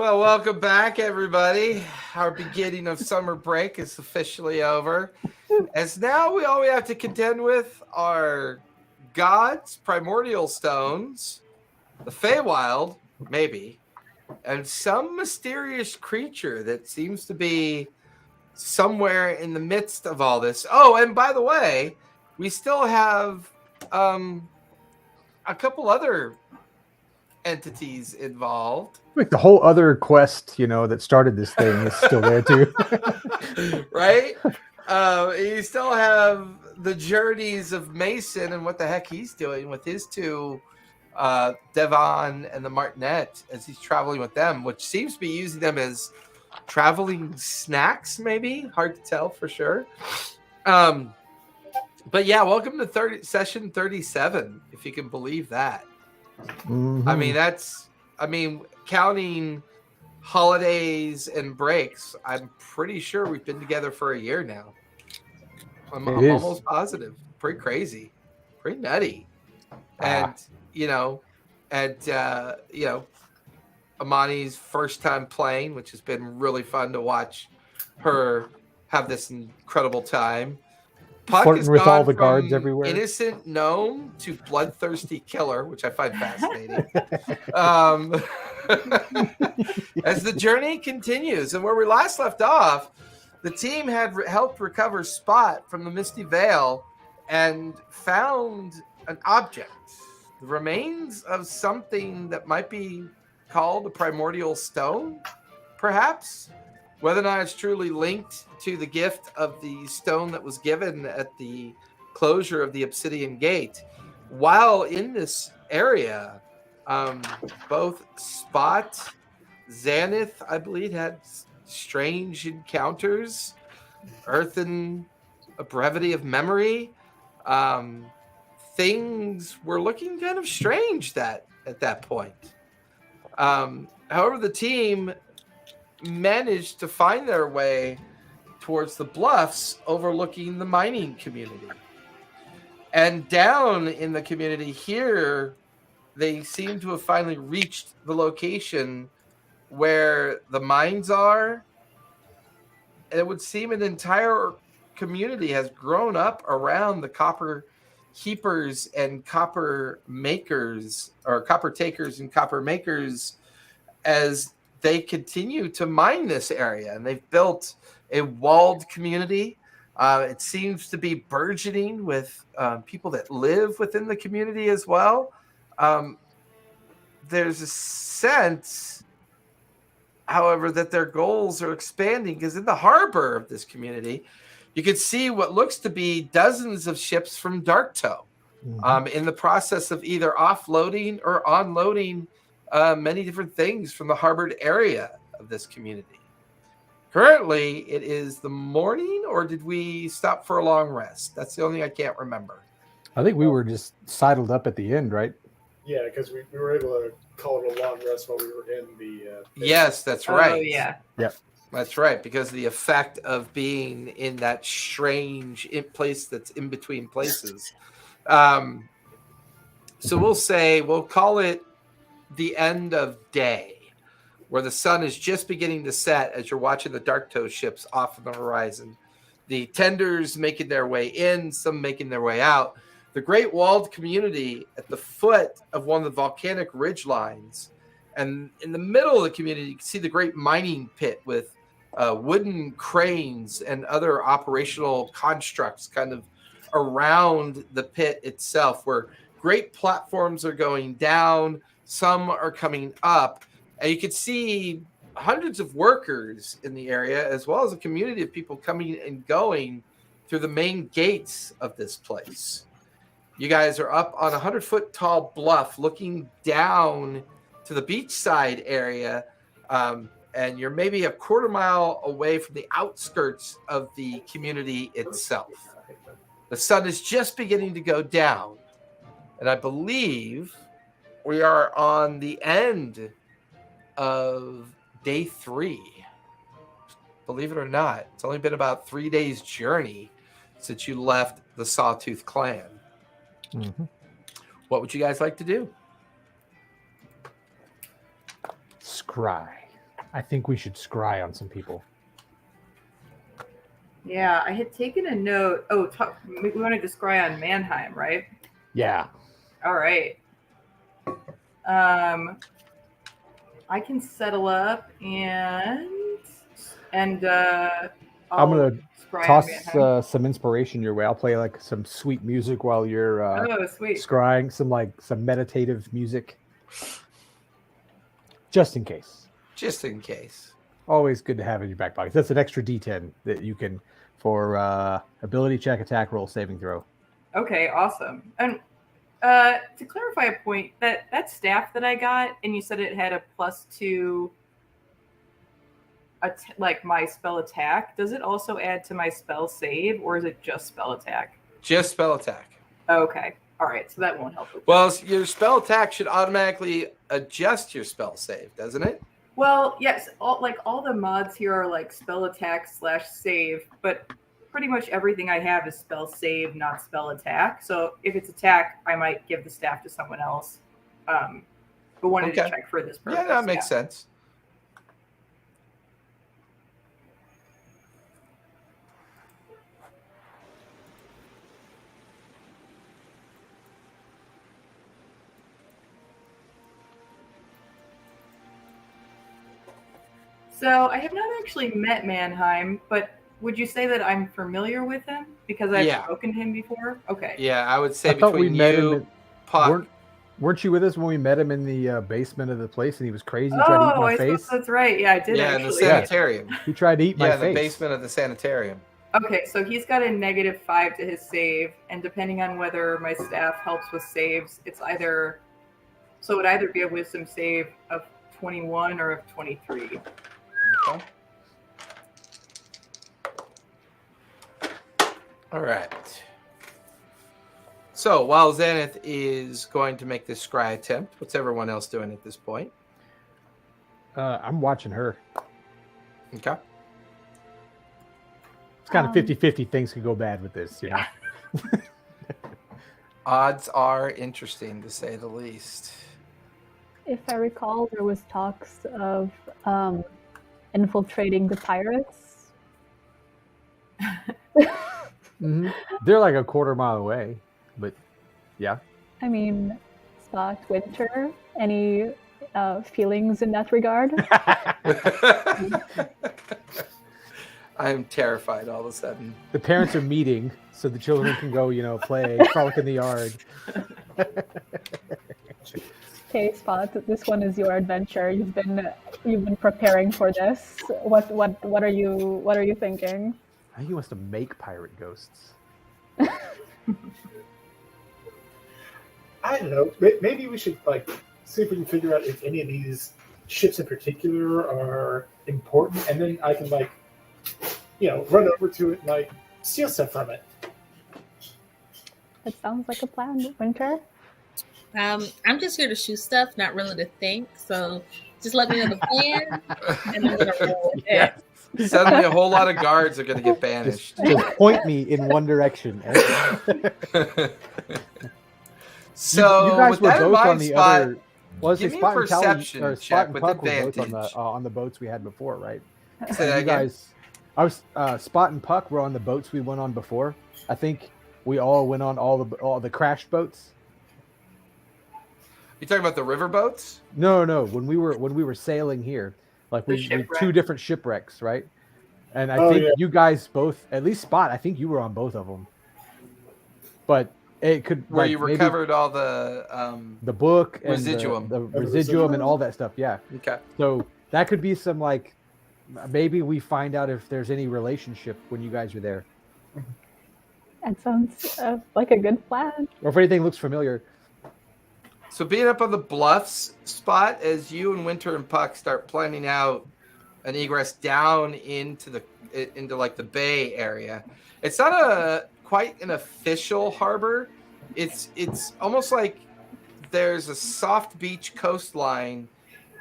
Well, welcome back, everybody. Our beginning of summer break is officially over. As now all we have to contend with are gods, primordial stones, the Feywild, maybe, and some mysterious creature that seems to be somewhere in the midst of all this. Oh, and by the way, we still have a couple other entities involved. Like the whole other quest, that started this thing is still there too. Right? You still have the journeys of Mason and what the heck he's doing with his two, Devon and the Martinet, as he's traveling with them, which seems to be using them as traveling snacks, maybe. Hard to tell for sure. But yeah, welcome to session 37, if you can believe that. Mm-hmm. I mean, counting holidays and breaks, I'm pretty sure we've been together for a year now. I'm almost positive. Pretty crazy, pretty nutty. And Amani's first time playing, which has been really fun to watch her have this incredible time. Puck has with gone all the from guards everywhere. Innocent gnome to bloodthirsty killer, which I find fascinating. As the journey continues, and where we last left off, the team had helped recover Spot from the Misty Vale and found an object, the remains of something that might be called a primordial stone, perhaps. Whether or not it's truly linked to the gift of the stone that was given at the closure of the Obsidian Gate. While in this area, both Spot, Xanith, I believe, had strange encounters, Earthen, a brevity of memory. Things were looking kind of strange at that point. However, the team managed to find their way towards the bluffs overlooking the mining community. And down in the community here, they seem to have finally reached the location where the mines are. It would seem an entire community has grown up around the copper keepers and copper makers, or copper takers and copper makers, as they continue to mine this area, and they've built a walled community. It seems to be burgeoning with people that live within the community as well. There's a sense, however, that their goals are expanding, because in the harbor of this community, you can see what looks to be dozens of ships from Darktow, in the process of either offloading or onloading many different things from the harbored area of this community. Currently, it is the morning, or did we stop for a long rest? That's the only thing I can't remember. I think we were just sidled up at the end, right? Yeah, because we were able to call it a long rest while we were in the... yes, that's right. Oh, yeah. Yep. That's right, because of the effect of being in that strange place that's in between places. So we'll call it the end of day, where the sun is just beginning to set as you're watching the Darktow ships off on the horizon. The tenders making their way in, some making their way out. The great walled community at the foot of one of the volcanic ridge lines. And in the middle of the community, you can see the great mining pit with wooden cranes and other operational constructs kind of around the pit itself, where great platforms are going down, some are coming up, and you can see hundreds of workers in the area, as well as a community of people coming and going through the main gates of this place. You guys are up on a 100-foot tall bluff looking down to the beachside area, and you're maybe a quarter mile away from the outskirts of the community itself. The sun is just beginning to go down, and I believe we are on the end of day 3. Believe it or not, it's only been about 3 days' journey since you left the Sawtooth clan. Mm-hmm. What would you guys like to do? Scry. I think we should scry on some people. Yeah, I had taken a note. Oh, we wanted to scry on Mannheim, right? Yeah. All right. I can settle up and I'm I'll gonna scry on Mannheim. toss some inspiration your way. I'll play like some sweet music while you're Oh, sweet. scrying, some meditative music, just in case. Just in case. Always good to have in your back pocket. That's an extra D10 that you can for ability check, attack roll, saving throw. Okay, awesome. And to clarify a point, that staff that I got, and you said it had a +2, like my spell attack. Does it also add to my spell save, or is it just spell attack? Just spell attack. Okay, all right. So that won't help with Well, your spell attack should automatically adjust your spell save, doesn't it? Well, yes, all the mods here are like spell attack / save, but pretty much everything I have is spell save, not spell attack. So if it's attack, I might give the staff to someone else. But wanted to check for this purpose. Yeah, that makes sense. So I have not actually met Mannheim, but would you say that I'm familiar with him because I've spoken to him before? Okay. Yeah, I would say I thought we between met you, him Puck. Weren't you with us when we met him in the basement of the place and he was crazy? Tried to eat my face? That's right. Yeah, I did Yeah, actually. in the sanitarium. He tried to eat my Yeah, face. the basement of the sanitarium. Okay, so he's got a -5 to his save, and depending on whether my staff helps with saves, it would either be a wisdom save of 21 or of 23. Okay. All right. So while Xanath is going to make this scry attempt, what's everyone else doing at this point? I'm watching her. Okay. It's kind of 50-50. Things could go bad with this, you know? Odds are interesting, to say the least. If I recall, there was talks of infiltrating the pirates. Mm-hmm. They're like a quarter mile away, but yeah. I mean, Spot, Winter, any feelings in that regard? I'm terrified all of a sudden. The parents are meeting so the children can go, play, frolic in the yard. Okay, Spot, this one is your adventure. You've been preparing for this. What are you thinking? I think he wants to make pirate ghosts. I don't know. Maybe we should see if we can figure out if any of these ships in particular are important, and then I can run over to it and steal stuff from it. That sounds like a plan, Winter. I'm just here to shoot stuff, not really to think. So just let me know the plan, and I'm gonna roll with it. Suddenly, a whole lot of guards are going to get banished. Just point me in one direction. So you guys with were that in both mind, on the Spot, other. Was give it me a Spot and Tally perception or Spot check and with Puck were both advantage. on the boats we had before, right? Say that You again. guys, Spot and Puck were on the boats we went on before. I think we all went on all the crashed boats. You talking about the river boats? No. When we were sailing here, we two different shipwrecks, right? And I think you guys both, at least Spot, I think you were on both of them. But it could where you recovered all the book and residuum, the residuum and all that stuff. Yeah. Okay. So that could be some maybe we find out if there's any relationship when you guys are there, That sounds like a good plan. or if anything looks familiar. So being up on the bluffs, Spot, as you and Winter and Puck start planning out an egress down into the bay area. It's not quite an official harbor. It's almost like there's a soft beach coastline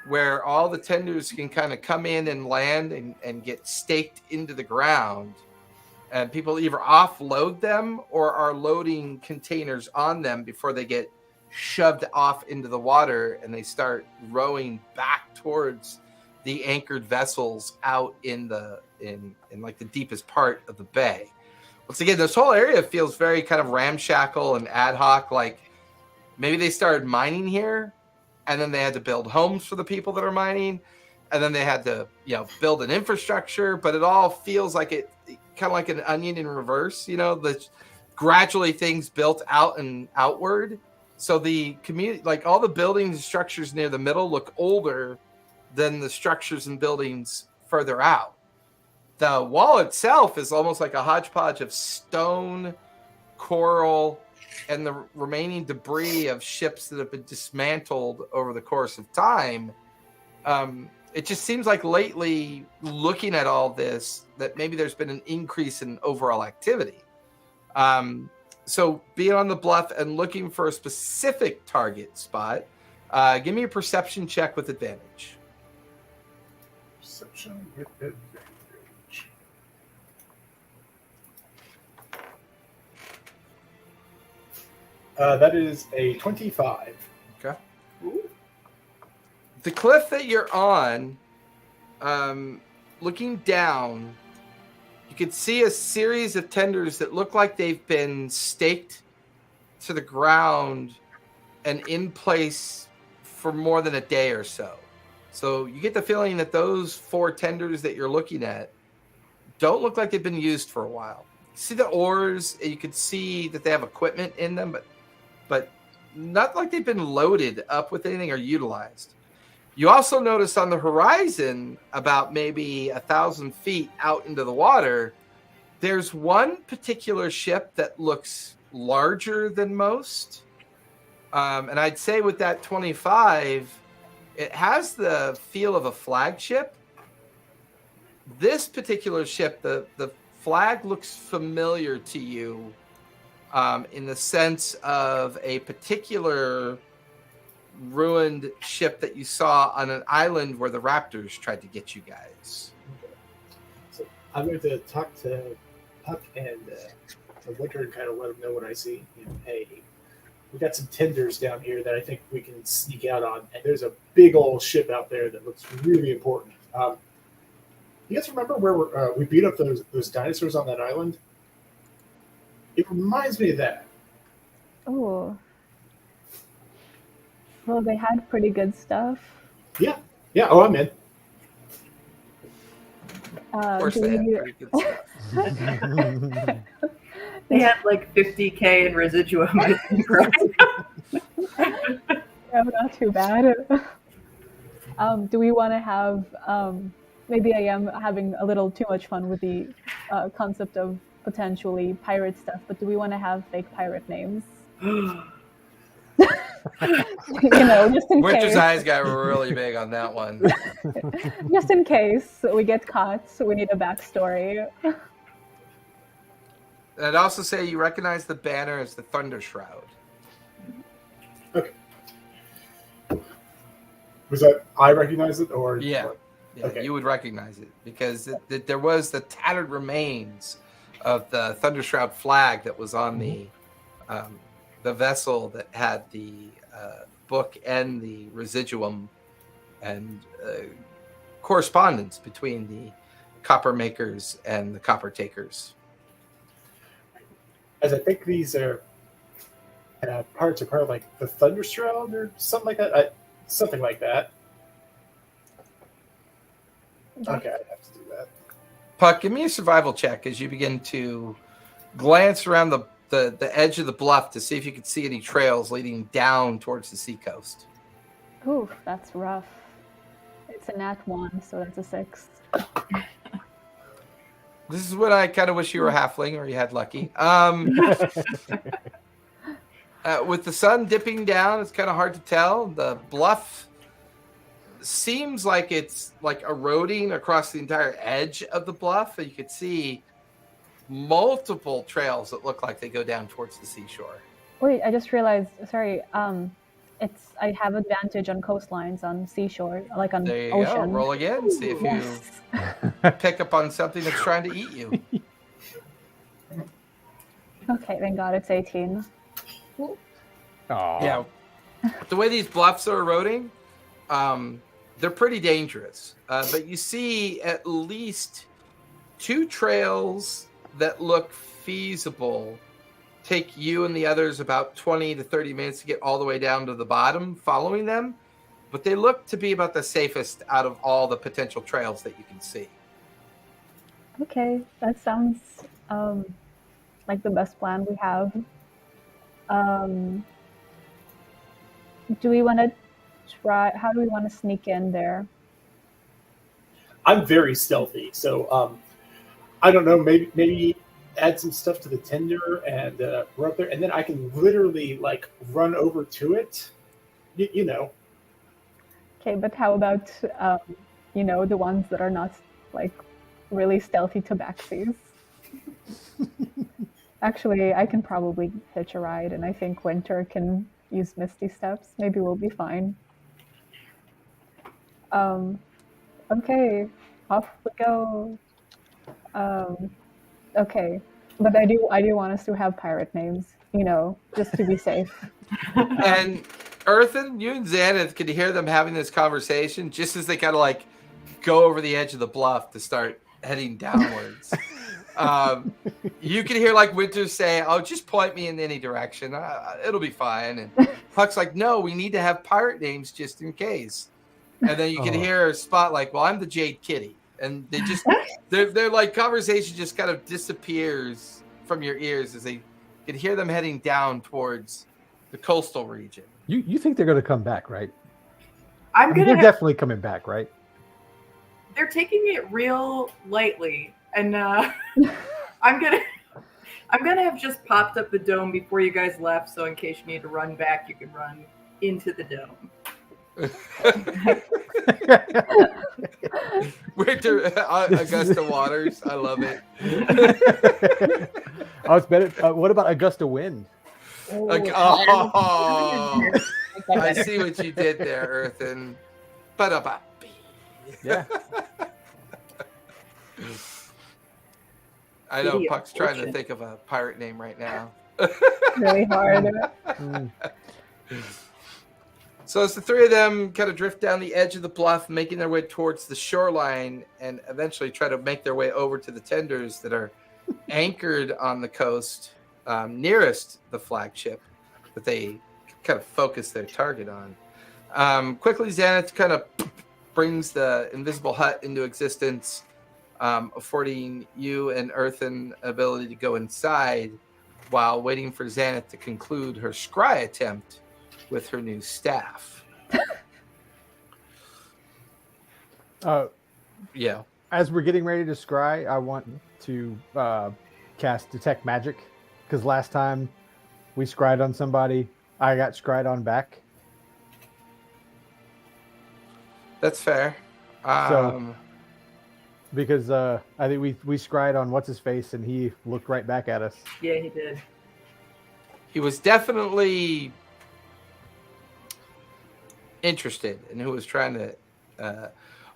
where all the tenders can kind of come in and land and get staked into the ground. And people either offload them or are loading containers on them before they get shoved off into the water and they start rowing back towards the anchored vessels out in like the deepest part of the bay. Once again, this whole area feels very kind of ramshackle and ad hoc. Like maybe they started mining here, and then they had to build homes for the people that are mining, and then they had to, build an infrastructure. But it all feels like it kind of like an onion in reverse. The gradually things built out and outward. So the community, like all the buildings and structures near the middle, look older than the structures and buildings further out. The wall itself is almost like a hodgepodge of stone, coral, and the remaining debris of ships that have been dismantled over the course of time. It just seems like lately, looking at all this, that maybe there's been an increase in overall activity. So being on the bluff and looking for a specific target spot, give me a perception check with advantage. Perception with advantage. That is a 25. Okay. Ooh. The cliff that you're on, looking down, you can see a series of tenders that look like they've been staked to the ground and in place for more than a day or so. So you get the feeling that those 4 tenders that you're looking at don't look like they've been used for a while. You see the oars, and you can see that they have equipment in them, but not like they've been loaded up with anything or utilized. You also notice on the horizon, about maybe 1,000 feet out into the water, there's one particular ship that looks larger than most. And I'd say with that 25, it has the feel of a flagship. This particular ship, the flag looks familiar to you in the sense of a particular ruined ship that you saw on an island where the Raptors tried to get you guys. So I'm going to talk to Puck and Winter and kind of let them know what I see. Hey, we got some tenders down here that I think we can sneak out on, and there's a big old ship out there that looks really important. You guys remember where we beat up those dinosaurs on that island? It reminds me of that. Oh. Well, they had pretty good stuff. Yeah. Oh, I'm in. Of course, they had pretty good stuff. They had like 50K in residuum, I think, right? Yeah, not too bad. Do we want to have, maybe I am having a little too much fun with the concept of potentially pirate stuff, but do we want to have fake pirate names? Just in Winter's case. eyes got really big on that one. Just in case we get caught, so we need a backstory. I'd also say you recognize the banner as the Thunder Shroud. Okay. Was that I recognize it, or Yeah, Okay. You would recognize it because there was the tattered remains of the Thunder Shroud flag that was on the vessel that had the book and the residuum and correspondence between the copper makers and the copper takers. As I think these are parts are part of like the Thunder Shroud or something like that. Something like that. Okay, I have to do that. Puck, give me a survival check as you begin to glance around the edge of the bluff to see if you can see any trails leading down towards the seacoast. Ooh, that's rough. It's a nat 1, so that's a 6. This is what I kind of wish you were a halfling or you had lucky. With the sun dipping down, it's kind of hard to tell. The bluff seems like it's like eroding across the entire edge of the bluff. You could see multiple trails that look like they go down towards the seashore. Wait, I just realized. Sorry. I have advantage on coastlines, on seashore, like on There you ocean. go. Roll again. See if you pick up on something that's trying to eat you. Okay, thank God it's 18. Aww. Yeah. The way these bluffs are eroding, they're pretty dangerous. But you see at least 2 trails that look feasible. Take you and the others about 20 to 30 minutes to get all the way down to the bottom following them. But they look to be about the safest out of all the potential trails that you can see. Okay, that sounds like the best plan we have. Do we want to try? How do we want to sneak in there? I'm very stealthy, so I don't know. Maybe add some stuff to the tender and we're up there, and then I can literally like run over to it. You know. Okay, but how about the ones that are not like really stealthy tabaxis? Actually, I can probably hitch a ride, and I think Winter can use Misty Steps. Maybe we'll be fine. Okay, off we go. Okay, but I do want us to have pirate names, just to be safe. And Earthen, you and Xanath could hear them having this conversation just as they kind of like go over the edge of the bluff to start heading downwards. You can hear like Winter say, "Oh, just point me in any direction. It'll be fine." And Puck's like, "No, we need to have pirate names just in case." And then you can hear Spot like, "Well, I'm the Jade Kitty," and they just they're like conversation just kind of disappears from your ears as they can hear them heading down towards the coastal region. You think they're going to come back, right? They're definitely coming back, right? They're taking it real lightly, and I'm gonna have just popped up the dome before you guys left, so in case you need to run back, you can run into the dome. Winter Augusta Waters, I love it. Oh, it's better. What about Augusta Wind? I see what you did there, Earthen. Yeah. I know Puck's trying to think of a pirate name right now. Really hard. So as the 3 of them kind of drift down the edge of the bluff, making their way towards the shoreline and eventually try to make their way over to the tenders that are anchored on the coast nearest the flagship that they kind of focus their target on. Quickly, Xanath kind of brings the invisible hut into existence, affording you and Earthen ability to go inside while waiting for Xanath to conclude her scry attempt with her new staff. Yeah. As we're getting ready to scry, I want to cast Detect Magic, because last time we scryed on somebody, I got scryed on back. That's fair. Because I think we scryed on what's his face, and he looked right back at us. Yeah, he did. He was definitely interested in who was trying to.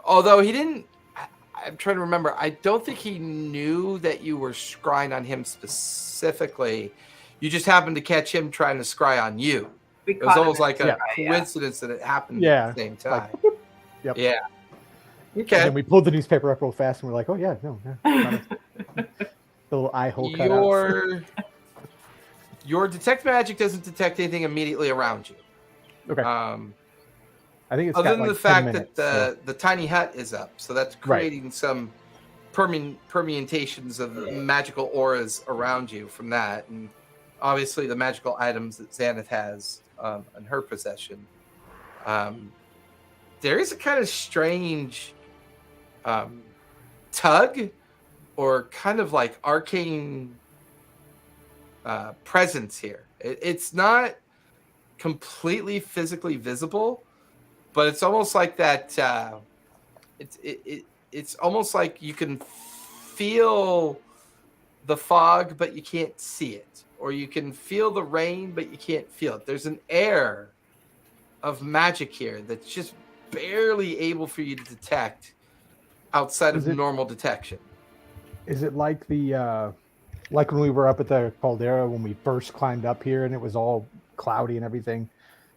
Although he didn't. I'm trying to remember. I don't think he knew that you were scrying on him specifically. You just happened to catch him trying to scry on you. It was almost like a coincidence that it happened at the same time. Yep. Yeah. Okay. And we pulled the newspaper up real fast, and we're like, "Oh yeah, no." The little eye hole cut. Your detect magic doesn't detect anything immediately around you. Okay. I think it's other got than like the fact 10 minutes, that the tiny hut is up, so that's creating some permutations of magical auras around you from that, and obviously the magical items that Xanath has in her possession. There is a kind of strange tug or kind of like arcane presence here. It's not completely physically visible, but it's almost like that. It's almost like you can feel the fog, but you can't see it, or you can feel the rain, but you can't feel it. There's an air of magic here that's just barely able for you to detect outside of normal detection. Is it like the like when we were up at the caldera when we first climbed up here and it was all cloudy and everything?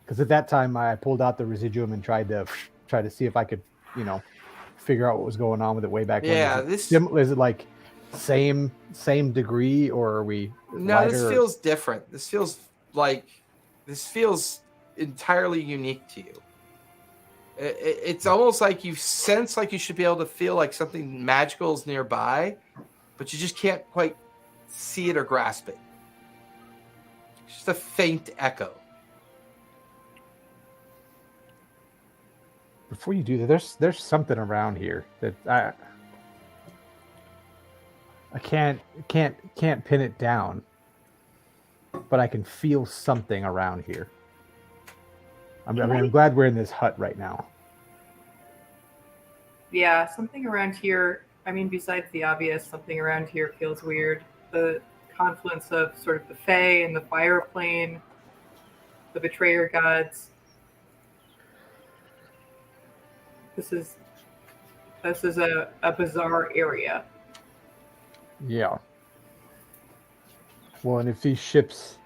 Because at that time I pulled out the residuum and tried to try to see if I could, figure out what was going on with it way back when. Yeah, Is it like same degree, or are we No, this feels different. This feels entirely unique to you. It's almost like you sense like you should be able to feel like something magical is nearby, but you just can't quite see it or grasp it. It's just a faint echo. Before you do that, there's something around here that I can't pin it down, but I can feel something around here. I'm glad we're in this hut right now. Yeah, something around here. I mean, besides the obvious, something around here feels weird. The confluence of sort of the Fae and the fire plane, the betrayer gods. This is a bizarre area. Yeah. Well, and if these ships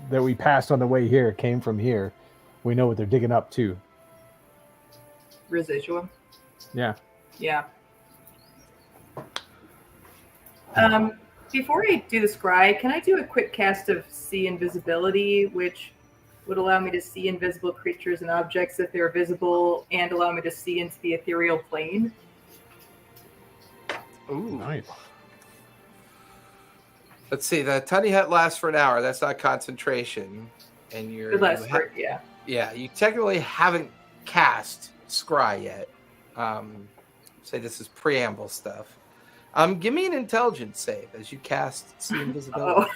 that we passed on the way here came from here, we know what they're digging up too. Residuum. Yeah. Yeah. Before I do the scry, can I do a quick cast of see invisibility, which would allow me to see invisible creatures and objects if they're visible, and allow me to see into the ethereal plane? Ooh, nice. Let's see. The tiny hut lasts for an hour. That's not concentration, and you're. It lasts for, yeah. Yeah, you technically haven't cast scry yet. Say this is preamble stuff. Give me an intelligence save as you cast see invisibility.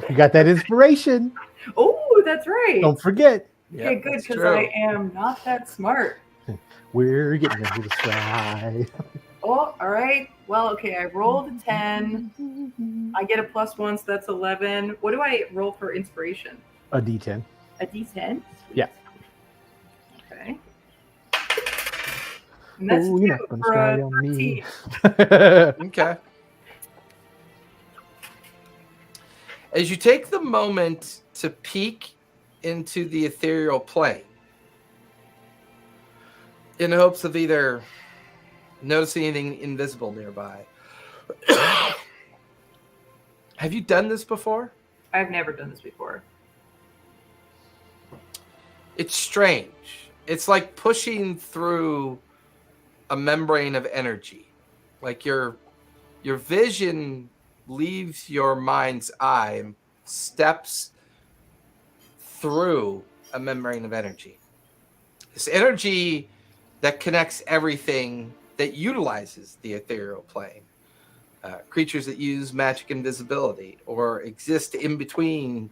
You got that inspiration. Oh, that's right. Don't forget. Okay, good, because I am not that smart. We're getting into the scry. Oh, all right. Well, okay, I rolled a 10. I get a +1, so that's 11. What do I roll for inspiration? A D10. A D10? Yeah. Okay. And that's you're not 2 gonna for scry a on me. 13. Okay. As you take the moment to peek into the ethereal plane, in hopes of either noticing anything invisible nearby. Have you done this before? I've never done this before. It's strange. It's like pushing through a membrane of energy. Like your vision leaves your mind's eye and steps through a membrane of energy. This energy that connects everything that utilizes the ethereal plane. Creatures that use magic invisibility or exist in between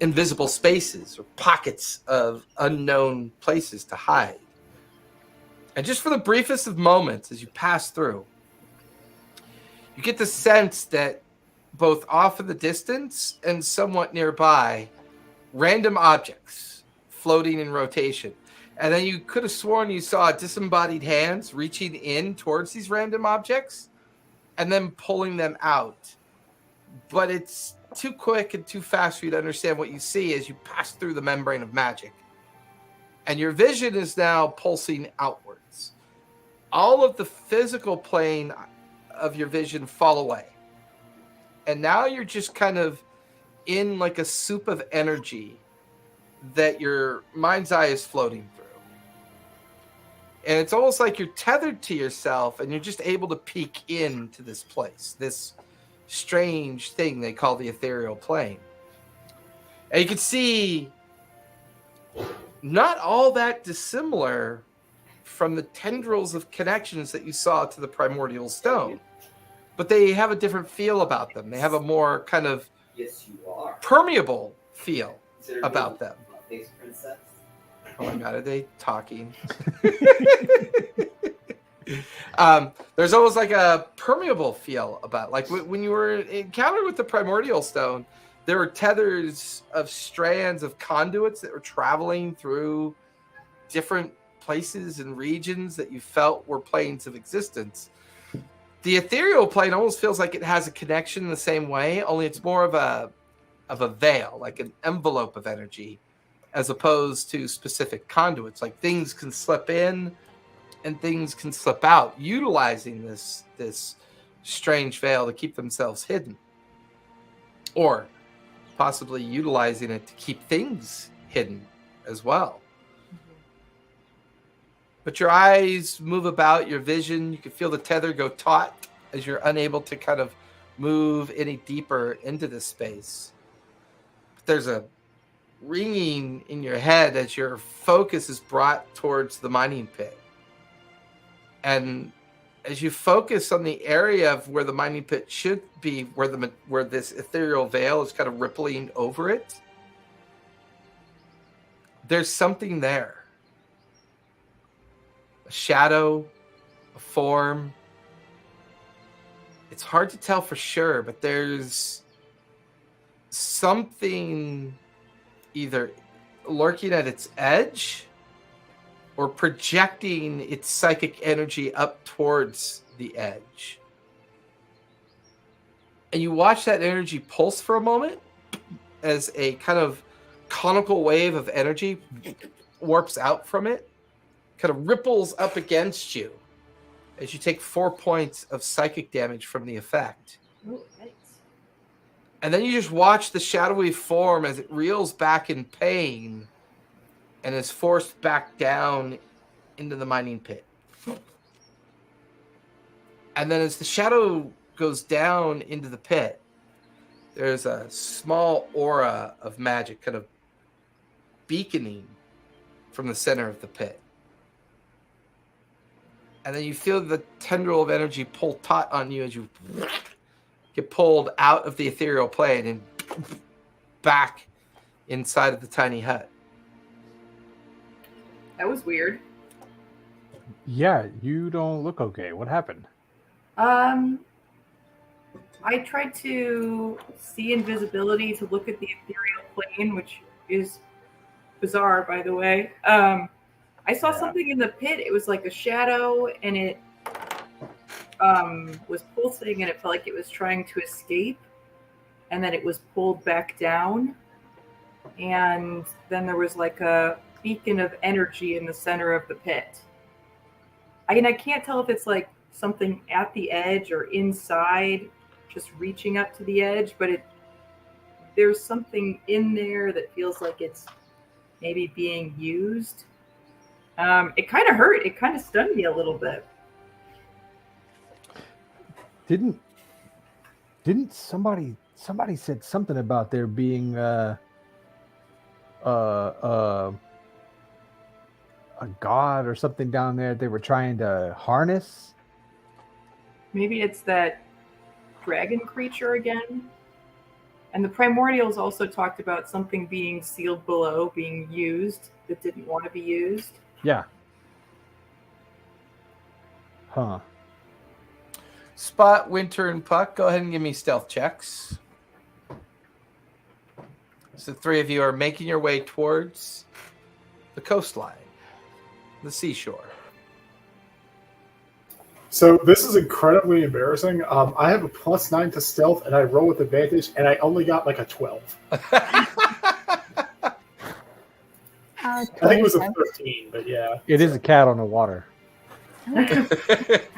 invisible spaces or pockets of unknown places to hide. And just for the briefest of moments as you pass through, you get the sense that both off in the distance and somewhat nearby, random objects floating in rotation. And then you could have sworn you saw disembodied hands reaching in towards these random objects and then pulling them out. But it's too quick and too fast for you to understand what you see as you pass through the membrane of magic. And your vision is now pulsing outwards. All of the physical plane of your vision fall away. And now you're just kind of in like a soup of energy that your mind's eye is floating through. And it's almost like you're tethered to yourself and you're just able to peek into this place, this strange thing they call the ethereal plane. And you can see not all that dissimilar from the tendrils of connections that you saw to the primordial stone. But they have a different feel about them. They have a more kind of permeable feel about them. Oh my God, are they talking? There's almost like a permeable feel about, like when you were encountered with the primordial stone, there were tethers of strands of conduits that were traveling through different places and regions that you felt were planes of existence. The ethereal plane almost feels like it has a connection in the same way, only it's more of a veil, like an envelope of energy as opposed to specific conduits. Like things can slip in and things can slip out, utilizing this strange veil to keep themselves hidden, or possibly utilizing it to keep things hidden as well. But your eyes move about, your vision, you can feel the tether go taut as you're unable to kind of move any deeper into this space. But there's a ringing in your head as your focus is brought towards the mining pit. And as you focus on the area of where the mining pit should be, where this ethereal veil is kind of rippling over it, there's something there. A shadow, a form. It's hard to tell for sure, but there's something either lurking at its edge or projecting its psychic energy up towards the edge. And you watch that energy pulse for a moment as a kind of conical wave of energy warps out from it, kind of ripples up against you as you take 4 points of psychic damage from the effect. Ooh, nice. And then you just watch the shadowy form as it reels back in pain and is forced back down into the mining pit. And then as the shadow goes down into the pit, there's a small aura of magic kind of beaconing from the center of the pit. And then you feel the tendril of energy pull taut on you as you get pulled out of the ethereal plane and back inside of the tiny hut. That was weird. Yeah, you don't look okay. What happened? I tried to see invisibility to look at the ethereal plane, which is bizarre, by the way. I saw something in the pit. It was like a shadow, and it was pulsing, and it felt like it was trying to escape, and then it was pulled back down, and then there was like a beacon of energy in the center of the pit. I can't tell if it's like something at the edge or inside, just reaching up to the edge, but there's something in there that feels like it's maybe being used. It kind of hurt. It kind of stunned me a little bit. Didn't somebody said something about there being a god or something down there they were trying to harness? Maybe it's that dragon creature again. And the primordials also talked about something being sealed below, being used that didn't want to be used. Yeah. Huh. Spot, Winter, and Puck, go ahead and give me stealth checks. So the three of you are making your way towards the coastline, the seashore. So this is incredibly embarrassing. I have a +9 to stealth, and I roll with advantage, and I only got like a 12. I think it was a 13, but yeah. It is a cat on the water.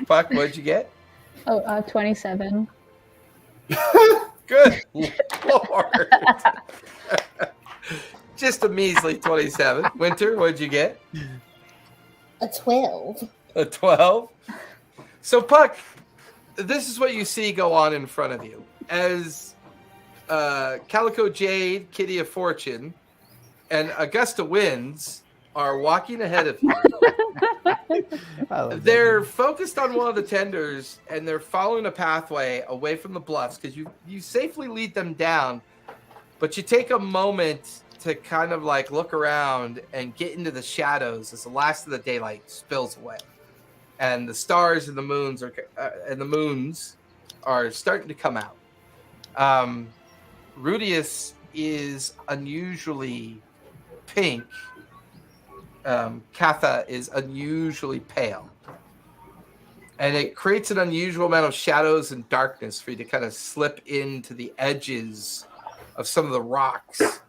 Puck, what'd you get? 27. Good Lord. Just a measly 27. Winter, what'd you get? A 12. A 12? So, Puck, this is what you see go on in front of you. As Calico Jade, Kitty of Fortune, and Augusta Winds are walking ahead of you. They're focused on one of the tenders, and they're following a pathway away from the bluffs because you safely lead them down, but you take a moment to kind of like look around and get into the shadows as the last of the daylight spills away, and the stars and the moons are starting to come out. Rudius is unusually pink. Katha is unusually pale. And it creates an unusual amount of shadows and darkness for you to kind of slip into the edges of some of the rocks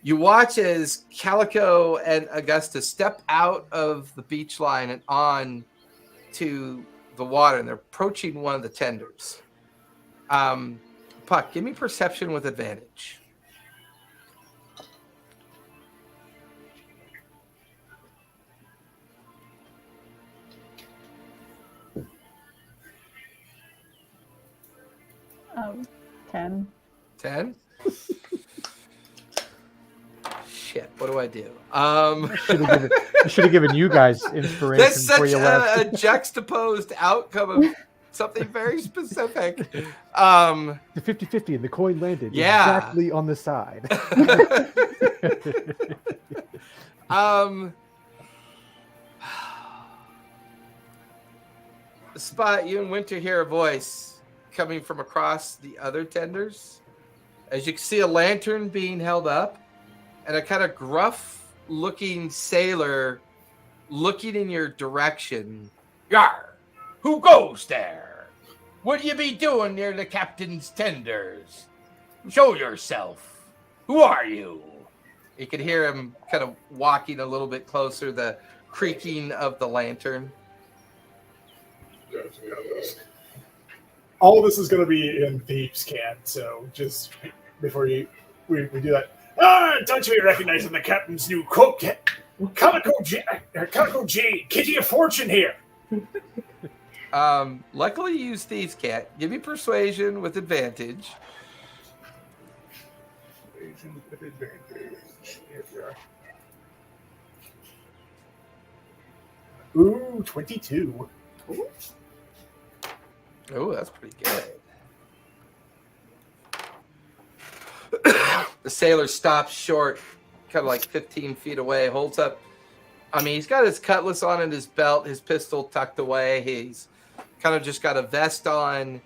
You watch as Calico and Augusta step out of the beach line and on to the water, and they're approaching one of the tenders. Puck, give me perception with advantage. Um, 10. 10? Shit, what do I do? I should have given you guys inspiration That's before such you left. a juxtaposed outcome of something very specific. The 50-50 and the coin landed exactly on the side. Spot, you and Winter hear a voice coming from across the other tenders. As you can see a lantern being held up and a kind of gruff looking sailor looking in your direction. Yar! Who goes there? What do you be doing near the captain's tenders? Show yourself. Who are you? You can hear him kind of walking a little bit closer, the creaking of the lantern. All of this is going to be in Thieves' Can, so just before we do that. Don't you be recognizing the captain's new cook? Calico J, Kitty of Fortune here. Luckily you use Thieves' Cat. Give me persuasion with advantage. Persuasion with advantage. Here we are. Ooh, 22. Ooh. Oh, that's pretty good. The sailor stops short, kind of like 15 feet away, holds up. I mean, he's got his cutlass on in his belt, his pistol tucked away. He's kind of just got a vest on,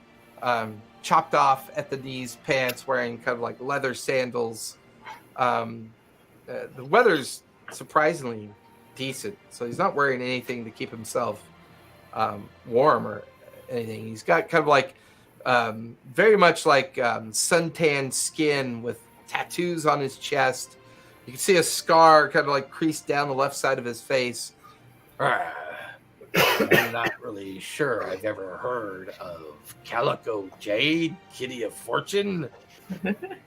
chopped off at the knees pants, wearing kind of like leather sandals. The weather's surprisingly decent, so he's not wearing anything to keep himself warm or anything. He's got kind of like very much like suntan skin with tattoos on his chest. You can see a scar kind of like creased down the left side of his face. I'm not really sure I've ever heard of Calico Jade, Kitty of Fortune.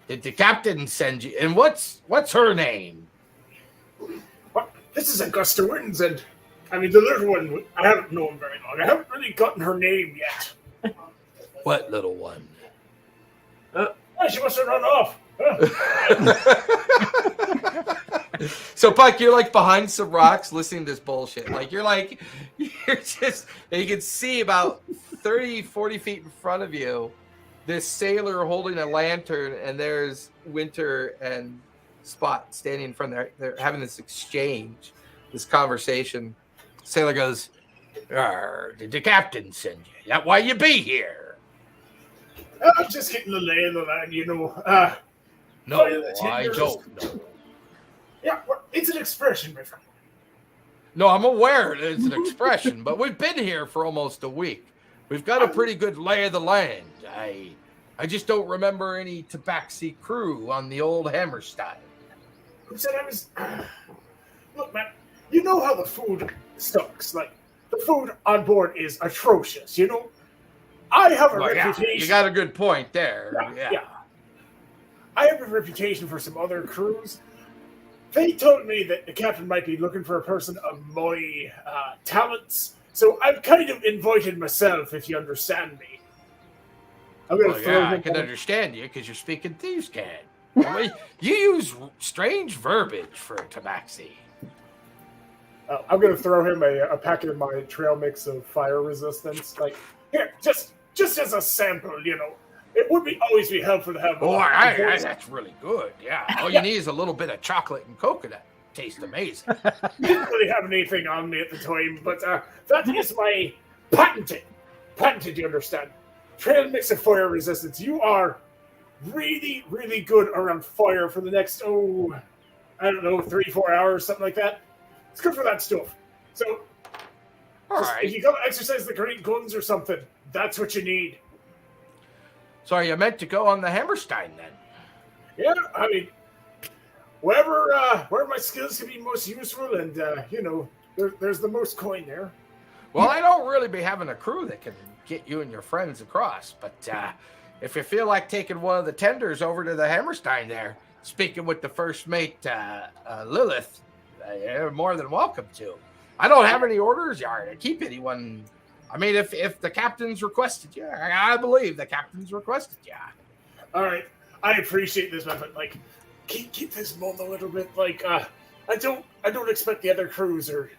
Did the captain send you? And what's her name? What? This is Augusta Winds, and I mean the little one. I haven't known very long. I haven't really gotten her name yet. What little one? She must have run off. So Puck, you're like behind some rocks listening to this bullshit. Like you're just, and you can see about 30, 40 feet in front of you, this sailor holding a lantern, and there's Winter and Spot standing in front there. They're having this exchange, this conversation. Sailor goes, Did the captain send you? That why you be here? I'm just getting the lay of the land, you know. No, I don't know. Yeah, well, it's an expression, my friend. No, I'm aware it's an expression, but we've been here for almost a week. We've got a pretty good lay of the land. I just don't remember any Tabaxi crew on the old Hammerstein. Who said I was... Look, man, you know how the food sucks. Like, the food on board is atrocious, you know? I have a reputation... Yeah, you got a good point there. Yeah. I have a reputation for some other crews. They told me that the captain might be looking for a person of my talents, so I've kind of invited myself, if you understand me. I can understand you because you're speaking Thieves' Can. I mean, you use strange verbiage for Tabaxi. I'm going to throw him a packet of my trail mix of fire resistance. Like, here, just as a sample, you know. It would always be helpful to have. That's really good. Yeah, all you need is a little bit of chocolate and coconut. Tastes amazing. Didn't really have anything on me at the time, but that is my patented. You understand? Trail mix of fire resistance. You are really, really good around fire for the next 3-4 hours, something like that. It's good for that stuff. So, if you gotta exercise the great guns or something, that's what you need. So you meant to go on the Hammerstein then? Yeah, I mean, where my skills can be most useful, and there's the most coin there. Well, I don't really be having a crew that can get you and your friends across, but if you feel like taking one of the tenders over to the Hammerstein there, speaking with the first mate, Lilith, you're more than welcome to. I don't have any orders, Yard, to keep anyone. I mean, if the captain's requested you, I believe the captain's requested you. All right, I appreciate this, but like, keep this mum a little bit. Like, I don't expect the other crews are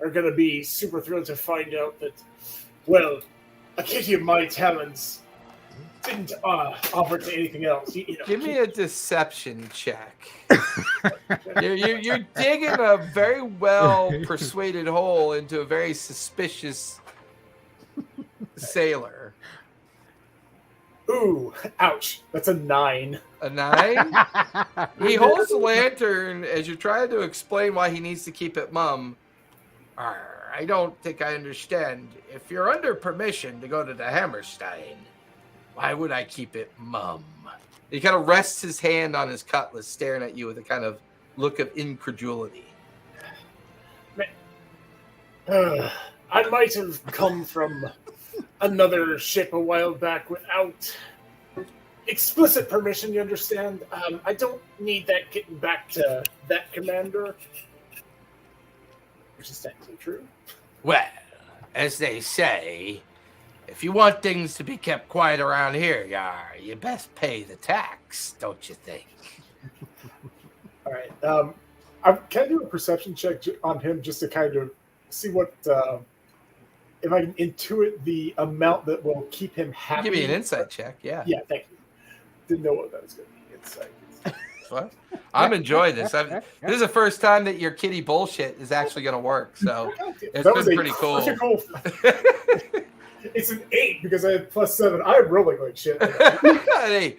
gonna be super thrilled to find out that, well, a kitty of my talents didn't offer to anything else. Give me a deception check. You're digging a very well persuaded hole into a very suspicious sailor. Ooh, ouch. That's a 9. A 9? He holds the lantern as you're trying to explain why he needs to keep it mum. I don't think I understand. If you're under permission to go to the Hammerstein, why would I keep it mum? He kind of rests his hand on his cutlass, staring at you with a kind of look of incredulity. I might have come from another ship a while back without explicit permission, you understand? I don't need that getting back to that commander. Which is technically true. Well, as they say, if you want things to be kept quiet around here, you best pay the tax, don't you think? All right. Can I do a perception check on him just to kind of see what if I can intuit the amount that will keep him happy? Give me an insight check, yeah. Yeah, thank you. Didn't know what that was going to be. Insight. What? I'm enjoying this. This is the first time that your kitty bullshit is actually going to work, so it's been pretty cool. It's an 8 because I had +7. I'm rolling like shit. Hey,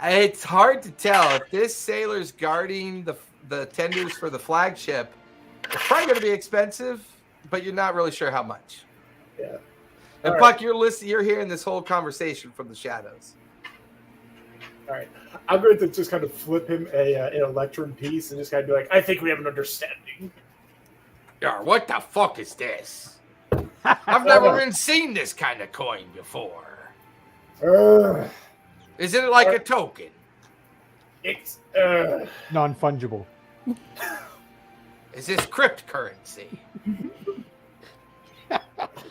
it's hard to tell if this sailor's guarding the tenders for the flagship. It's probably going to be expensive, but you're not really sure how much. Yeah. And Puck, you're hearing this whole conversation from the shadows. All right. I'm going to just kind of flip him an electrum piece and just kind of be like, I think we have an understanding. What the fuck is this? I've never even seen this kind of coin before. Is it like a token? It's non-fungible. Is this cryptocurrency?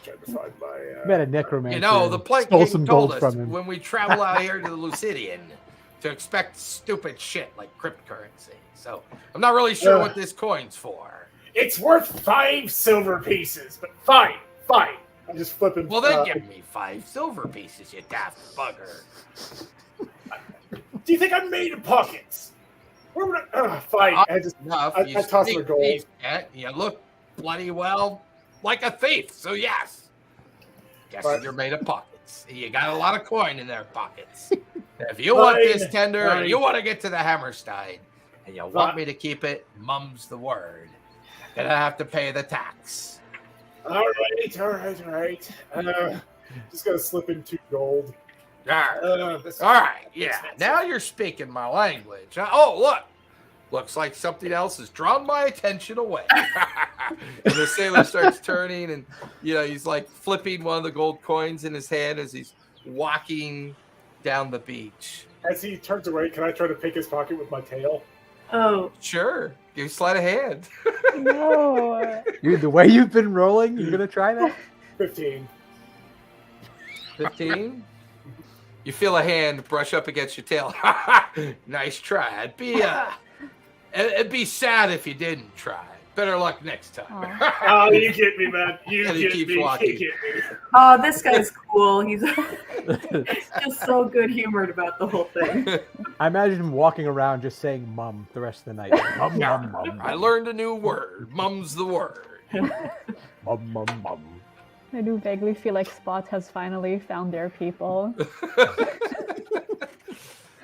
trying to find my. Met a necromancer. You know, the Plank stole King some told gold us from him. when we travel out here to the Lucidian to expect stupid shit like cryptocurrency. So I'm not really sure what this coin's for. It's worth 5 silver pieces, but fine. I'm just flipping. Well, then give me 5 silver pieces, you daft bugger. Do you think I'm made of pockets? Where would I? Fine. I toss the gold. You look bloody well like a thief, so yes. Guessing you're made of pockets. You got a lot of coin in their pockets. If you want this tender and you want to get to the Hammerstein and you want me to keep it, mum's the word. You're going to have to pay the tax. All right. Just got to slip in 2 gold. All right, yeah. Now you're speaking my language. Oh, look. Looks like something else has drawn my attention away. And the sailor starts turning and, he's like flipping one of the gold coins in his hand as he's walking down the beach. As he turns away, can I try to pick his pocket with my tail? Oh. Sure. You sleight of hand. No. The way you've been rolling, you're going to try that? 15. 15? You feel a hand brush up against your tail. Nice try. It'd be sad if you didn't try. Better luck next time. Oh, you get me, man. You And he get keeps me. walking. You get me. Oh, this guy's cool. He's just so good humored about the whole thing. I imagine him walking around just saying "mum" the rest of the night. Mum, mum, mum. I learned a new word. Mum's the word. Mum, mum, mum. I do vaguely feel like Spot has finally found their people.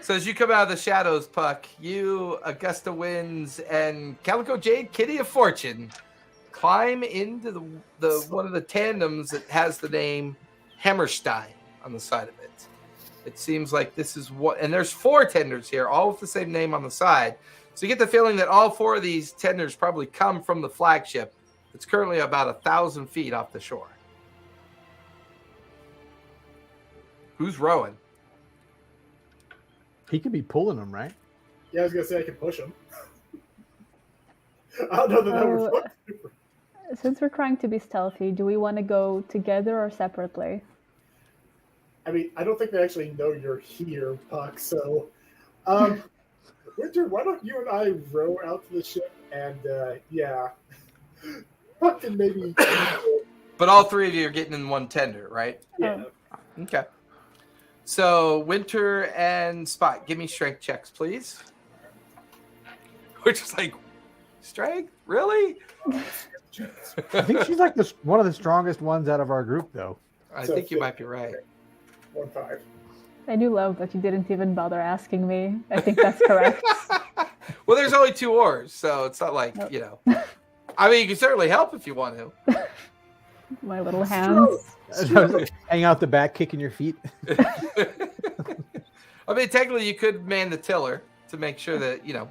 So as you come out of the shadows, Puck, you, Augusta Winds, and Calico Jade, Kitty of Fortune, climb into the one of the tandems that has the name Hammerstein on the side of it. It seems like this is what, and there's 4 tenders here, all with the same name on the side. So you get the feeling that all 4 of these tenders probably come from the flagship. It's currently about 1,000 feet off the shore. Who's rowing? He could be pulling them, right? Yeah, I was gonna say I can push him. I don't know the number. Since we're trying to be stealthy, do we want to go together or separately? I mean, I don't think they actually know you're here, Puck. So, Winter, why don't you and I row out to the ship and yeah, Puck can maybe. But all 3 of you are getting in one tender, right? Yeah. Okay. So Winter and Spot, give me strength checks, please. We're just like, strength? Really? I think she's like one of the strongest ones out of our group, though. I think you might be right. 1-5. I do love that you didn't even bother asking me. I think that's correct. Well, there's only 2 oars, so it's not like, you know. I mean, you can certainly help if you want to. My little hands. Hang out the back, kicking your feet. I mean, technically, you could man the tiller to make sure that, you know.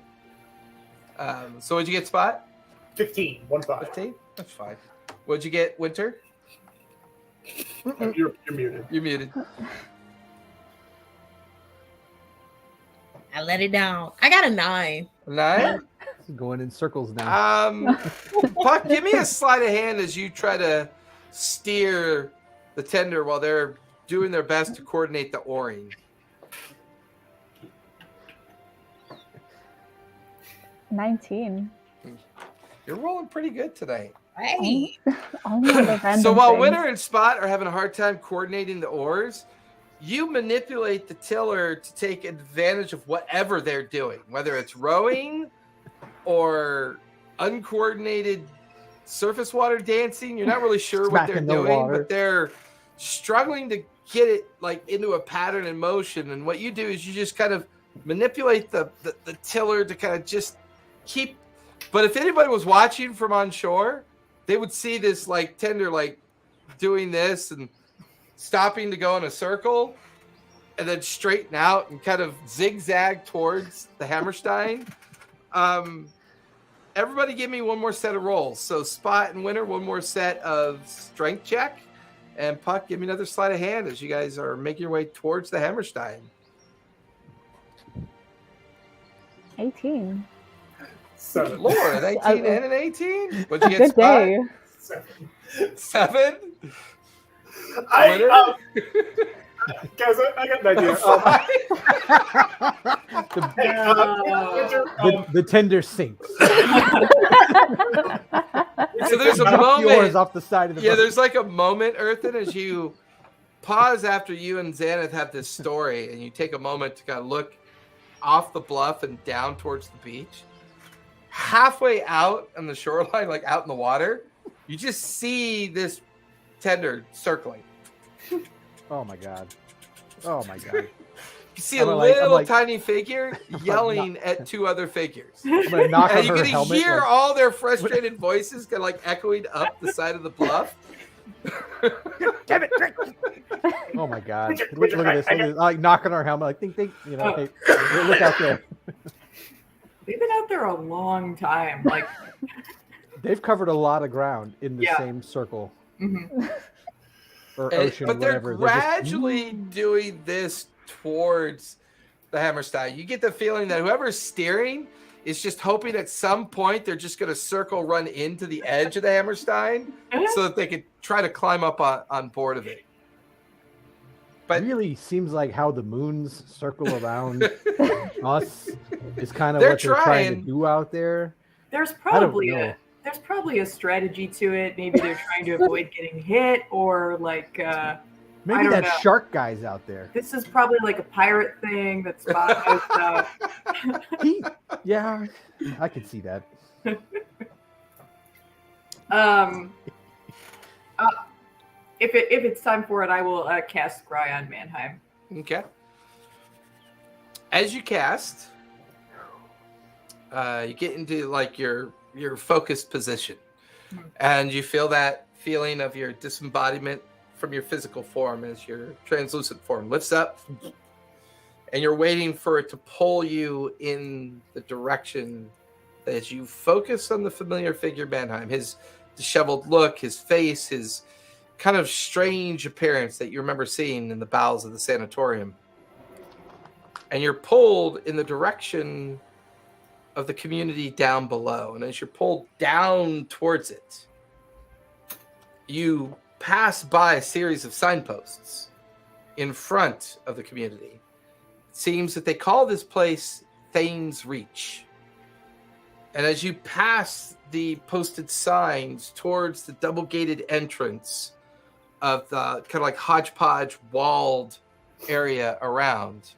So what'd you get, Spot? 15. 1-5. 15? That's fine. What'd you get, Winter? You're muted. You're muted. I let it down. I got a 9. 9? Going in circles now. Puck, give me a sleight of hand as you try to steer the tender while they're doing their best to coordinate the oaring. 19. You're rolling pretty good tonight. Hey. Only on the random So while things. Winter and Spot are having a hard time coordinating the oars, you manipulate the tiller to take advantage of whatever they're doing, whether it's rowing or uncoordinated surface water dancing. You're not really sure what they're Smacking the doing, water. but they're struggling to get it like into a pattern in motion. And what you do is you just kind of manipulate the tiller to kind of just keep. But if anybody was watching from on shore, they would see this like tender like doing this and stopping to go in a circle and then straighten out and kind of zigzag towards the Hammerstein. Everybody give me one more set of rolls. So Spot and Winter, one more set of strength check. And Puck, give me another sleight of hand as you guys are making your way towards the Hammerstein. 18. 7. Lord, an 18 and an 18? What'd you get, Good Spot? day. 7? Guys, I got an idea. The tender sinks. So there's a Knock the oars moment. off the side of the Yeah, boat. there's like a moment, Earthen, as you pause after you and Xanath have this story, and you take a moment to kind of look off the bluff and down towards the beach. Halfway out on the shoreline, like out in the water, you just see this tender circling. Oh my god. Oh my god. You see a I'm like- little I'm like- tiny figure yelling at 2 other figures. I'm gonna knock on And you're her going to helmet. hear like, all their frustrated voices kind of like echoing up the side of the bluff. Damn it! Oh my god! Look at this! Look at this. Like knocking our helmet, like think, you know. Hey, look out there! They've been out there a long time. Like, They've covered a lot of ground in the Yeah. same circle mhm. or And- ocean, but they're whatever. gradually doing this towards the Hammerstein. You get the feeling that whoever's steering is just hoping at some point they're just going to circle run into the edge of the Hammerstein so that they could try to climb up on board of it. But really seems like how the moons circle around us is kind of They're what they're trying trying. to do out there. There's I don't probably know. there's probably a strategy to it. Maybe they're trying to avoid getting hit, or like Maybe don't that know. shark guy's out there. this is probably like a pirate thing that Spot knows about. Yeah, I could see that. If it's time for it, I will cast Scry on Mannheim. okay. As you cast, you get into like your focused position, and you feel that feeling of your disembodiment from your physical form as your translucent form lifts up And you're waiting for it to pull you in the direction as you focus on the familiar figure Mannheim. His disheveled look, his face, his kind of strange appearance that you remember seeing in the bowels of the sanatorium. And you're pulled in the direction of the community down below. And as you're pulled down towards it, you pass by a series of signposts in front of the community. It seems that they call this place Thane's Reach. And as you pass the posted signs towards the double-gated entrance of the kind of like hodgepodge walled area around,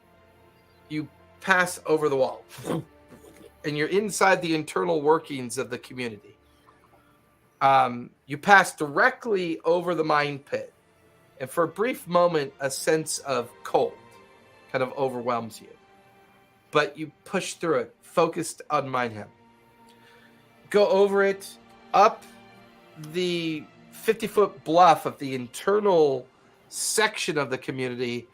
you pass over the wall. And you're inside the internal workings of the community. You pass directly over the mine pit. And for a brief moment, a sense of cold kind of overwhelms you. But you push through it, focused on Mannheim. Go over it, up the 50-foot bluff of the internal section of the community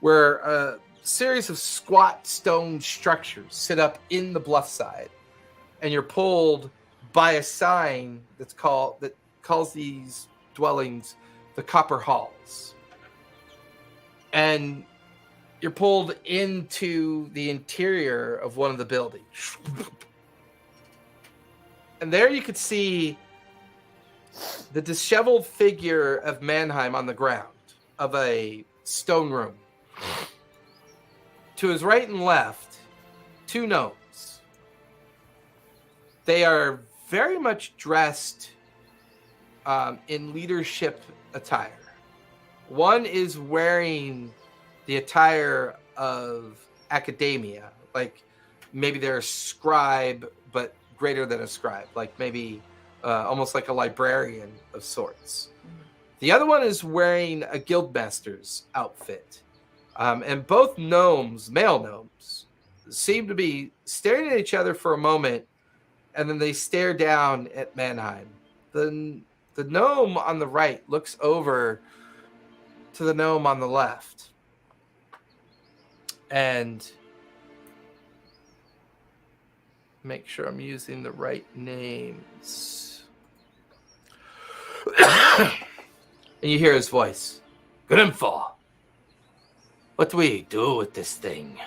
where a series of squat stone structures sit up in the bluff side. And you're pulled by a sign that calls these dwellings the Copper Halls. And you're pulled into the interior of one of the buildings. And there you could see the disheveled figure of Mannheim on the ground of a stone room. To his right and left, two gnomes. They are very much dressed in leadership attire. One is wearing the attire of academia, like maybe they're a scribe, but greater than a scribe, like maybe almost like a librarian of sorts. The other one is wearing a guildmaster's outfit. And both gnomes, male gnomes, seem to be staring at each other for a moment, and then they stare down at Mannheim. The gnome on the right looks over to the gnome on the left. And make sure I'm using the right names. And you hear his voice. Grimfall, what do we do with this thing?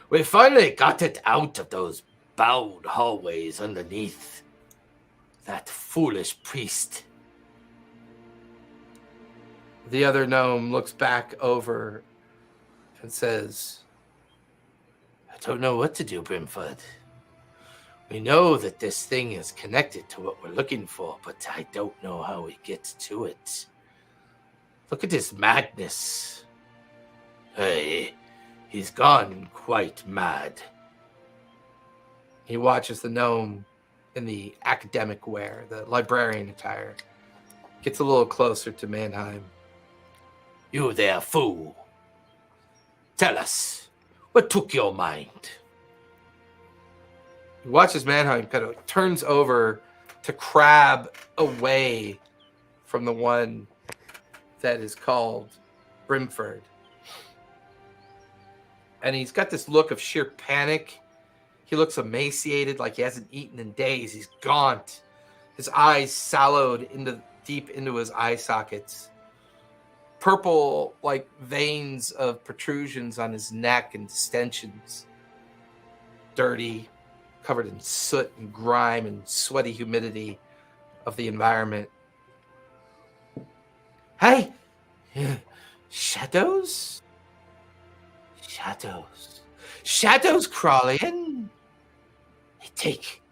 We finally got it out of those bowed hallways underneath. That foolish priest. The other gnome looks back over and says, I don't know what to do, Brimford. We know that this thing is connected to what we're looking for, but I don't know how we get to it. Look at his madness. Hey, he's gone quite mad. He watches the gnome in the academic wear, the librarian attire. Gets a little closer to Mannheim. You there, fool. Tell us, what took your mind? He watches Mannheim kind of turns over to crab away from the one that is called Brimford. And he's got this look of sheer panic. He looks emaciated, like he hasn't eaten in days. He's gaunt. His eyes sallowed deep into his eye sockets. Purple, like veins of protrusions on his neck and distensions. Dirty, covered in soot and grime and sweaty humidity of the environment. Hey! Shadows? Shadows crawling in. They take.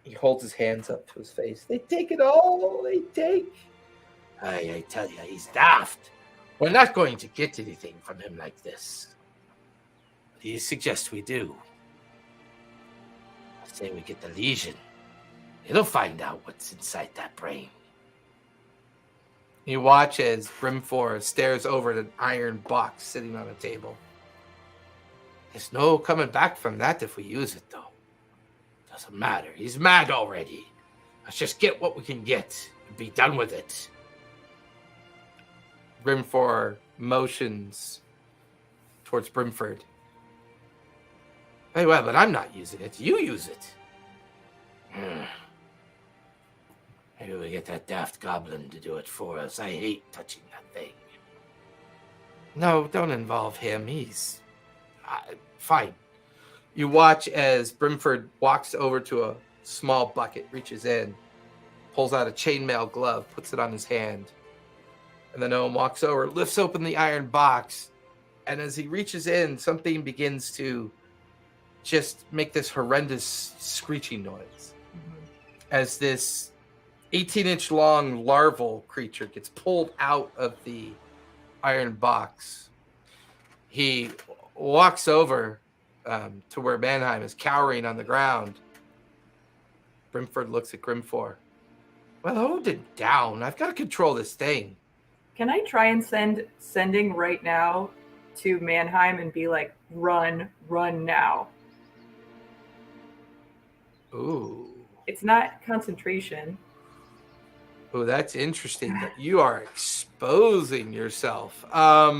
He holds his hands up to his face. They take it all. They take. I tell you, he's daft. We're not going to get anything from him like this. What do you suggest we do? I say we get the Legion. It'll find out what's inside that brain. You watch as Brimford stares over at an iron box sitting on a table. There's no coming back from that if we use it, though. Doesn't matter. He's mad already. Let's just get what we can get and be done with it. Brimford motions towards Brimford. Hey, well, but I'm not using it. You use it. Maybe we get that daft goblin to do it for us. I hate touching that thing. No, don't involve him. He's fine. You watch as Brimford walks over to a small bucket, reaches in, pulls out a chainmail glove, puts it on his hand. And the gnome walks over, lifts open the iron box, and as he reaches in, something begins to just make this horrendous screeching noise. As this 18-inch long larval creature gets pulled out of the iron box. He walks over to where Mannheim is cowering on the ground. Brimford looks at Grimfor. Well, hold it down. I've got to control this thing. Can I try and sending right now to Mannheim and be like, run now? Ooh. It's not concentration. Oh, that's interesting. That you are exposing yourself. How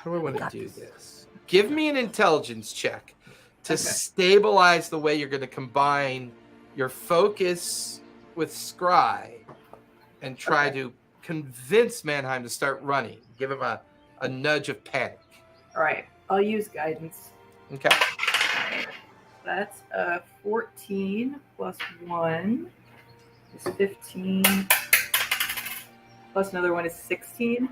do I want to do this? Give me an intelligence check to stabilize the way you're going to combine your focus with Scry and try to convince Mannheim to start running. Give him a nudge of panic. All right. I'll use guidance. Okay. That's 14 plus 1 is 15. Plus another one is 16.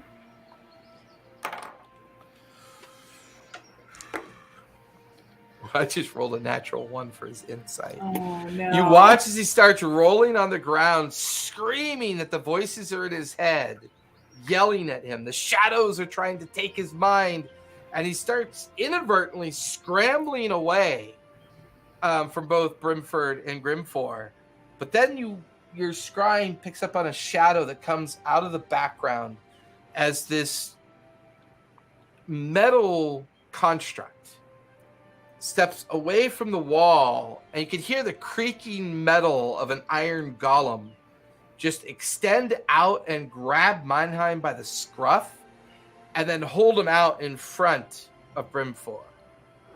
I just rolled a natural 1 for his insight. Oh, no. You watch as he starts rolling on the ground, screaming that the voices are in his head, yelling at him. The shadows are trying to take his mind, and he starts inadvertently scrambling away from both Brimford and Grimfor. But then your scrying picks up on a shadow that comes out of the background as this metal construct steps away from the wall, and you can hear the creaking metal of an iron golem just extend out and grab Mannheim by the scruff and then hold him out in front of Brimfor.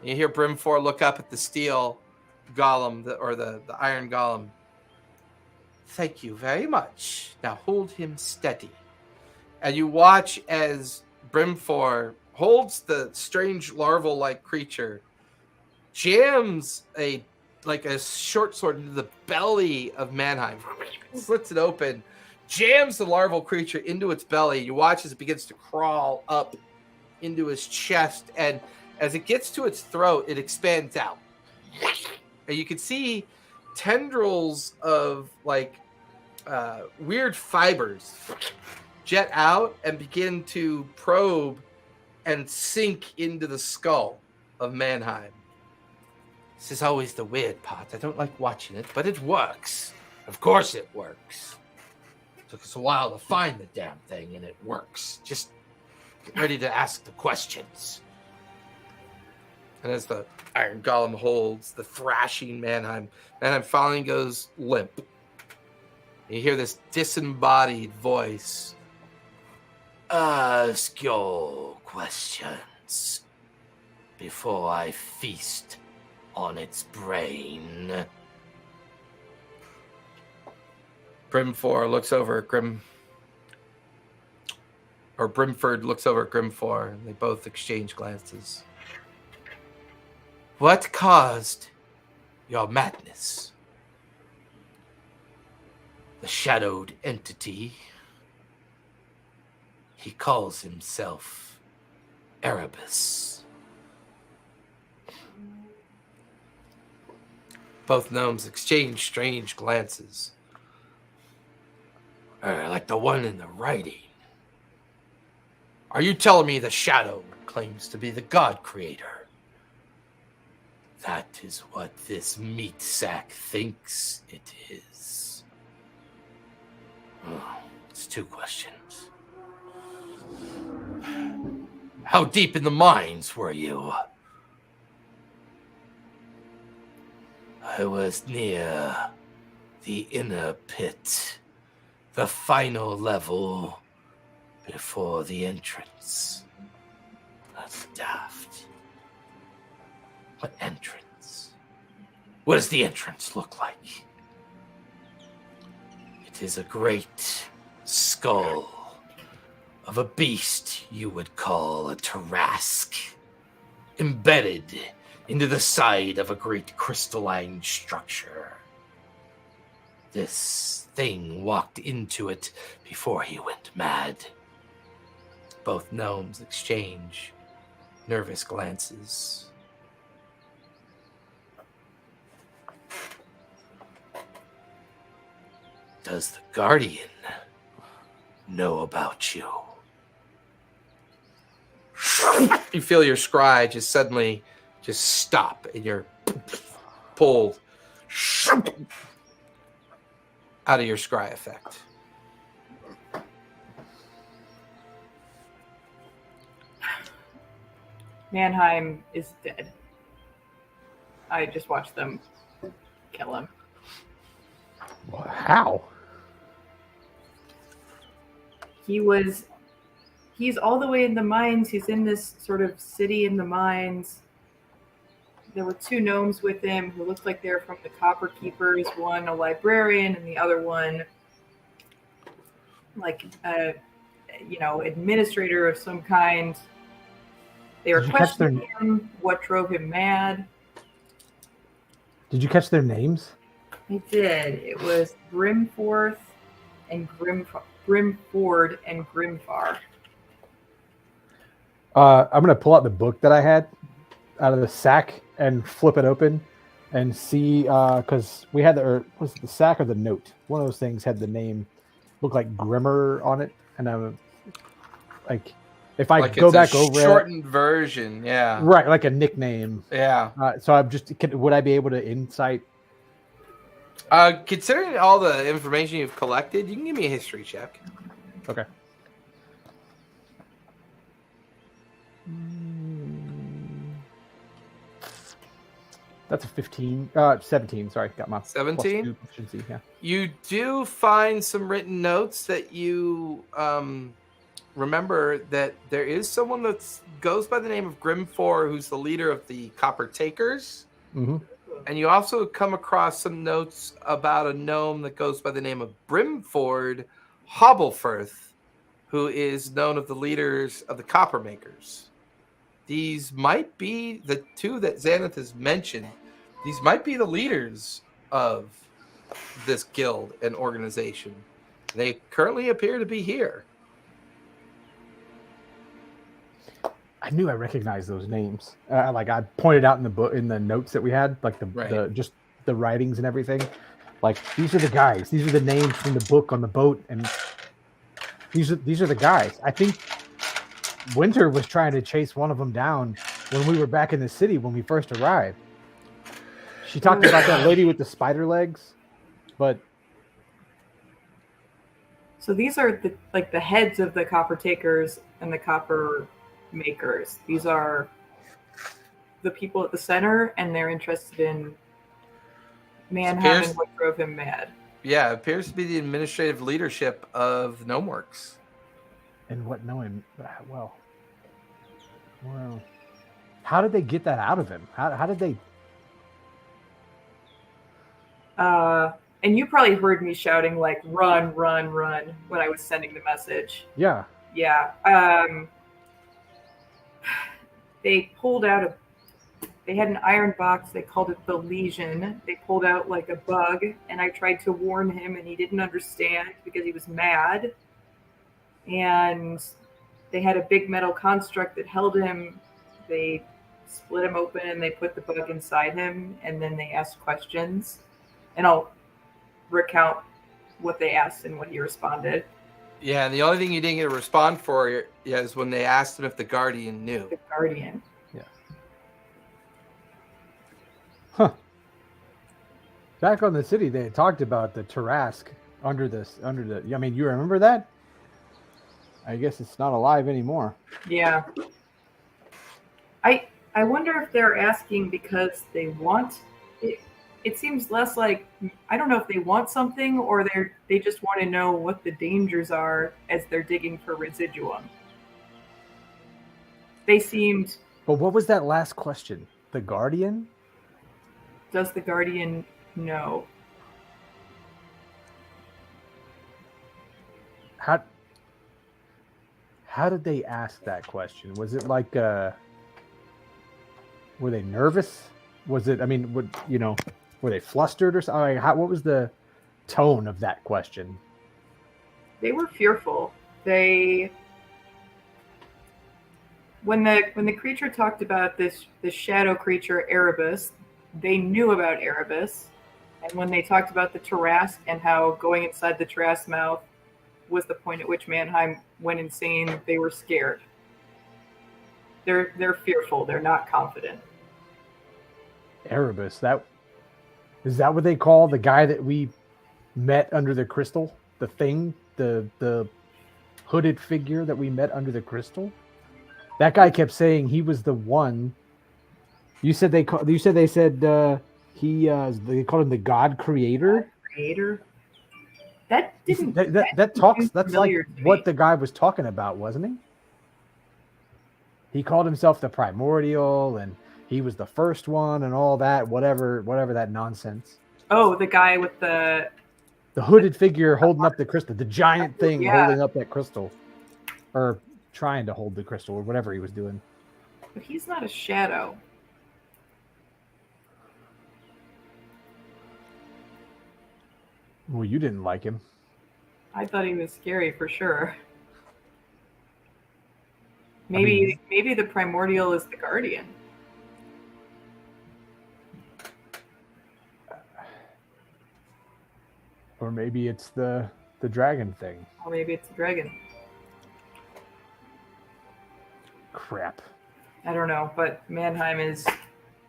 You hear Brimfor look up at the steel golem, or the iron golem. Thank you very much. Now hold him steady. And you watch as Brimfor holds the strange larval-like creature, jams a short sword into the belly of Mannheim, slits it open, jams the larval creature into its belly. You watch as it begins to crawl up into his chest, and as it gets to its throat, it expands out. And you can see tendrils of weird fibers jet out and begin to probe and sink into the skull of Mannheim. This is always the weird part. I don't like watching it, but it works. Of course it works. It took us a while to find the damn thing, and it works. Just get ready to ask the questions. And as the iron golem holds the thrashing Mannheim finally goes limp. And you hear this disembodied voice. Ask your questions before I feast on its brain. Brimford looks over at Grimfor, and they both exchange glances. What caused your madness? The shadowed entity. He calls himself Erebus. Both gnomes exchange strange glances. Like the one in the writing. Are you telling me the shadow claims to be the god creator? That is what this meat sack thinks it is. Oh, it's 2 questions. How deep in the mines were you? I was near the inner pit, the final level before the entrance. That's daft. What entrance? What does the entrance look like? It is a great skull of a beast you would call a Tarask, embedded into the side of a great crystalline structure. This thing walked into it before he went mad. Both gnomes exchange nervous glances. Does the Guardian know about you? You feel your scry just suddenly just stop, and you're pulled out of your scry effect. Mannheim is dead. I just watched them kill him. How? He's all the way in the mines. He's in this sort of city in the mines. There were two gnomes with him who looked like they're from the Copper Keepers. One a librarian, and the other one like a administrator of some kind. They were questioning him. What drove him mad? Did you catch their names? I did. It was Grimford and Grimford and Grimfar. I'm gonna pull out the book that I had out of the sack and flip it open and see, because we had was it the sack or the note? One of those things had the name, looked like Grimmer on it, and I'm like, if I go back over it, shortened version, yeah, right, like a nickname, yeah. So I'm just, would I be able to insight? Considering all the information you've collected, you can give me a history check. Okay. That's a 17. Sorry, got my 17. Yeah. You do find some written notes that you remember that there is someone that goes by the name of Grimfor, who's the leader of the Copper Takers. Mm-hmm. And you also come across some notes about a gnome that goes by the name of Brimford Hobblefirth, who is known of the leaders of the Copper Makers. These might be the two that Xanath has mentioned. These might be the leaders of this guild and organization. They currently appear to be here. I knew I recognized those names. Like I pointed out in the book, in the notes that we had, like the just the writings and everything. Like, these are the guys. These are the names from the book on the boat, and these are the guys. I think Winter was trying to chase one of them down when we were back in the city when we first arrived. She talked about that lady with the spider legs, but so these are the heads of the Copper Takers and the Copper Makers. These are the people at the center, and they're interested in Mannheim and what drove him mad. Yeah, it appears to be the administrative leadership of Gnomeworks. And what knowing? Well, how did they get that out of him? How did they? And you probably heard me shouting like "run, run, run" when I was sending the message. Yeah. Yeah. They pulled out they had an iron box. They called it the Legion. They pulled out like a bug, and I tried to warn him, and he didn't understand because he was mad. And they had a big metal construct that held him. They split him open, and they put the bug inside him, and then they asked questions. And I'll recount what they asked and what he responded. Yeah, and the only thing you didn't get a response for is when they asked him if the Guardian knew. The Guardian. Yeah. Huh. Back on the city, they had talked about the Tarask under the. I mean, you remember that? I guess it's not alive anymore. Yeah. I wonder if they're asking because they want it it seems less like, I don't know if they want something or they just want to know what the dangers are as they're digging for residuum. They seemed. But what was that last question? The Guardian? Does the Guardian know? How did they ask that question? Was it like were they nervous? Was it, I mean, were they flustered or something? What was the tone of that question? They were fearful. When the creature talked about this shadow creature Erebus, they knew about Erebus. And when they talked about the Tarrasque and how going inside the Tarrasque mouth was the point at which Mannheim went insane, they were scared. They're fearful. They're not confident. Erebus, is that what they call the guy that we met under the crystal? The thing, the hooded figure that we met under the crystal? That guy kept saying he was the one. You said they called him the God Creator. Creator. That didn't. That talks. That's like what the guy was talking about, wasn't he? He called himself the Primordial, and he was the first one, and all that. Whatever that nonsense. Oh, the guy with the hooded figure holding up the crystal, the giant thing holding up that crystal, or trying to hold the crystal, or whatever he was doing. But he's not a shadow. Well, you didn't like him. I thought he was scary for sure. Maybe the Primordial is the Guardian. Or maybe it's the dragon thing. Or maybe it's the dragon. Crap. I don't know, but Mannheim is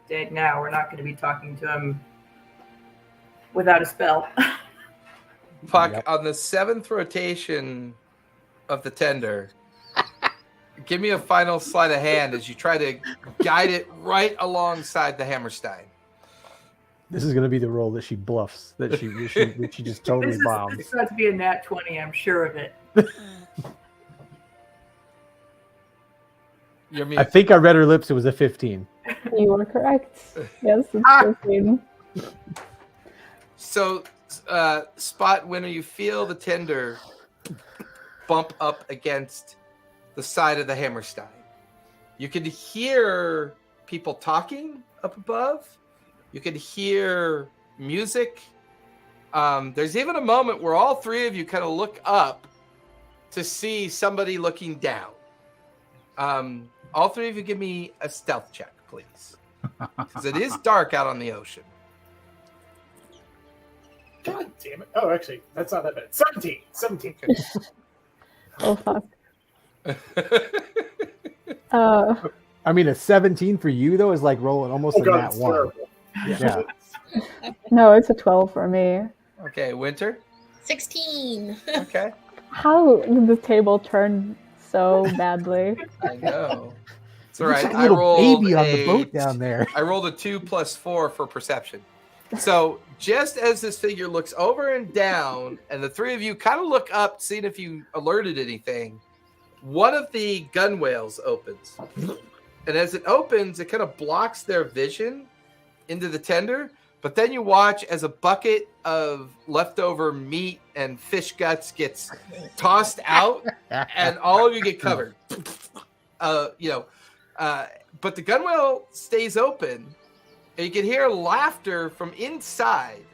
dead now. We're not going to be talking to him without a spell. Puck, on the 7th rotation of the tender, give me a final sleight of hand as you try to guide it right alongside the Hammerstein. This is going to be the roll that she bluffs, that she just totally bombs. This is about to be a nat 20, I'm sure of it. I think I read her lips, it was a 15. You are correct. Yes, it's 15. So, Spot, when you feel the tender bump up against the side of the Hammerstein, you can hear people talking up above. You can hear music. There's even a moment where all three of you kind of look up to see somebody looking down. All three of you give me a stealth check, please. Because it is dark out on the ocean. God damn it. Oh, actually, that's not that bad. 17. Oh, fuck. I mean, a 17 for you, though, is like rolling almost a nat 1. Terrible. Yeah. No, it's a 12 for me. Okay, Winter? 16. Okay. How did the table turn so badly? I know. It's all right. There's a I little rolled baby on the boat down there. I rolled a 2 + 4 for perception. So just as this figure looks over and down, and the three of you kind of look up, seeing if you alerted anything, one of the gunwales opens. And as it opens, it kind of blocks their vision into the tender. But then you watch as a bucket of leftover meat and fish guts gets tossed out, and all of you get covered. But the gunwale stays open, and you can hear laughter from inside.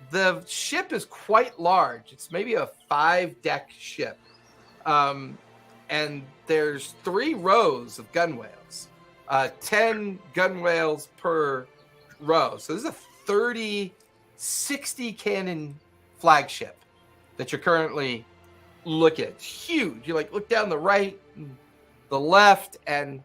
The ship is quite large. It's maybe a 5-deck ship. And there's 3 rows of gunwales, 10 gunwales per row. So this is a 60 cannon flagship that you're currently looking at. It's huge. You look down the right, the left, and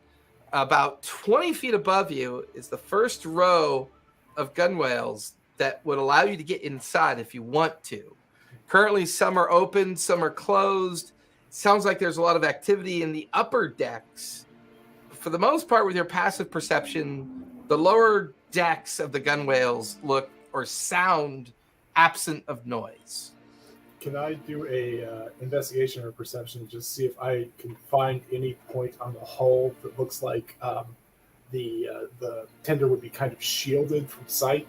about 20 feet above you is the first row of gunwales that would allow you to get inside if you want to. Currently, some are open, some are closed. Sounds like there's a lot of activity in the upper decks. For the most part, with your passive perception, the lower decks of the gunwales look or sound absent of noise. Can I do a investigation or perception to just see if I can find any point on the hull that looks like the tender would be kind of shielded from sight?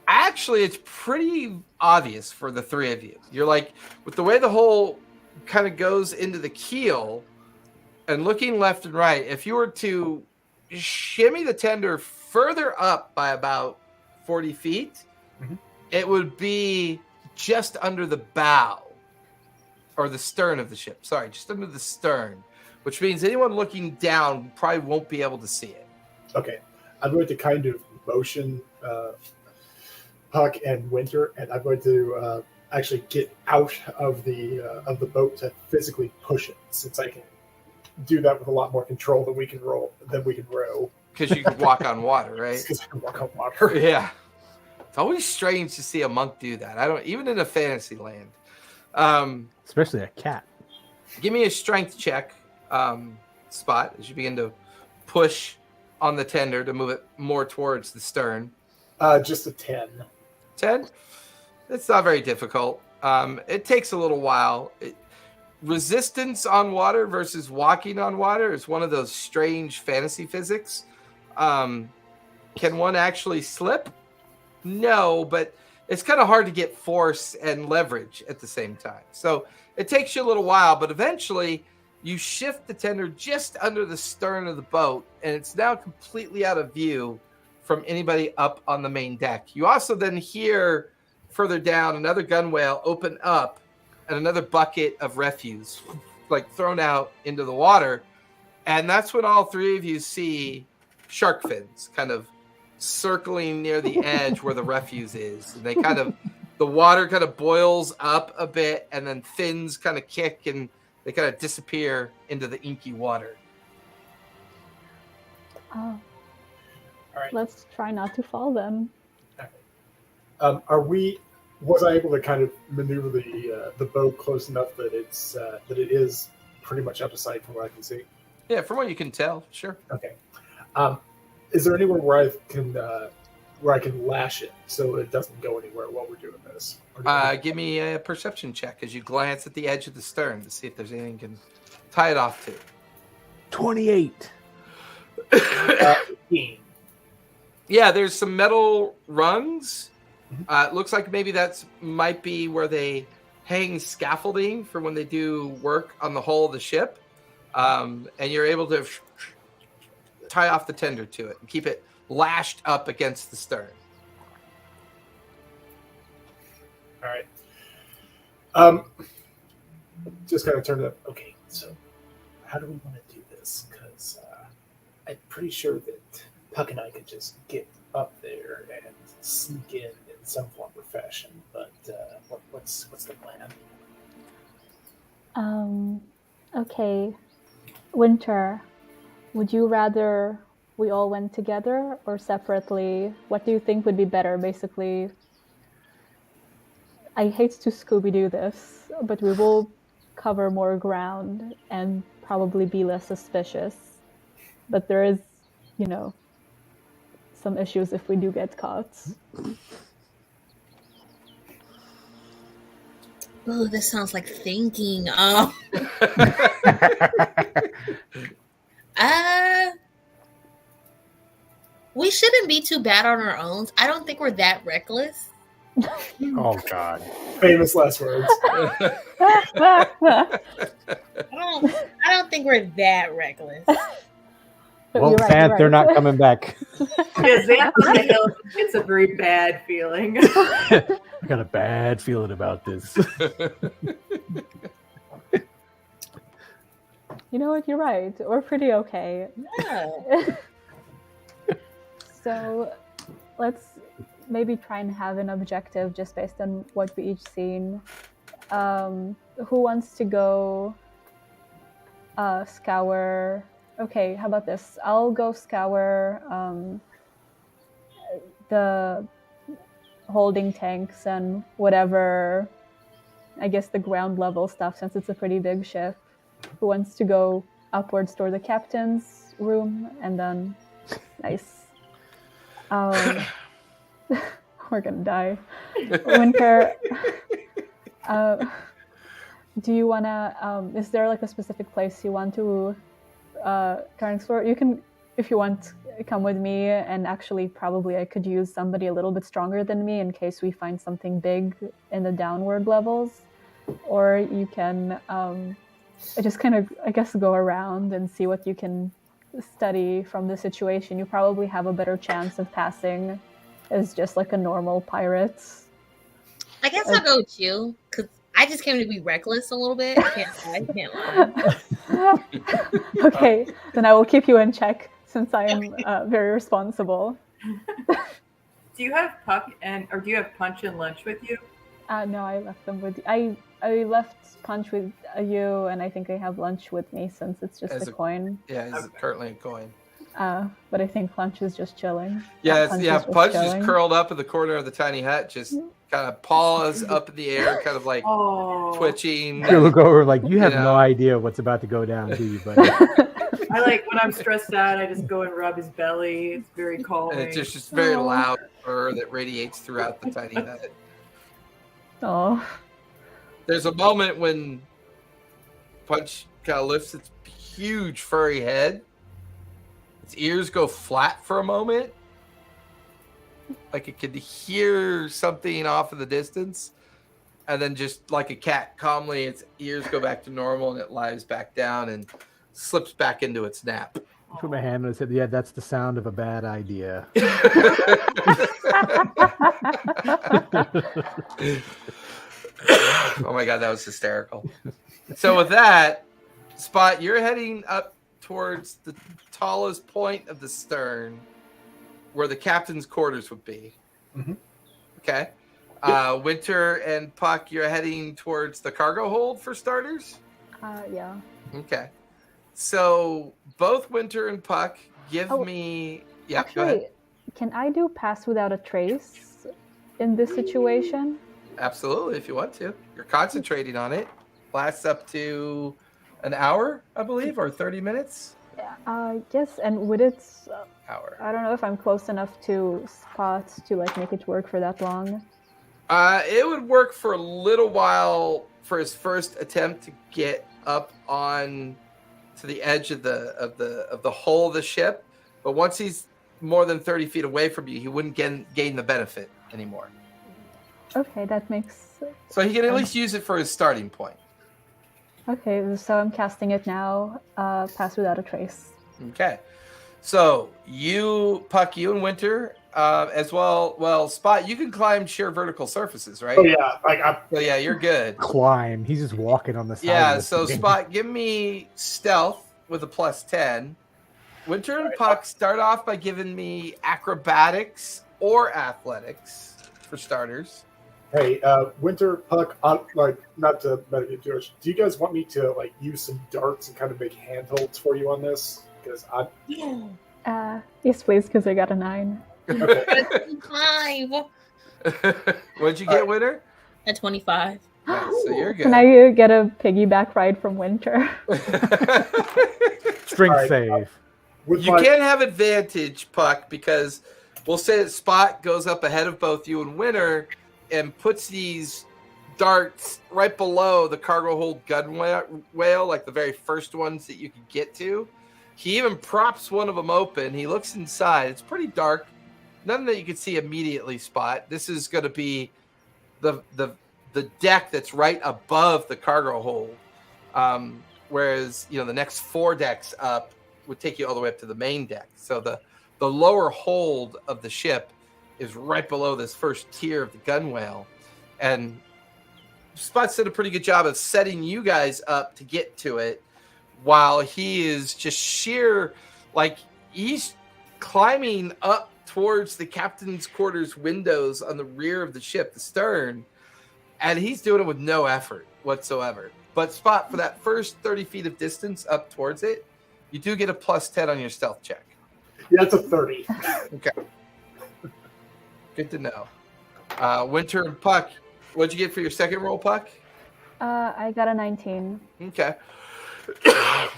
Actually, it's pretty obvious for the three of you. You're like, with the way the hull kind of goes into the keel and looking left and right, if you were to shimmy the tender further up by about 40 feet, it would be just under the bow or the stern of the ship. Sorry, just under the stern, which means anyone looking down probably won't be able to see it. Okay. I'm going to kind of motion Puck and Winter, and I'm going to actually get out of the boat to physically push it, since I can do that with a lot more control than we can row. Because you can walk on water, right? Because I can walk on water. Yeah. It's always strange to see a monk do that. I don't, even in a fantasy land. Especially a cat. Give me a strength check, Spot, as you begin to push on the tender to move it more towards the stern. Just a 10. 10? It's not very difficult. It takes a little while. Resistance on water versus walking on water is one of those strange fantasy physics. Can one actually slip? No, but it's kind of hard to get force and leverage at the same time. So it takes you a little while, but eventually you shift the tender just under the stern of the boat, and it's now completely out of view from anybody up on the main deck. You also then hear further down another gunwale open up and another bucket of refuse like thrown out into the water. And that's when all three of you see shark fins kind of circling near the edge where the refuse is. And they kind of, the water kind of boils up a bit, and then fins kind of kick and they kind of disappear into the inky water. Oh. All right. Let's try not to fall then. Was I able to kind of maneuver the boat close enough that it is pretty much out of sight from what I can see? Yeah, from what you can tell, sure. Okay. Is there anywhere where I can lash it so it doesn't go anywhere while we're doing this? Give me a perception check as you glance at the edge of the stern to see if there's anything you can tie it off to. 28. 15. Yeah, there's some metal rungs. It looks like maybe might be where they hang scaffolding for when they do work on the hull of the ship. And you're able to tie off the tender to it and keep it lashed up against the stern. All right. Just kind of turn it up. Okay, so how do we want to do this? Because I'm pretty sure that Puck and I could just get up there and sneak in some form or fashion. But what's the plan? Okay. Winter, would you rather we all went together or separately? What do you think would be better? Basically, I hate to Scooby-Doo this, but we will cover more ground and probably be less suspicious. But there is, some issues if we do get caught. Oh, this sounds like thinking. We shouldn't be too bad on our own. I don't think we're that reckless. Oh, God. Famous last words. I don't think we're that reckless. Well, You're right, Xanth, you're right. they're not coming back. Yeah, Xanth on the hill, it's a very bad feeling. I got a bad feeling about this. You know what? You're right. We're pretty okay. Yeah. So let's maybe try and have an objective just based on what we each seen. Who wants to go scour? Okay, how about this? I'll go scour the holding tanks and whatever, I guess the ground level stuff, since it's a pretty big ship. Who wants to go upwards toward the captain's room and then Nice. We're gonna die. Winter, do you wanna? Is there like a specific place you want to current explore? You can, if you want, come with me. And actually, probably I could use somebody a little bit stronger than me in case we find something big in the downward levels. Or you can just kind of, I guess, go around and see what you can study from the situation. You probably have a better chance of passing as just like a normal pirate. I guess I'll go with you because I just came to be reckless a little bit. I can't lie. Okay, then I will keep you in check since I am very responsible. Do you have Puck or do you have Punch and Lunch with you? No, I left them with you. I left Punch with you, and I think I have Lunch with me since it's just a coin. Yeah, it's currently a coin. But I think Lunch is just chilling. Yeah, Punch is curled up in the corner of the tiny hut, just kind of paws up in the air, kind of like twitching. You look over like you have no idea what's about to go down, do you, buddy? I like when I'm stressed out, I just go and rub his belly. It's very calming. And it's just very loud purr that radiates throughout the tiny hut. Oh. There's a moment when Punch kind of lifts its huge furry head. Its ears go flat for a moment. Like it could hear something off in the distance. And then just like a cat, calmly, its ears go back to normal and it lies back down and slips back into its nap. I put my hand on it and said, yeah, that's the sound of a bad idea. Oh my god, that was hysterical. So with that, Spot, you're heading up towards the tallest point of the stern where the captain's quarters would be. Mm-hmm. Okay. Winter and Puck, you're heading towards the cargo hold for starters? Yeah. Okay. So both Winter and Puck give me... Yeah, actually, go ahead. Can I do pass without a trace in this situation? Absolutely, if you want to. You're concentrating on it. Lasts up to an hour, I believe, or 30 minutes? Yes, and would it... hour. I don't know if I'm close enough to Spot to like make it work for that long. It would work for a little while for his first attempt to get up on to the edge of the hull of the ship, but once he's more than 30 feet away from you, he wouldn't gain the benefit anymore. Okay, that makes sense. So he can at least use it for his starting point. Okay, so I'm casting it now. Pass without a trace. Okay. So you, Puck, you and Winter, as well. Well, Spot, you can climb sheer vertical surfaces, right? Oh yeah, So yeah, you're good. Climb. He's just walking on the side. Yeah. Of So thing. Spot, give me stealth with a +10. Winter and Puck start off by giving me acrobatics or athletics for starters. Hey, Winter, Puck, like not to medicate too much. Do you guys want me to like use some darts and kind of make handholds for you on this? Because Yes, please, because I got a 9. Okay. 25. What'd you get, Winter? At 25. Nice, so you're good. Can I get a piggyback ride from Winter? Strength All right. save. With You my- can't have advantage, Puck, because we'll say that Spot goes up ahead of both you and Winter and puts these darts right below the cargo hold gun whale, like the very first ones that you could get to. He even props one of them open. He looks inside. It's pretty dark. Nothing that you can see immediately, Spot. This is going to be the deck that's right above the cargo hold. Whereas, the next 4 decks up would take you all the way up to the main deck. So the lower hold of the ship is right below this first tier of the gun whale. And Spot did a pretty good job of setting you guys up to get to it, while he is just he's climbing up towards the captain's quarters windows on the rear of the ship, the stern, and he's doing it with no effort whatsoever. But Spot, for that first 30 feet of distance up towards it, you do get a +10 on your stealth check. Yeah, it's a 30. Okay. Good to know. Winter and Puck, what'd you get for your second roll, Puck? I got a 19. Okay.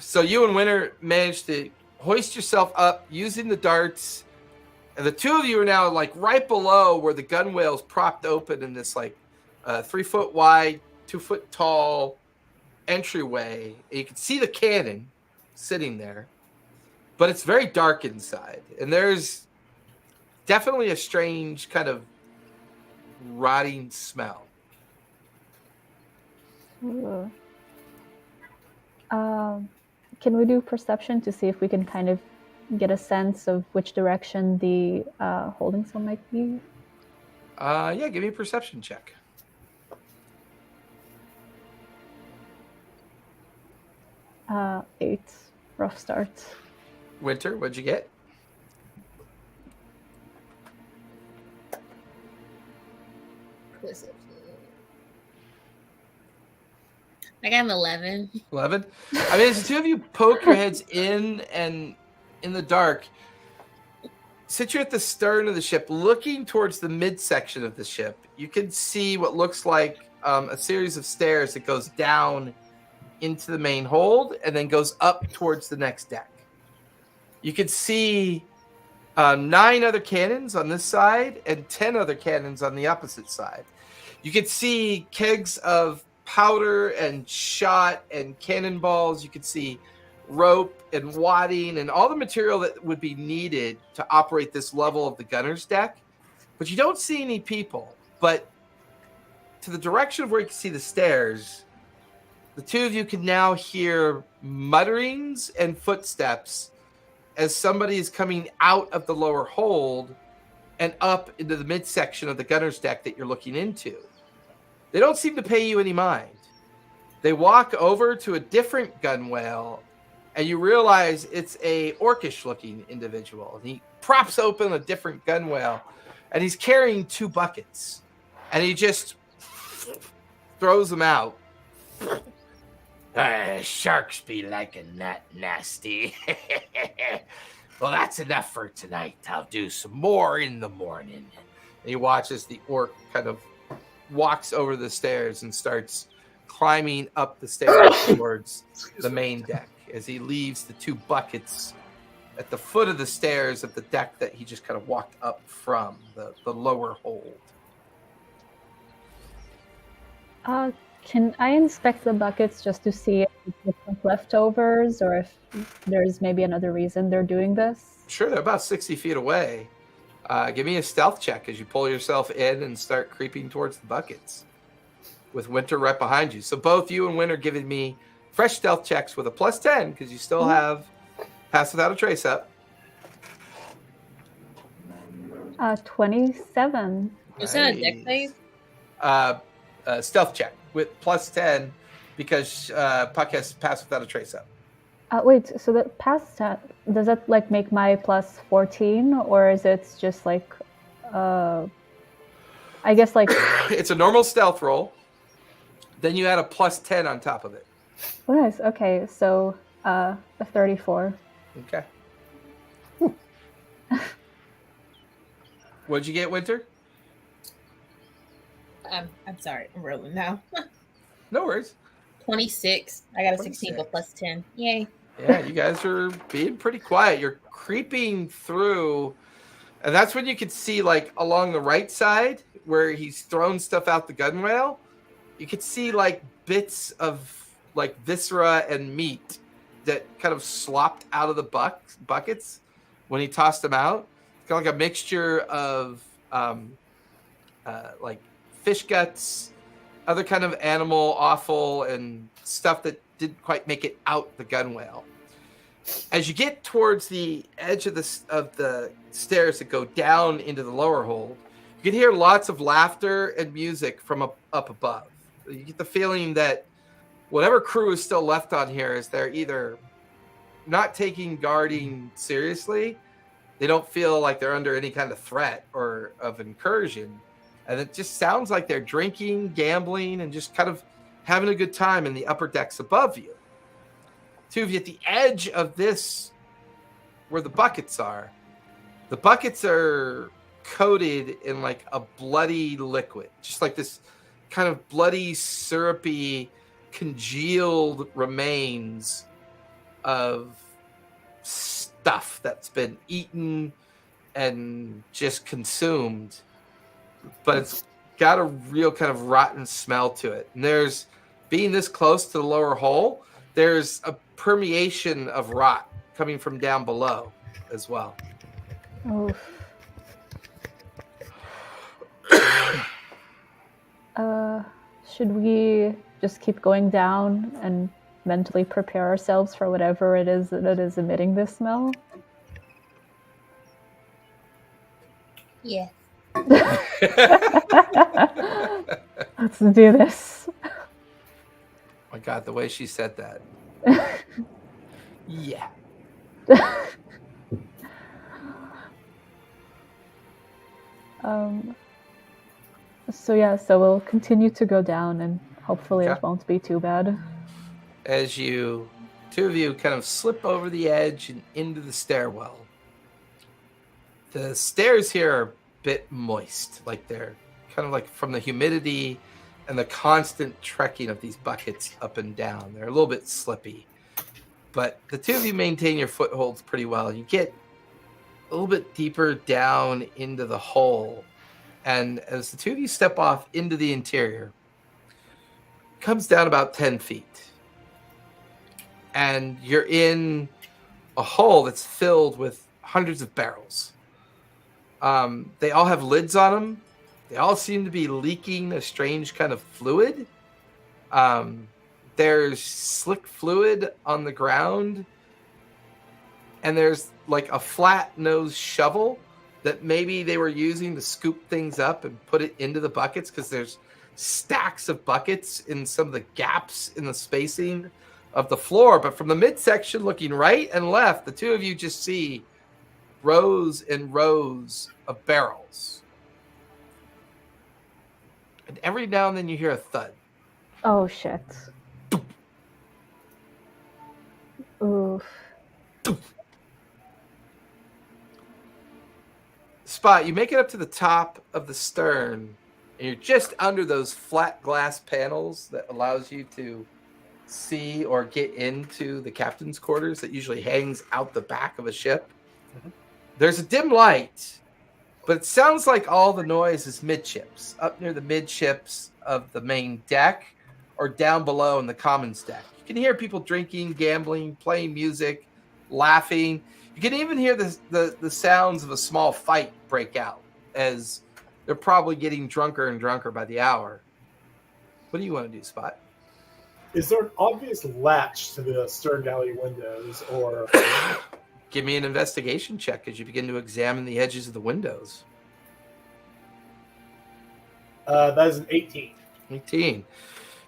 So you and Winter managed to hoist yourself up using the darts, and the two of you are now like right below where the gunwale's propped open in this like 3 foot wide, 2 foot tall entryway. And you can see the cannon sitting there, but it's very dark inside, and there's definitely a strange kind of rotting smell. Ooh. Can we do perception to see if we can kind of get a sense of which direction the holding cell might be? Yeah, give me a perception check. 8. Rough start. Winter, what'd you get? I got an 11. 11. I mean, as the two of you poke your heads in and in the dark, since you're at the stern of the ship, looking towards the midsection of the ship, you can see what looks like a series of stairs that goes down into the main hold and then goes up towards the next deck. You can see 9 other cannons on this side and 10 other cannons on the opposite side. You can see kegs of powder and shot and cannonballs. You can see rope and wadding and all the material that would be needed to operate this level of the gunner's deck. But you don't see any people. But to the direction of where you can see the stairs, the two of you can now hear mutterings and footsteps as somebody is coming out of the lower hold and up into the midsection of the gunner's deck that you're looking into. They don't seem to pay you any mind. They walk over to a different gunwale, and you realize it's a orcish-looking individual. And he props open a different gunwale, and he's carrying 2 buckets. And he just throws them out. Sharks be liking that nasty. Well, that's enough for tonight. I'll do some more in the morning. And he watches the orc kind of walks over the stairs and starts climbing up the stairs towards the main deck as he leaves the 2 buckets at the foot of the stairs of the deck that he just kind of walked up from, the lower hold. Can I inspect the buckets just to see if it's leftovers or if there's maybe another reason they're doing this? Sure, they're about 60 feet away. Give me a stealth check as you pull yourself in and start creeping towards the buckets with Winter right behind you. So both you and Winter giving me fresh stealth checks with a +10 because you still have Pass Without a Trace up. 27. Was that a deck save? Stealth check with +10 because Puck has Pass Without a Trace up. Wait, so the past does that like make my +14, or is it just like I guess like It's a normal stealth roll. Then you add a +10 on top of it. oh, nice. Okay, so a 34. Okay. What'd you get, Winter? I'm sorry. I'm rolling now. No worries. 26. I got a 16 26. but +10. Yay. Yeah, you guys are being pretty quiet. You're creeping through, and that's when you can see, like, along the right side where he's thrown stuff out the gunwale, you could see, like, bits of, like, viscera and meat that kind of slopped out of the buckets when he tossed them out. It's kind of like a mixture of, like, fish guts, other kind of animal offal, and stuff that didn't quite make it out the gunwale. As you get towards the edge of the stairs that go down into the lower hold, you can hear lots of laughter and music from up above. You get the feeling that whatever crew is still left on here is they're either not taking guarding seriously, they don't feel like they're under any kind of threat or of incursion, and it just sounds like they're drinking, gambling, and just kind of having a good time in the upper decks above you. Two of you at the edge of this, where the buckets are coated in like a bloody liquid, just like this kind of bloody, syrupy, congealed remains of stuff that's been eaten and just consumed, but it's got a real kind of rotten smell to it. And there's, being this close to the lower hole, there's a permeation of rot coming from down below as well. Oof. Should we just keep going down and mentally prepare ourselves for whatever it is that is emitting this smell? Yeah. Let's do this. My God, the way she said that. Yeah. So we'll continue to go down, and hopefully Okay. it won't be too bad. As you, two of you, kind of slip over the edge and into the stairwell. The stairs here are a bit moist, like they're kind of like from the humidity and the constant trekking of these buckets up and down. They're a little bit slippy, but the two of you maintain your footholds pretty well. You get a little bit deeper down into the hole, and as the two of you step off into the interior, it comes down about 10 feet. And you're in a hole that's filled with hundreds of barrels. They all have lids on them. They all seem to be leaking a strange kind of fluid. There's slick fluid on the ground. And there's like a flat nose shovel that maybe they were using to scoop things up and put it into the buckets, because there's stacks of buckets in some of the gaps in the spacing of the floor. But from the midsection looking right and left, the two of you just see rows and rows of barrels. And every now and then you hear a thud. Oh shit. Oof. Spot, you make it up to the top of the stern, and you're just under those flat glass panels that allows you to see or get into the captain's quarters that usually hangs out the back of a ship. Mhm. There's a dim light, but it sounds like all the noise is midships, up near the midships of the main deck or down below in the commons deck. You can hear people drinking, gambling, playing music, laughing. You can even hear the sounds of a small fight break out, as they're probably getting drunker and drunker by the hour. What do you want to do, Spot? Is there an obvious latch to the stern galley windows, or Give me an investigation check as you begin to examine the edges of the windows. that is an 18? 18. You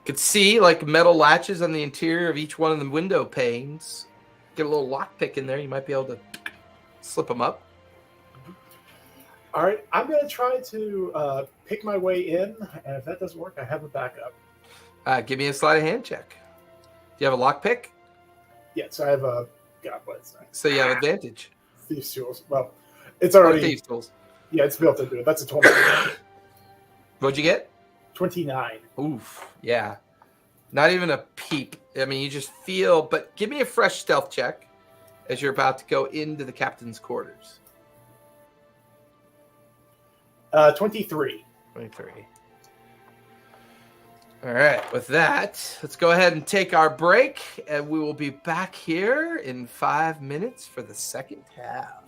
could see like metal latches on the interior of each one of the window panes. Get a little lockpick in there. You might be able to slip them up. All right, I'm going to try to pick my way in, and if that doesn't work, I have a backup. Give me a sleight of hand check. Do you have a lockpick? Yeah, so I have a what's that? So you have advantage. Thieves' tools. Well, it's Or already thieves' tools. yeah, it's built into it. That's a 29. What'd you get? 29. Oof. Yeah. Not even a peep. I mean, you just feel, but give me a fresh stealth check as you're about to go into the captain's quarters. 23. 23. All right. With that, let's go ahead and take our break, and we will be back here in 5 minutes for the second half.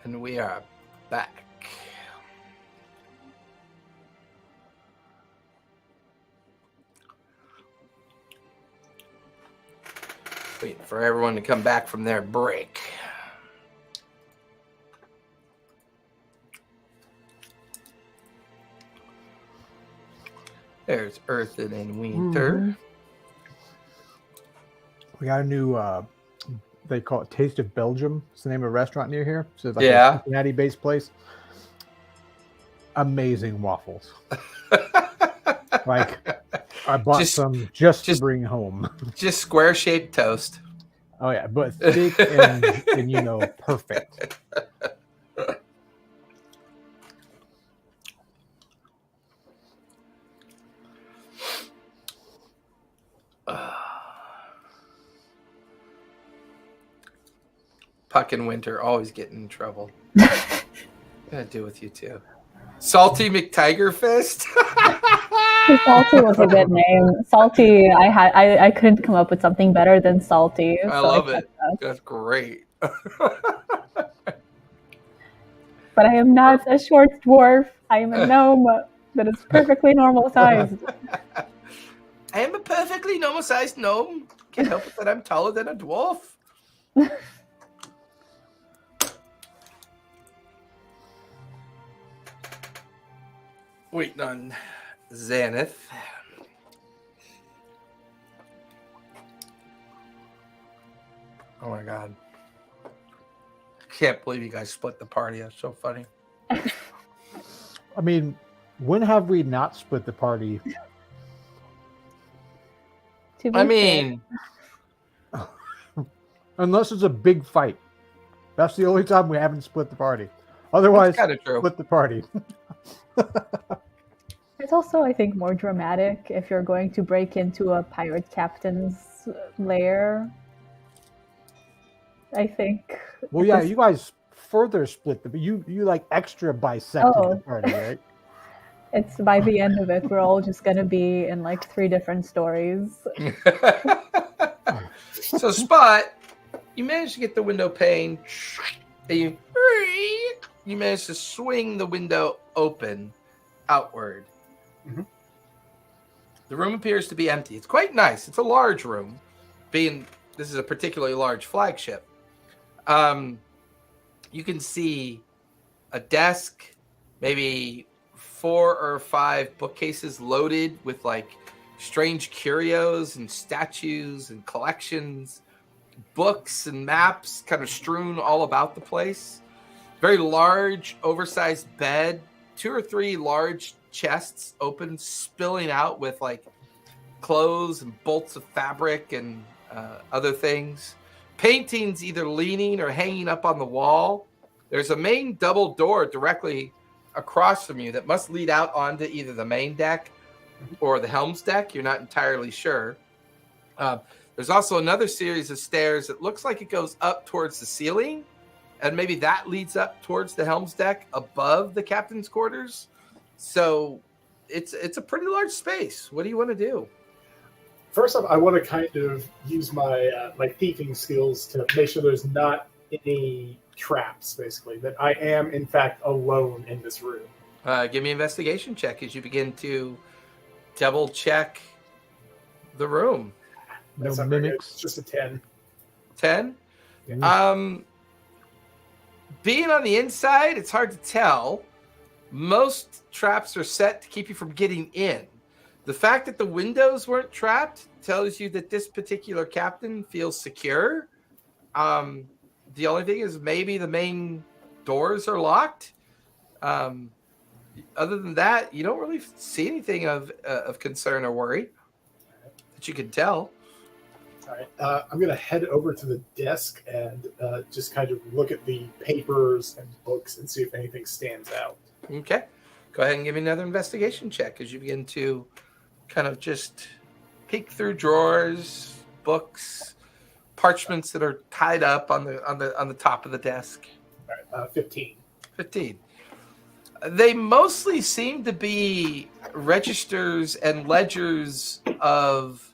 And we are back. Waiting for everyone to come back from their break. There's Earthen and Winter. Mm-hmm. We got a new, they call it Taste of Belgium. It's the name of a restaurant near here. So it's like a Cincinnati-based place. Amazing waffles. Like, I bought some just to bring home. Just square-shaped toast. Oh, yeah, but thick and you know, perfect. Puck and Winter always getting in trouble. What gonna do with you two? Salty McTiger Fist. Salty was a good name. Salty, I couldn't come up with something better than Salty. I love it. That's great. But I am not a short dwarf. I am a gnome that is perfectly normal sized. I am a perfectly normal sized gnome. Can't help it that I'm taller than a dwarf. Waiting on Xanath. Oh my god. I can't believe you guys split the party. That's so funny. I mean, when have we not split the party? I mean, unless it's a big fight. That's the only time we haven't split the party. Otherwise, split the party. It's also, I think, more dramatic if you're going to break into a pirate captain's lair. I think. Well, yeah, you guys further split the, you like extra bisected the party, right? It's by the end of it, we're all just gonna be in like 3 different stories. So, Spot, you managed to get the window pane, and you managed to swing the window open outward. Mm-hmm. The room appears to be empty. It's quite nice. It's a large room, being this is a particularly large flagship. You can see a desk, maybe 4 or 5 bookcases loaded with like strange curios and statues and collections, books and maps kind of strewn all about the place. Very large, oversized bed, 2 or 3 large chests open, spilling out with like clothes and bolts of fabric and other things. Paintings either leaning or hanging up on the wall. There's a main double door directly across from you that must lead out onto either the main deck or the helm's deck. You're not entirely sure. There's also another series of stairs that looks like it goes up towards the ceiling, and maybe that leads up towards the helm's deck above the captain's quarters. So it's a pretty large space. What do you want to do? First off, I want to kind of use my my thieving skills to make sure there's not any traps, basically, that I am, in fact, alone in this room. Give me an investigation check as you begin to double check the room. No That's not very good. mimics. It's just a 10. 10? Yeah. Being on the inside, it's hard to tell. Most traps are set to keep you from getting in. The fact that the windows weren't trapped tells you that this particular captain feels secure. The only thing is maybe the main doors are locked. Other than that, you don't really see anything of concern or worry that you can tell. All right. I'm going to head over to the desk and just kind of look at the papers and books and see if anything stands out. Okay. Go ahead and give me another investigation check as you begin to kind of just peek through drawers, books, parchments that are tied up on the top of the desk. All right. 15. 15. They mostly seem to be registers and ledgers of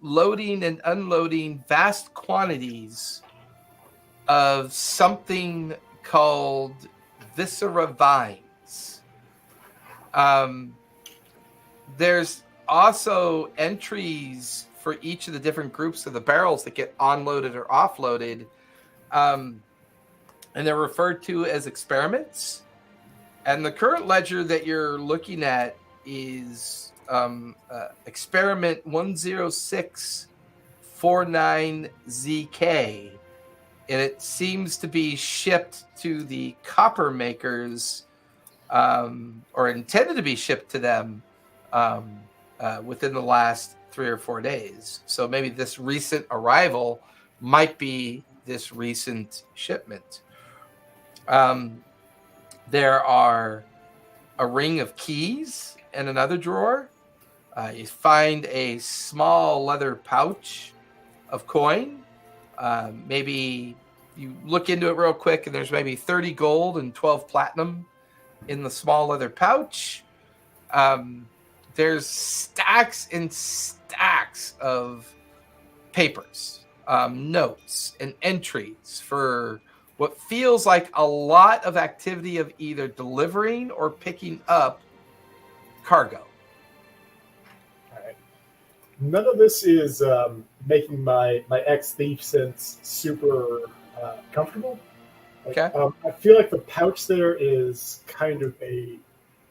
loading and unloading vast quantities of something called viscera vines. There's also entries for each of the different groups of the barrels that get onloaded or offloaded. And they're referred to as experiments. And the current ledger that you're looking at is experiment 10649ZK. And it seems to be shipped to the copper makers, or intended to be shipped to them within the last 3 or 4 days. So maybe this recent arrival might be this recent shipment. There are a ring of keys in another drawer. You find a small leather pouch of coin. Maybe you look into it real quick and there's maybe 30 gold and 12 platinum in the small leather pouch. There's stacks and stacks of papers, notes, and entries for what feels like a lot of activity of either delivering or picking up cargo. All right. None of this is making my ex-thief sense super comfortable. Like, Okay. I feel like the pouch there is kind of a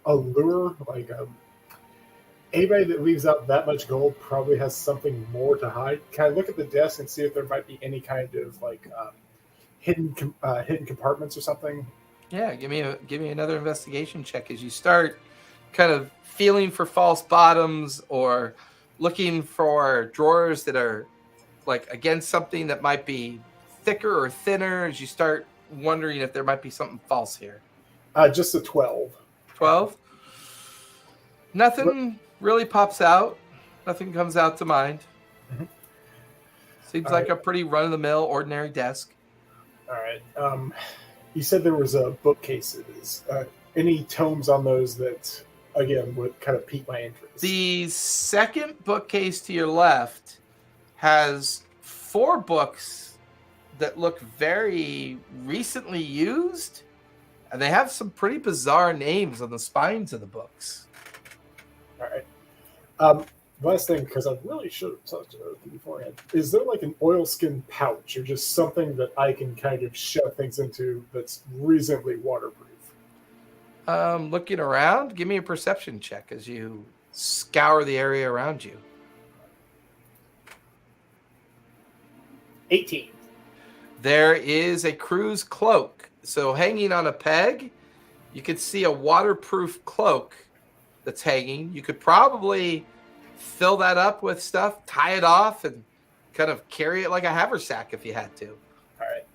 lure. Like anybody that leaves out that much gold probably has something more to hide. Can I look at the desk and see if there might be any kind of like hidden compartments or something? Yeah, give me another investigation check as you start kind of feeling for false bottoms or looking for drawers that are like against something that might be thicker or thinner as you start wondering if there might be something false here. Just a 12. 12? Nothing really pops out. Nothing comes out to mind. Mhm. Seems All like right. a pretty run-of-the-mill ordinary desk. All right. You said there was bookcases. Any tomes on those that, again, would kind of pique my interest? The second bookcase to your left has 4 books that look very recently used, and they have some pretty bizarre names on the spines of the books. All right. Last thing, because I really should have talked about it beforehand, is there like an oilskin pouch or just something that I can kind of shove things into that's reasonably waterproof? Looking around, give me a perception check as you scour the area around you. 18. There is a crew's cloak. So hanging on a peg, you could see a waterproof cloak that's hanging. You could probably fill that up with stuff, tie it off, and kind of carry it like a haversack if you had to. All right.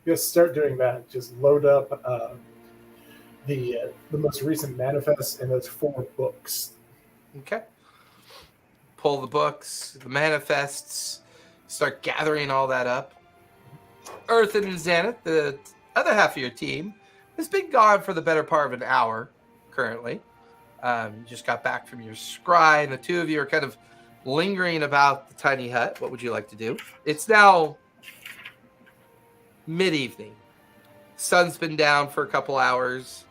Just start doing that. Just load up the most recent manifest and those 4 books. Okay. Pull the books, the manifests, start gathering all that up. Earth and Xanath, the other half of your team, has been gone for the better part of an hour currently. You just got back from your scry, and the two of you are kind of lingering about the tiny hut. What would you like to do? It's now mid-evening. Sun's been down for a couple hours.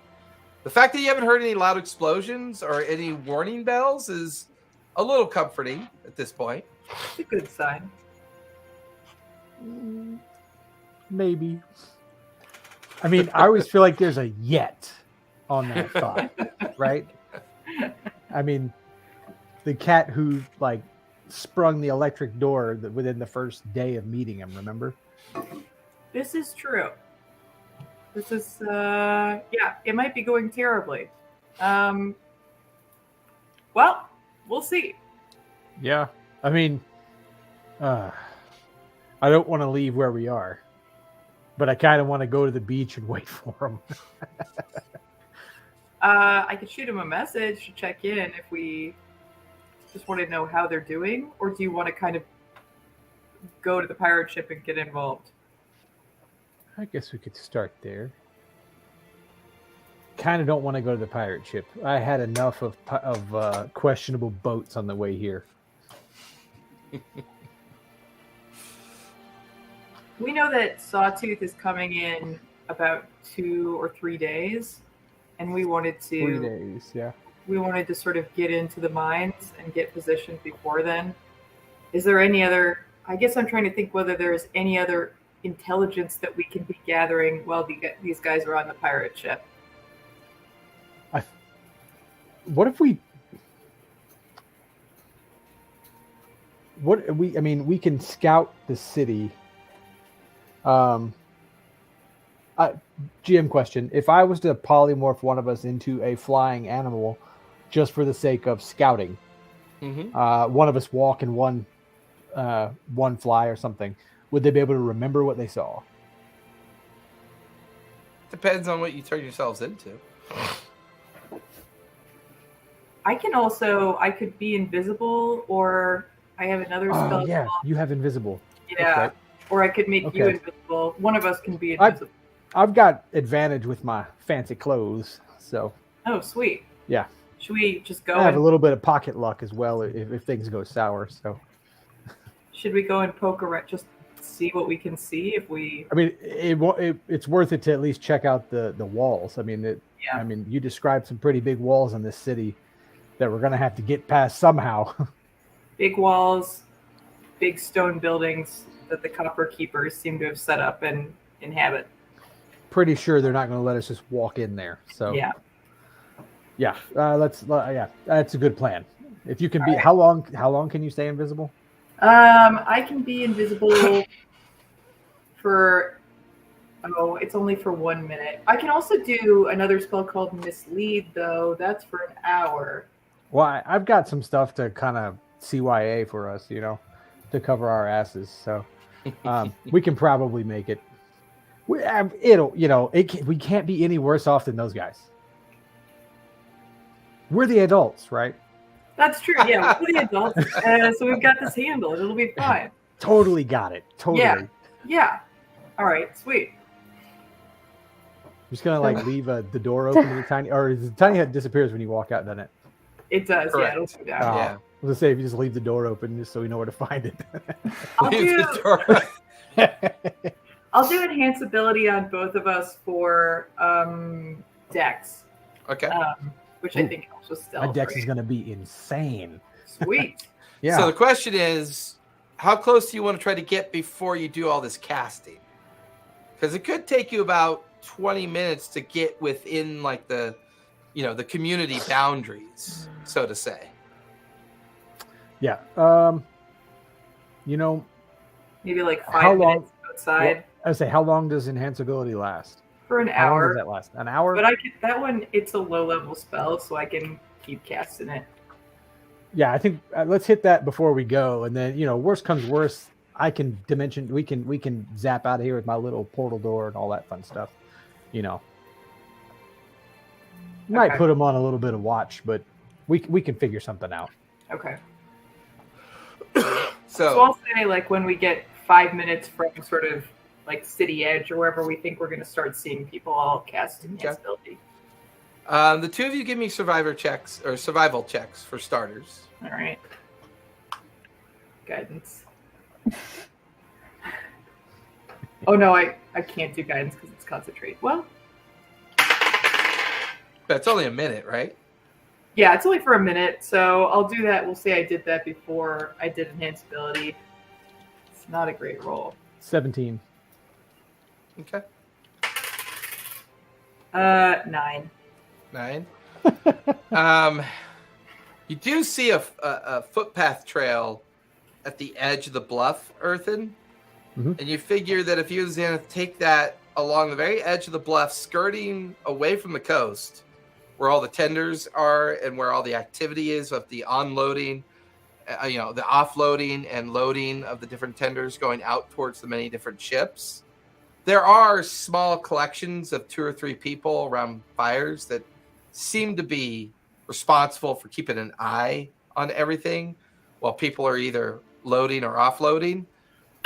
The fact that you haven't heard any loud explosions or any warning bells is a little comforting at this point. It's a good sign. Maybe. I mean, I always feel like there's a yet on that thought, right? I mean, the cat who like sprung the electric door within the first day of meeting him, remember? This is true. This is, yeah, it might be going terribly. Well, we'll see. Yeah. I mean, I don't want to leave where we are, but I kind of want to go to the beach and wait for him. I could shoot him a message to check in if we just want to know how they're doing, or do you want to kind of go to the pirate ship and get involved? I guess we could start there. Kind of don't want to go to the pirate ship. I had enough of questionable boats on the way here. We know that Sawtooth is coming in about 2 or 3 days, and we wanted to 3 days, yeah. We wanted to sort of get into the mines and get positioned before then. Is there any other? I guess I'm trying to think whether there's any other intelligence that we can be gathering while these guys are on the pirate ship. What if we? I mean, we can scout the city. GM question: if I was to polymorph one of us into a flying animal, just for the sake of scouting, one of us walk and one fly or something, would they be able to remember what they saw? Depends on what you turn yourselves into. I could be invisible, or I have another spell. Oh, yeah, you have invisible. Yeah, right. Or I could make you invisible. One of us can be invisible. I've got advantage with my fancy clothes, so. Oh, sweet. Yeah. Should we just go? I have a little bit of pocket luck as well if things go sour. So. Should we go and poke around, just see what we can see if we? I mean, it's worth it to at least check out the walls. I mean, I mean, you described some pretty big walls in this city that we're gonna have to get past somehow. Big walls, big stone buildings that the Copper Keepers seem to have set up and inhabit. Pretty sure they're not going to let us just walk in there. So yeah, that's a good plan. If you can be, how long can you stay invisible? I can be invisible for, it's only for 1 minute. I can also do another spell called Mislead, though. That's for an hour. Well, I've got some stuff to kind of CYA for us, to cover our asses. So we can probably make it. We can't be any worse off than those guys. We're the adults, right? That's true. Yeah, we're the adults. So we've got this handled. It'll be fine. Totally got it. Totally. Yeah. All right. Sweet. I'm just gonna leave the door open to the tiny, or the tiny hut disappears when you walk out, doesn't it? It does. Correct. Yeah, it'll go down. Yeah. I was gonna say if you just leave the door open just so we know where to find it. I'll do enhance ability on both of us for Dex. Okay. Which I think helps with stealth. My Dex is gonna be insane. Sweet. Yeah. So the question is, how close do you want to try to get before you do all this casting? Because it could take you about 20 minutes to get within the community boundaries, so to say. Yeah. Maybe 5 minutes outside. Well, I say, how long does enhance ability last? For an How long hour. does that last? An hour? But that one, it's a low level spell, so I can keep casting it. Yeah, I think let's hit that before we go, and then worst comes worst, I can dimension. We can zap out of here with my little portal door and all that fun stuff. Might put them on a little bit of watch, but we can figure something out. Okay. So I'll say when we get 5 minutes from sort of like City Edge or wherever we think we're going to start seeing people, I'll cast Enhanced Ability. The two of you give me survival checks for starters. All right. Guidance. Oh no, I can't do guidance because it's concentrate. Well, That's only a minute, right? yeah, it's only for a minute, so I'll do that. We'll say I did that before I did Enhanced Ability. It's not a great roll. 17. Okay. 9. 9. You do see a footpath trail at the edge of the bluff, Earthen. Mhm. And you figure that if you was going to take that along the very edge of the bluff, skirting away from the coast, where all the tenders are and where all the activity is of the onloading, the offloading and loading of the different tenders going out towards the many different ships, there are small collections of 2 or 3 people around fires that seem to be responsible for keeping an eye on everything while people are either loading or offloading.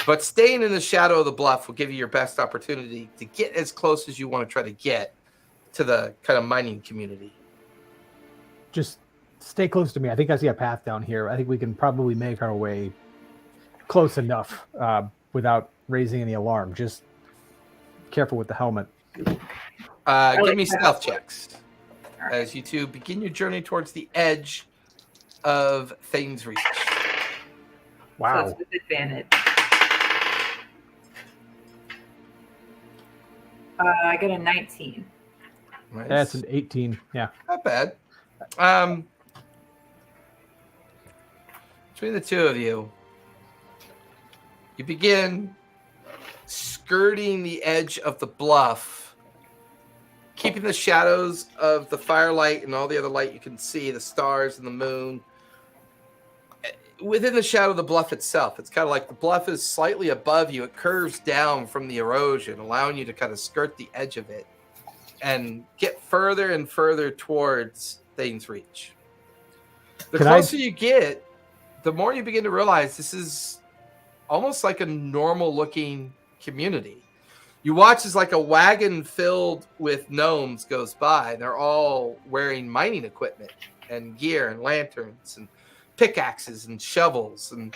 But staying in the shadow of the bluff will give you your best opportunity to get as close as you want to try to get to the kind of mining community. Just stay close to me. I think I see a path down here. I think we can probably make our way close enough without raising any alarm. Just careful with the helmet. Give me stealth checks as you two begin your journey towards the edge of Thane's Reach. Wow. So it's with advantage. I got a 19. Nice. That's an 18. Yeah. Not bad. Between the two of you, you begin skirting the edge of the bluff, keeping the shadows of the firelight and all the other light you can see, the stars and the moon, within the shadow of the bluff itself. It's kind of like the bluff is slightly above you. It curves down from the erosion, allowing you to kind of skirt the edge of it and get further and further towards Thane's Reach. The closer you get, the more you begin to realize this is almost like a normal looking community. You watch as like a wagon filled with gnomes goes by. They're all wearing mining equipment and gear and lanterns and pickaxes and shovels. And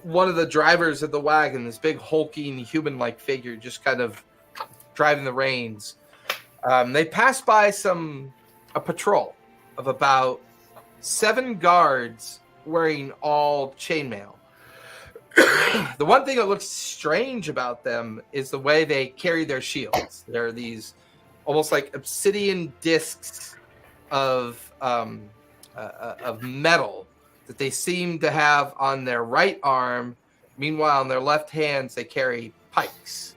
one of the drivers of the wagon, this big hulking human-like figure, just kind of driving the reins. They pass by a patrol of about 7 guards wearing all chainmail. The one thing that looks strange about them is the way they carry their shields. They're these almost like obsidian discs of metal that they seem to have on their right arm. Meanwhile, on their left hands, they carry pikes.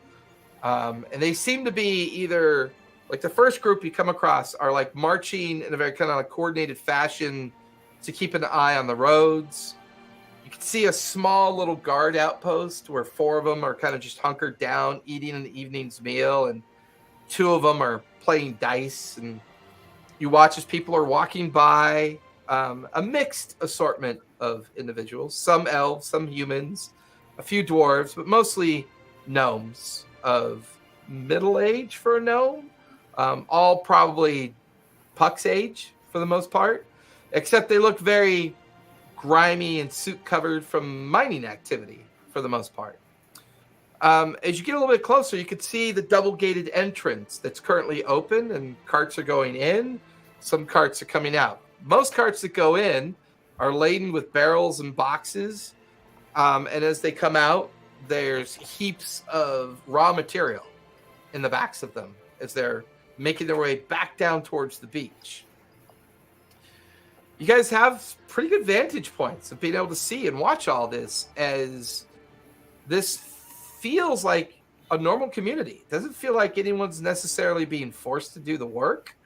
And they seem to be either, like the first group you come across are like marching in a very kind of like coordinated fashion to keep an eye on the roads. You can see a small little guard outpost where 4 of them are kind of just hunkered down, eating an evening's meal, and 2 of them are playing dice. And you watch as people are walking by, a mixed assortment of individuals, some elves, some humans, a few dwarves, but mostly gnomes of middle age for a gnome, all probably Puck's age for the most part, except they look very grimy and soot covered from mining activity for the most part. As you get a little bit closer, you can see the double gated entrance that's currently open, and carts are going in. Some carts are coming out. Most carts that go in are laden with barrels and boxes. And as they come out, there's heaps of raw material in the backs of them as they're making their way back down towards the beach. You guys have pretty good vantage points of being able to see and watch all this, as this feels like a normal community. It doesn't feel like anyone's necessarily being forced to do the work.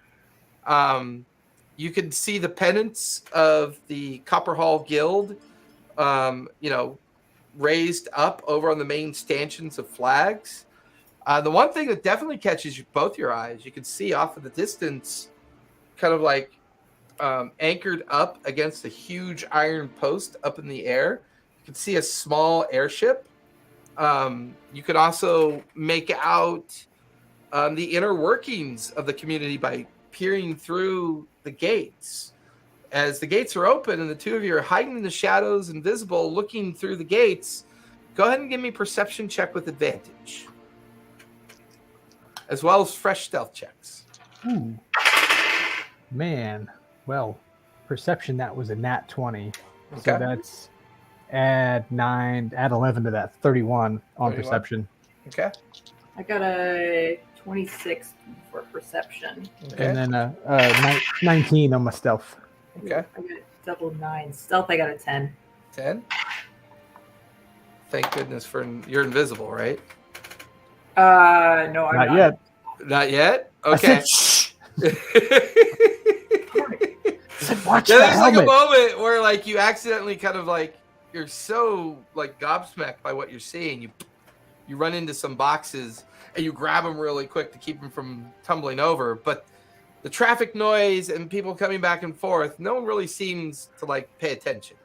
You can see the pennants of the Copper Hall Guild, raised up over on the main stanchions of flags. The one thing that definitely catches both your eyes, you can see off in the distance, kind of like anchored up against a huge iron post up in the air. You can see a small airship You could also make out the inner workings of the community by peering through the gates. As the gates are open and the two of you are hiding in the shadows, invisible, looking through the gates, go ahead and give me a perception check with advantage, as well as fresh stealth checks. Ooh. Man, well, perception, that was a nat 20. Okay. So that's add 11 to that, 31 on 31. Perception. Okay. I got a 26 for perception. Okay. And then 19 on my stealth. Okay. I got double 9. Stealth, I got a 10. 10. Thank goodness for you're invisible, right? No, I'm Not yet. Not yet. I Okay. said, shh. Watch Yeah, the there's like a helmet. moment where like you accidentally kind of like you're so like gobsmacked by what you're seeing. You run into some boxes and you grab them really quick to keep them from tumbling over. But the traffic noise and people coming back and forth, no one really seems to like pay attention.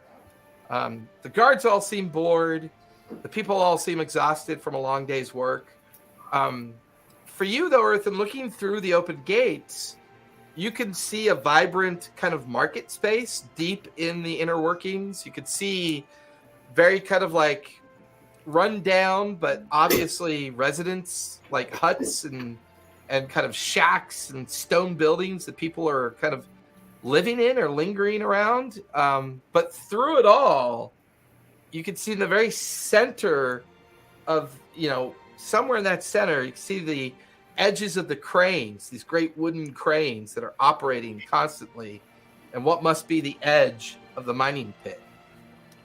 The guards all seem bored. The people all seem exhausted from a long day's work. For you though, Earthen, looking through the open gates, you can see a vibrant kind of market space deep in the inner workings. You could see very kind of like run down, but obviously residents, like huts and kind of shacks and stone buildings that people are kind of living in or lingering around. But through it all, you can see in the very center of, somewhere in that center, you can see the edges of the cranes, these great wooden cranes that are operating constantly, and what must be the edge of the mining pit.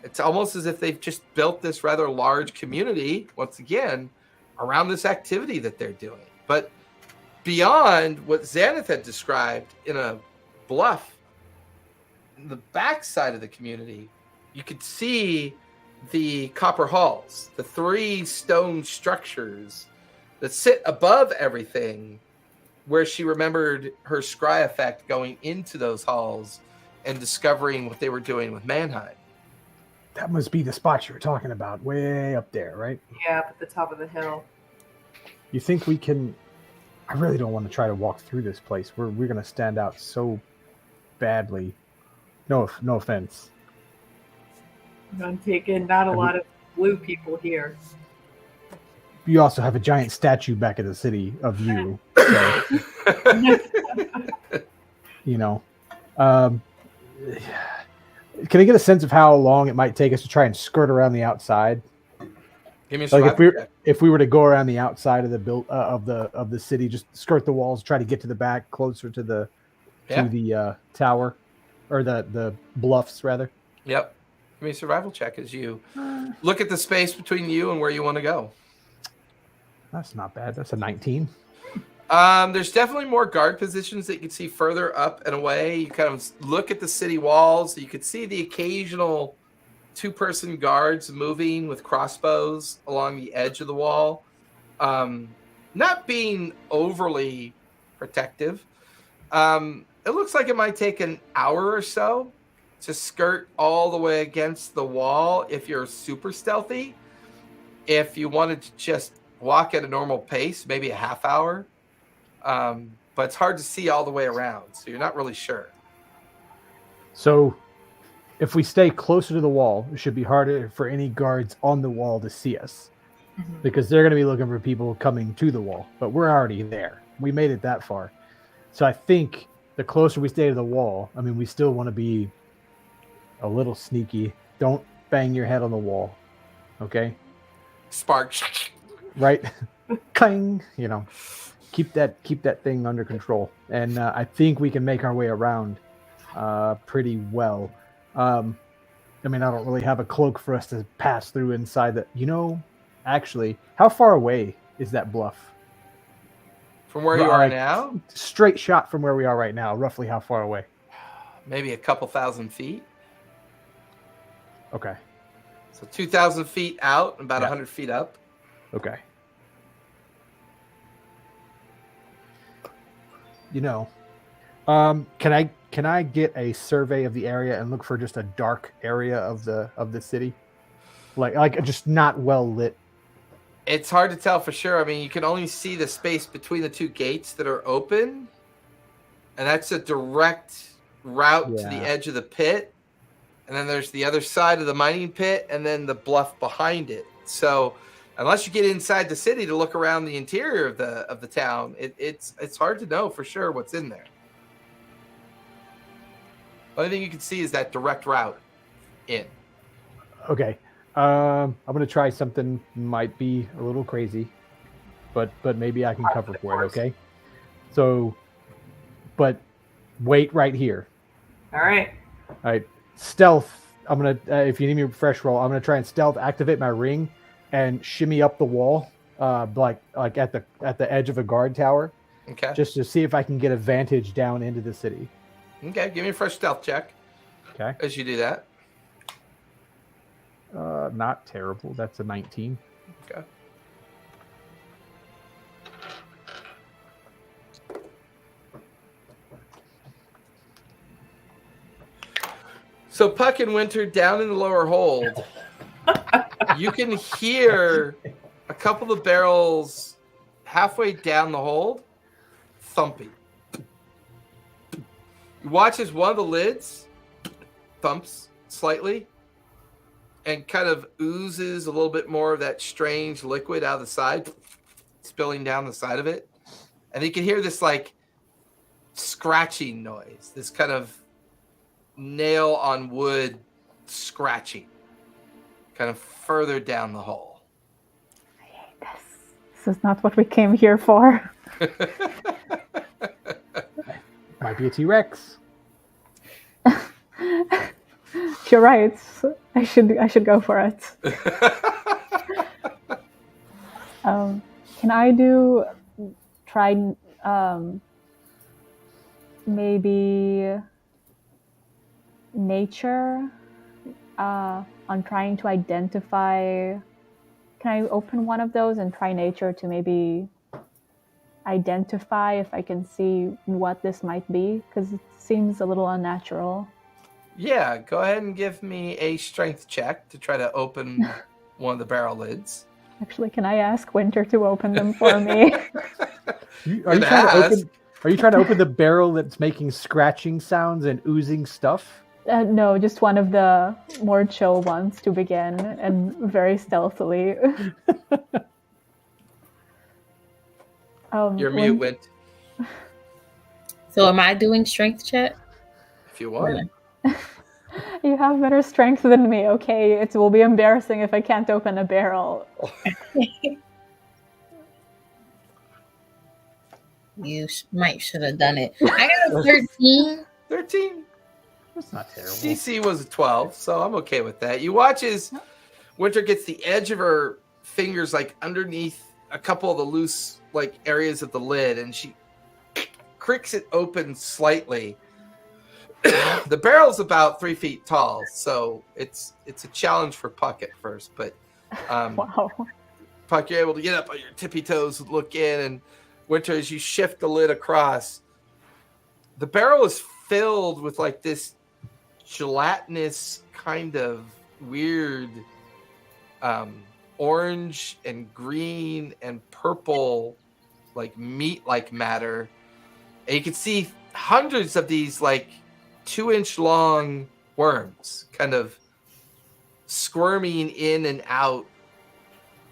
It's almost as if they've just built this rather large community, once again, around this activity that they're doing. But beyond what Xanath had described in a bluff, in the backside of the community, you could see the copper halls, the 3 stone structures that sit above everything, where she remembered her scry effect going into those halls and discovering what they were doing with Mannheim. That must be the spot you were talking about, way up there, right? Yeah, up at the top of the hill. You think we can... I really don't want to try to walk through this place. We're going to stand out so badly. No offense. I'm taking not a lot of blue people here. You also have a giant statue back at the city of you. So, can I get a sense of how long it might take us to try and skirt around the outside? Give me a Like survival check. if we were to go around the outside of the of the city, just skirt the walls, try to get to the back, closer to the tower, or the bluffs rather. Yep. Give me a survival check as you look at the space between you and where you want to go. That's not bad. That's a 19. There's definitely more guard positions that you can see further up and away. You kind of look at the city walls. You could see the occasional 2-person guards moving with crossbows along the edge of the wall. Not being overly protective. It looks like it might take an hour or so to skirt all the way against the wall if you're super stealthy. If you wanted to just walk at a normal pace, maybe a half hour. But it's hard to see all the way around, so you're not really sure. So if we stay closer to the wall, it should be harder for any guards on the wall to see us, because they're going to be looking for people coming to the wall. But we're already there. We made it that far. So I think the closer we stay to the wall, I mean, we still want to be a little sneaky. Don't bang your head on the wall. Okay? Sparks. Right? Clang! Keep that thing under control. And I think we can make our way around pretty well. I mean, I don't really have a cloak for us to pass through inside that. Actually, how far away is that bluff? From where you are now? Straight shot from where we are right now. Roughly how far away? Maybe a couple thousand feet. Okay. So 2,000 feet out and about 100 feet up. Okay. Can I get a survey of the area and look for just a dark area of the city, like just not well lit It's hard to tell for sure. I mean, you can only see the space between the two gates that are open, and that's a direct route to the edge of the pit. And then there's the other side of the mining pit, and then the bluff behind it. So, unless you get inside the city to look around the interior of the town, it's hard to know for sure what's in there. The only thing you can see is that direct route in. Okay. I'm gonna try something. Might be a little crazy, but maybe I can cover for it. Okay. So, but wait right here. All right. All right. Stealth. I'm gonna. If you need me to refresh roll, I'm gonna try and stealth activate my ring and shimmy up the wall, like at the edge of a guard tower. Okay. Just to see if I can get a vantage down into the city. Okay. Give me a fresh stealth check. Okay. As you do that. Not terrible. That's a 19. Okay. So Puck and Winter down in the lower hold, you can hear a couple of barrels halfway down the hold thumping. You watch as one of the lids thumps slightly and kind of oozes a little bit more of that strange liquid out of the side, spilling down the side of it. And you can hear this like scratching noise, this kind of nail on wood scratching, kind of further down the hole. I hate this. This is not what we came here for. Might be a T-Rex. You're right. I should go for it. Can I try maybe nature on trying to identify? Can I open one of those and try nature to maybe identify if I can see what this might be? Because it seems a little unnatural. Yeah, go ahead and give me a strength check to try to open one of the barrel lids. Actually, can I ask Winter to open them for me? Are you trying to open the barrel that's making scratching sounds and oozing stuff? No, just one of the more chill ones to begin, and very stealthily. Your mute went. So am I doing strength check? If you want. You have better strength than me, okay? It will be embarrassing if I can't open a barrel. You should have done it. I got a 13. 13? That's not terrible. DC was a 12, so I'm okay with that. You watch as Winter gets the edge of her fingers like underneath a couple of the loose like areas of the lid, and she cricks it open slightly. The barrel's about 3 feet tall, so it's a challenge for Puck at first, but Wow. Puck, you're able to get up on your tippy toes, look in, and Winter, as you shift the lid across, the barrel is filled with like this gelatinous kind of weird orange and green and purple like meat-like matter, and you can see hundreds of these like 2-inch long worms kind of squirming in and out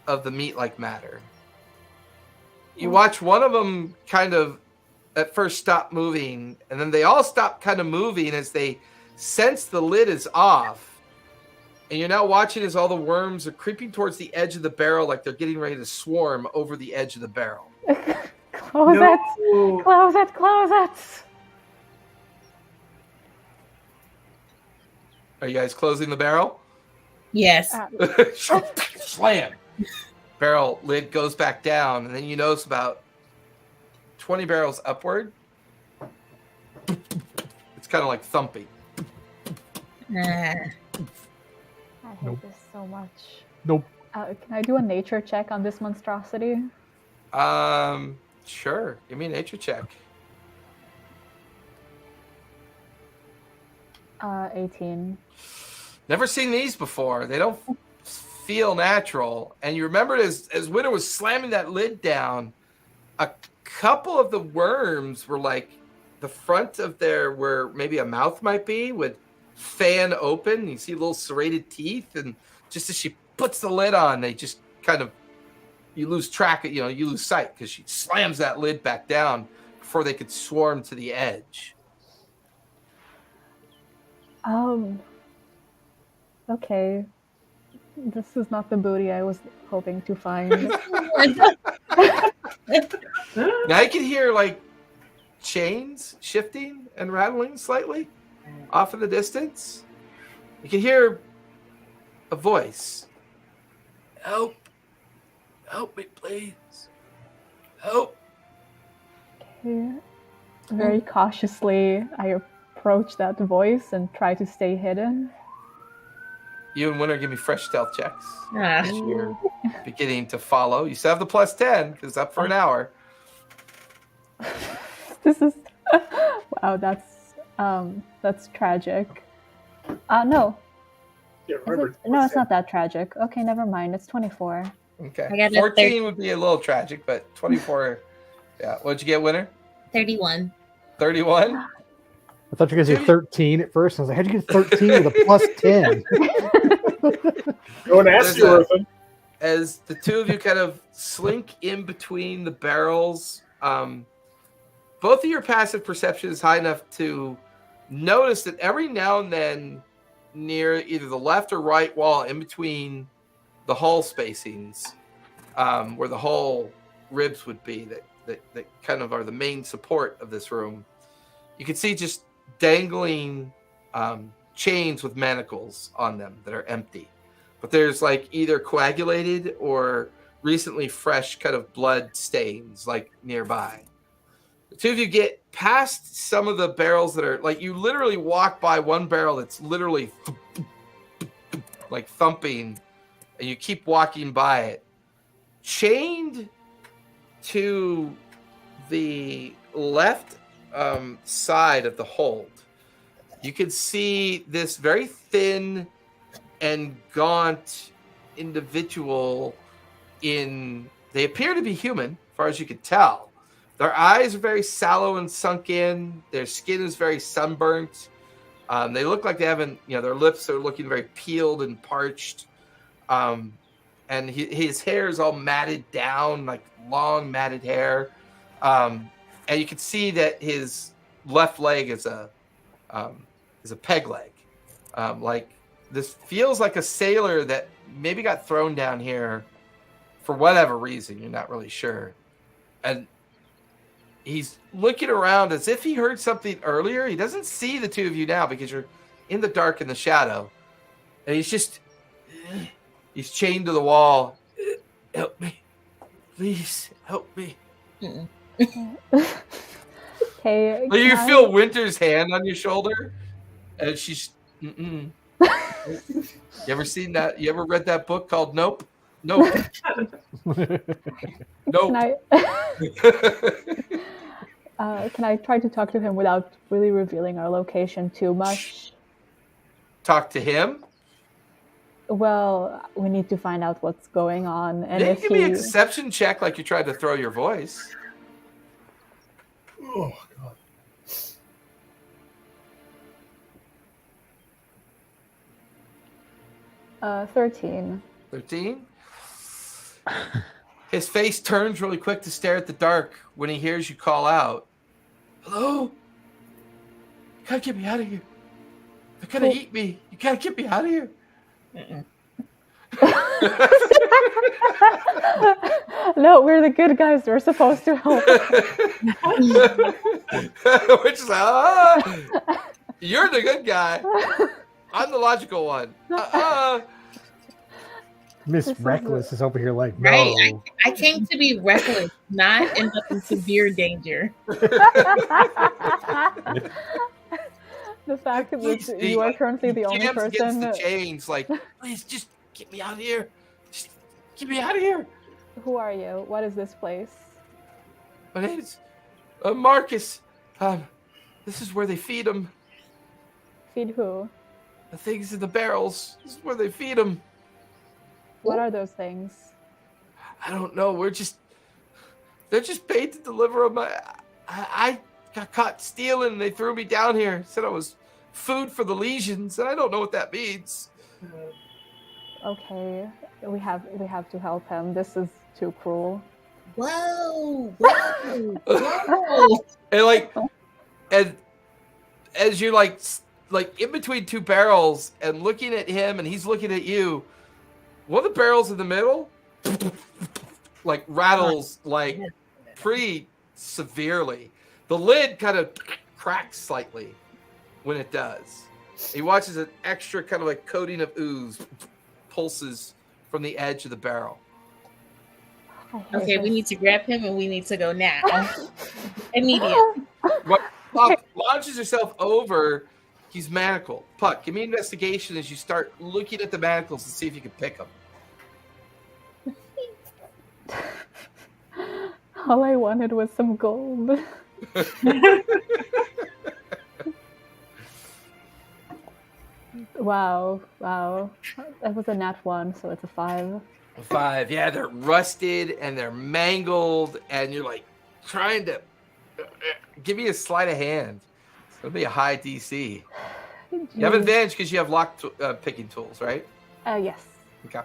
of the meat-like matter. You watch one of them kind of at first stop moving, and then they all stop kind of moving as they sense the lid is off. And you're now watching as all the worms are creeping towards the edge of the barrel like they're getting ready to swarm over the edge of the barrel. Close it! Close it! Close it! Are you guys closing the barrel? Yes. Slam! Barrel lid goes back down, and then you notice about 20 barrels upward. It's kind of like thumping. I hate this so much. Nope. Can I do a nature check on this monstrosity? Sure. Give me a nature check. 18. Never seen these before. They don't feel natural. And you remembered as Winter was slamming that lid down, a couple of the worms were like the front of where maybe a mouth might be would fan open. You see little serrated teeth, and just as she puts the lid on, they just kind of, you lose track of, you lose sight because she slams that lid back down before they could swarm to the edge. Okay. This is not the booty I was hoping to find. Now you can hear like chains shifting and rattling slightly off in the distance. You can hear a voice. Help. Help me, please. Help. Okay. Very cautiously, I approach that voice and try to stay hidden. You and Winter give me fresh stealth checks. Ah. As you're beginning to follow. You still have the +10 because it's up for an hour. This is wow. That's tragic. No. Yeah, remember. No, it's not that tragic. Okay, never mind. It's 24. Okay. I got a 14 would be a little tragic, but 24. Yeah. What'd you get, Winter? 31. 31? I thought you guys were 13 at first. I was like, how'd you get 13 with a +10? Go and ask you, Earthen. As the two of you kind of slink in between the barrels, both of your passive perception is high enough to notice that every now and then near either the left or right wall in between the hull spacings, where the hull ribs would be that kind of are the main support of this room, you can see just dangling chains with manacles on them that are empty. But there's like either coagulated or recently fresh kind of blood stains like nearby. The two of you get past some of the barrels that are like, you literally walk by one barrel that's literally like thumping, and you keep walking by it. Chained to the left side of the hold, you can see this very thin and gaunt individual they appear to be human, as far as you could tell. Their eyes are very sallow and sunk in. Their skin is very sunburnt. They look like they haven't, their lips are looking very peeled and parched. And his hair is all matted down, like long matted hair. And you can see that his left leg is a peg leg. Like this feels like a sailor that maybe got thrown down here for whatever reason. You're not really sure. And he's looking around as if he heard something earlier. He doesn't see the two of you now because you're in the dark in the shadow. And he's chained to the wall. Help me. Please help me. Okay. You feel Winter's hand on your shoulder. And she's... You ever seen that? You ever read that book called Nope? Nope. Nope. Can I try to talk to him without really revealing our location too much? Talk to him? Well, we need to find out what's going on. And Then if give me an exception check like you tried to throw your voice. Oh, God. 13. 13? His face turns really quick to stare at the dark when he hears you call out. Hello? You gotta get me out of here. They're gonna eat me. You gotta get me out of here. No, we're the good guys. We're supposed to help. Which is you're the good guy. I'm the logical one. Miss Reckless is over here like, no. Right. I came to be reckless, not end up in severe danger. The fact that you are currently the only person. The chains, like, please just get me out of here. Just get me out of here. Who are you? What is this place? My name is Marcus. This is where they feed them. Feed who? The things in the barrels. This is where they feed them. What are those things? I don't know. They're just paid to deliver them. I got caught stealing and they threw me down here. Said I was food for the legions, and I don't know what that means. Okay, we have to help him. This is too cruel. Whoa! Whoa! And as you're like in between two barrels and looking at him and he's looking at you, one of the barrels in the middle like rattles like pretty severely. The lid kind of cracks slightly when it does. He watches an extra kind of like coating of ooze pulses from the edge of the barrel. Okay, we need to grab him and we need to go now. Immediately. Puck launches herself over. He's manacled. Puck, give me an investigation as you start looking at the manacles to see if you can pick them. All I wanted was some gold. Wow. That was a nat 1, so it's a 5. 5. Yeah, they're rusted and they're mangled, and you're like trying to give me a sleight of hand. It's gonna be a high DC. You have an advantage because you have lock picking tools, right? Yes. Okay.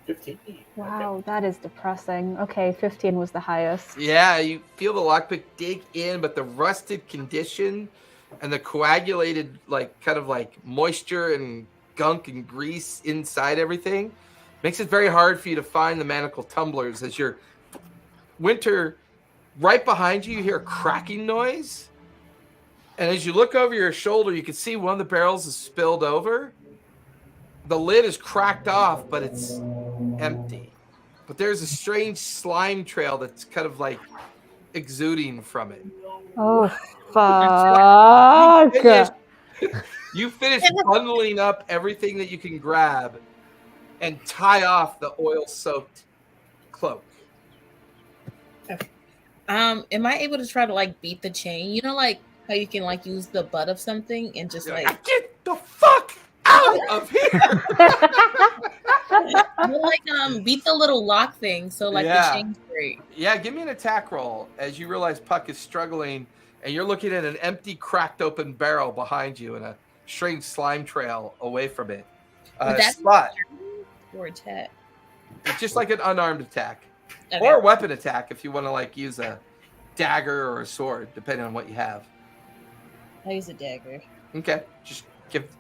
15. Wow, Okay. that is depressing. Okay, 15 was the highest. Yeah, you feel the lockpick dig in, but the rusted condition and the coagulated, like, kind of like moisture and gunk and grease inside everything makes it very hard for you to find the manacle tumblers. As your Winter, right behind you, you hear a cracking noise. And as you look over your shoulder, you can see one of the barrels is spilled over. The lid is cracked off, but it's empty. But there's a strange slime trail that's kind of like exuding from it. Oh, fuck. You finish bundling up everything that you can grab and tie off the oil-soaked cloak. Am I able to try to like beat the chain? You know, like how you can like use the butt of something and just like get the fuck out of here. Beat the little lock thing so like the chain's break. Yeah, give me an attack roll as you realize Puck is struggling and you're looking at an empty, cracked open barrel behind you and a strange slime trail away from it. Spot. Or attack. It's just like an unarmed attack. Okay. Or a weapon attack if you want to like use a dagger or a sword, depending on what you have. I use a dagger. Okay, just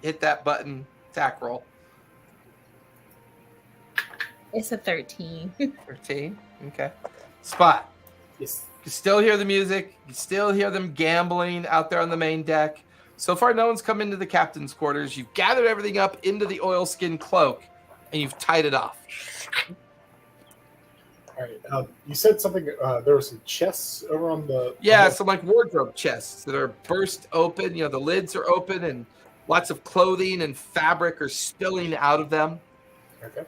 hit that button, attack roll. It's a 13. 13. Okay. Spot. Yes. You can still hear the music. You still hear them gambling out there on the main deck. So far, no one's come into the captain's quarters. You've gathered everything up into the oilskin cloak, and you've tied it off. All right. You said something. There were some chests over on the. Yeah, some like wardrobe chests that are burst open. You know, the lids are open, and lots of clothing and fabric are spilling out of them. Okay.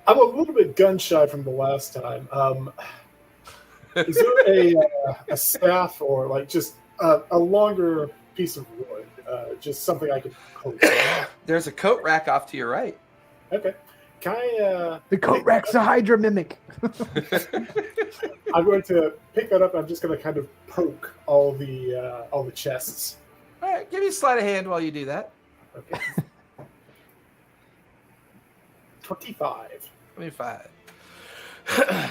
I'm a little bit gun shy from the last time. Is there a staff or like just a longer piece of wood? Just something I could poke. There's a coat rack off to your right. Okay. Can I? The coat rack's a Hydra mimic. I'm going to pick that up. I'm just going to kind of poke all the chests. All right, give me a sleight of hand while you do that. Okay. 25. 25.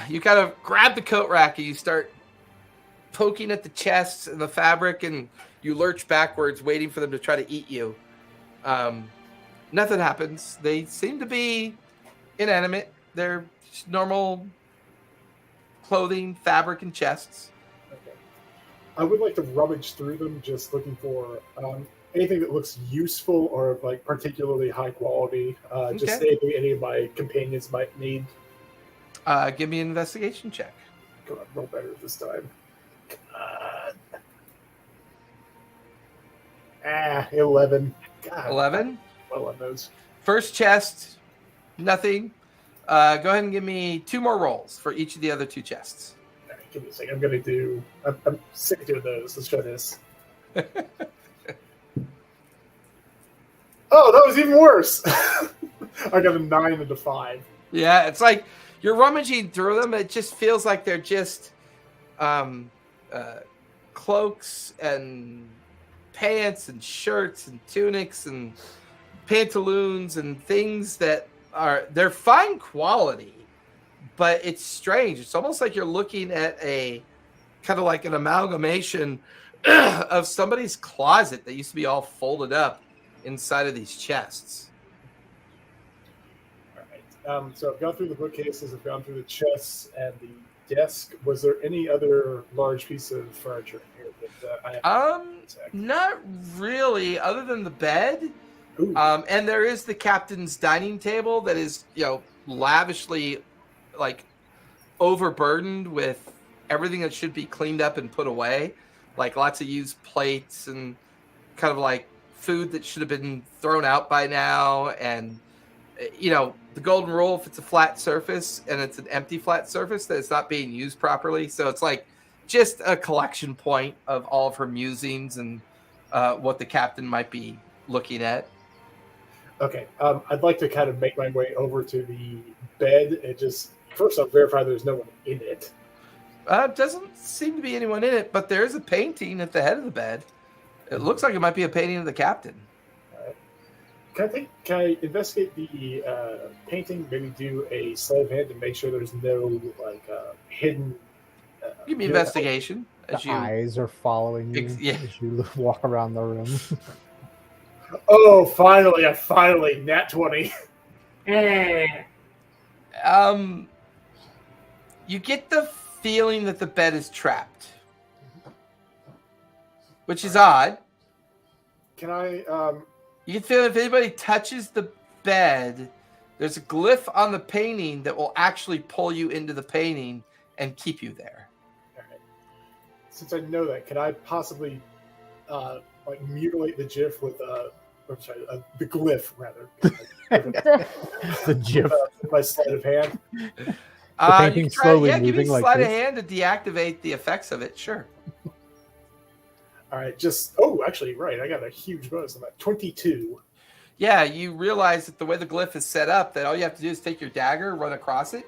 You kind of grab the coat rack and you start poking at the chests and the fabric, and you lurch backwards, waiting for them to try to eat you. Nothing happens. They seem to be inanimate. They're just normal clothing, fabric, and chests. Okay. I would like to rummage through them, just looking for anything that looks useful or like particularly high quality. Just anything any of my companions might need. Give me an investigation check. Come on, roll better this time. 11. God, 11. well on those. First chest, nothing. Go ahead and give me 2 more rolls for each of the other 2 chests. All right, give me a second. I'm sick of doing those. Let's try this. was even worse. I got a 9 and a 5. Yeah, it's like you're rummaging through them. It just feels like they're just cloaks and pants and shirts and tunics and pantaloons and things that they're fine quality, but it's strange. It's almost like you're looking at a kind of like an amalgamation of somebody's closet that used to be all folded up inside of these chests. All right. So I've gone through the bookcases, I've gone through the chests and the desk. Was there any other large piece of furniture in here that I have? Not really, other than the bed. Ooh. And there is the captain's dining table that is, lavishly like overburdened with everything that should be cleaned up and put away, like lots of used plates and kind of like food that should have been thrown out by now. And the golden rule, if it's a flat surface and it's an empty flat surface, that it's not being used properly. So it's like just a collection point of all of her musings and what the captain might be looking at. Okay, I'd like to kind of make my way over to the bed and just first off verify there's no one in it. Doesn't seem to be anyone in it, but there is a painting at the head of the bed. It looks like it might be a painting of the captain. All right. Can I investigate the painting? Maybe do a sleight of hand to make sure there's no hidden. Give me investigation. The eyes are following you as you walk around the room. Oh, finally, nat 20. Hey. You get the feeling that the bed is trapped, which is odd. Can I? You can feel if anybody touches the bed, there's a glyph on the painting that will actually pull you into the painting and keep you there. All right. Since I know that, can I possibly mutilate the GIF with the glyph rather? The GIF. My sleight of hand. The painting slowly moving give me like sleight of this. hand to deactivate the effects of it. Sure. All right, actually, right. I got a huge bonus on that. 22. Yeah, you realize that the way the glyph is set up, that all you have to do is take your dagger, run across it,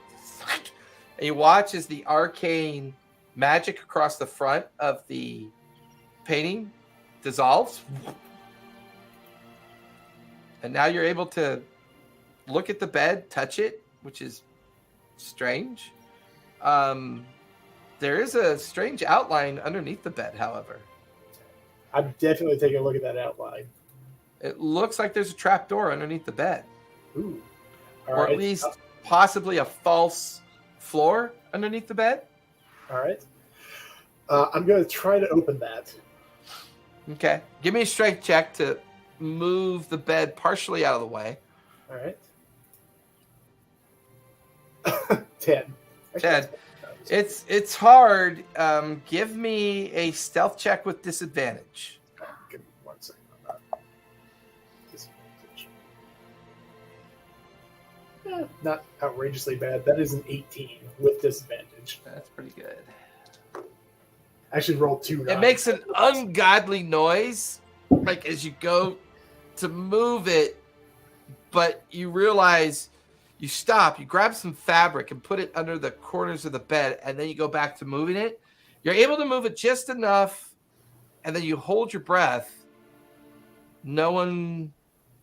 and you watch as the arcane magic across the front of the painting dissolves. And now you're able to look at the bed, touch it, which is strange. There is a strange outline underneath the bed, however. I'm definitely taking a look at that outline. It looks like there's a trap door underneath the bed. Ooh. Or at least possibly a false floor underneath the bed. All right. I'm going to try to open that. Okay. Give me a strength check to move the bed partially out of the way. All right. 10. 10. It's hard. Give me a stealth check with disadvantage. Give me 1 second on that. Disadvantage. Not outrageously bad. That is an 18 with disadvantage. That's pretty good. I should roll 2. It makes an ungodly noise, like as you go to move it, but you realize you stop, you grab some fabric and put it under the corners of the bed, and then you go back to moving it. You're able to move it just enough, and then you hold your breath. No one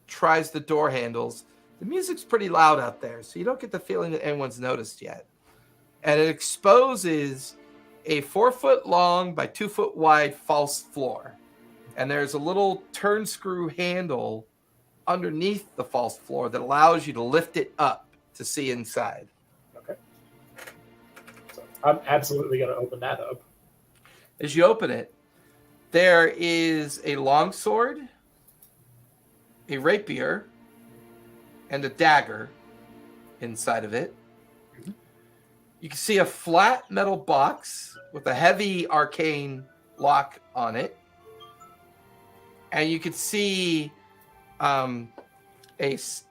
tries the door handles. The music's pretty loud out there, so you don't get the feeling that anyone's noticed yet. And it exposes a 4-foot long by 2-foot wide false floor. And there's a little turn screw handle underneath the false floor that allows you to lift it up to see inside. Okay. So I'm absolutely going to open that up. As you open it, there is a longsword, a rapier, and a dagger inside of it. You can see a flat metal box with a heavy arcane lock on it. And you can see a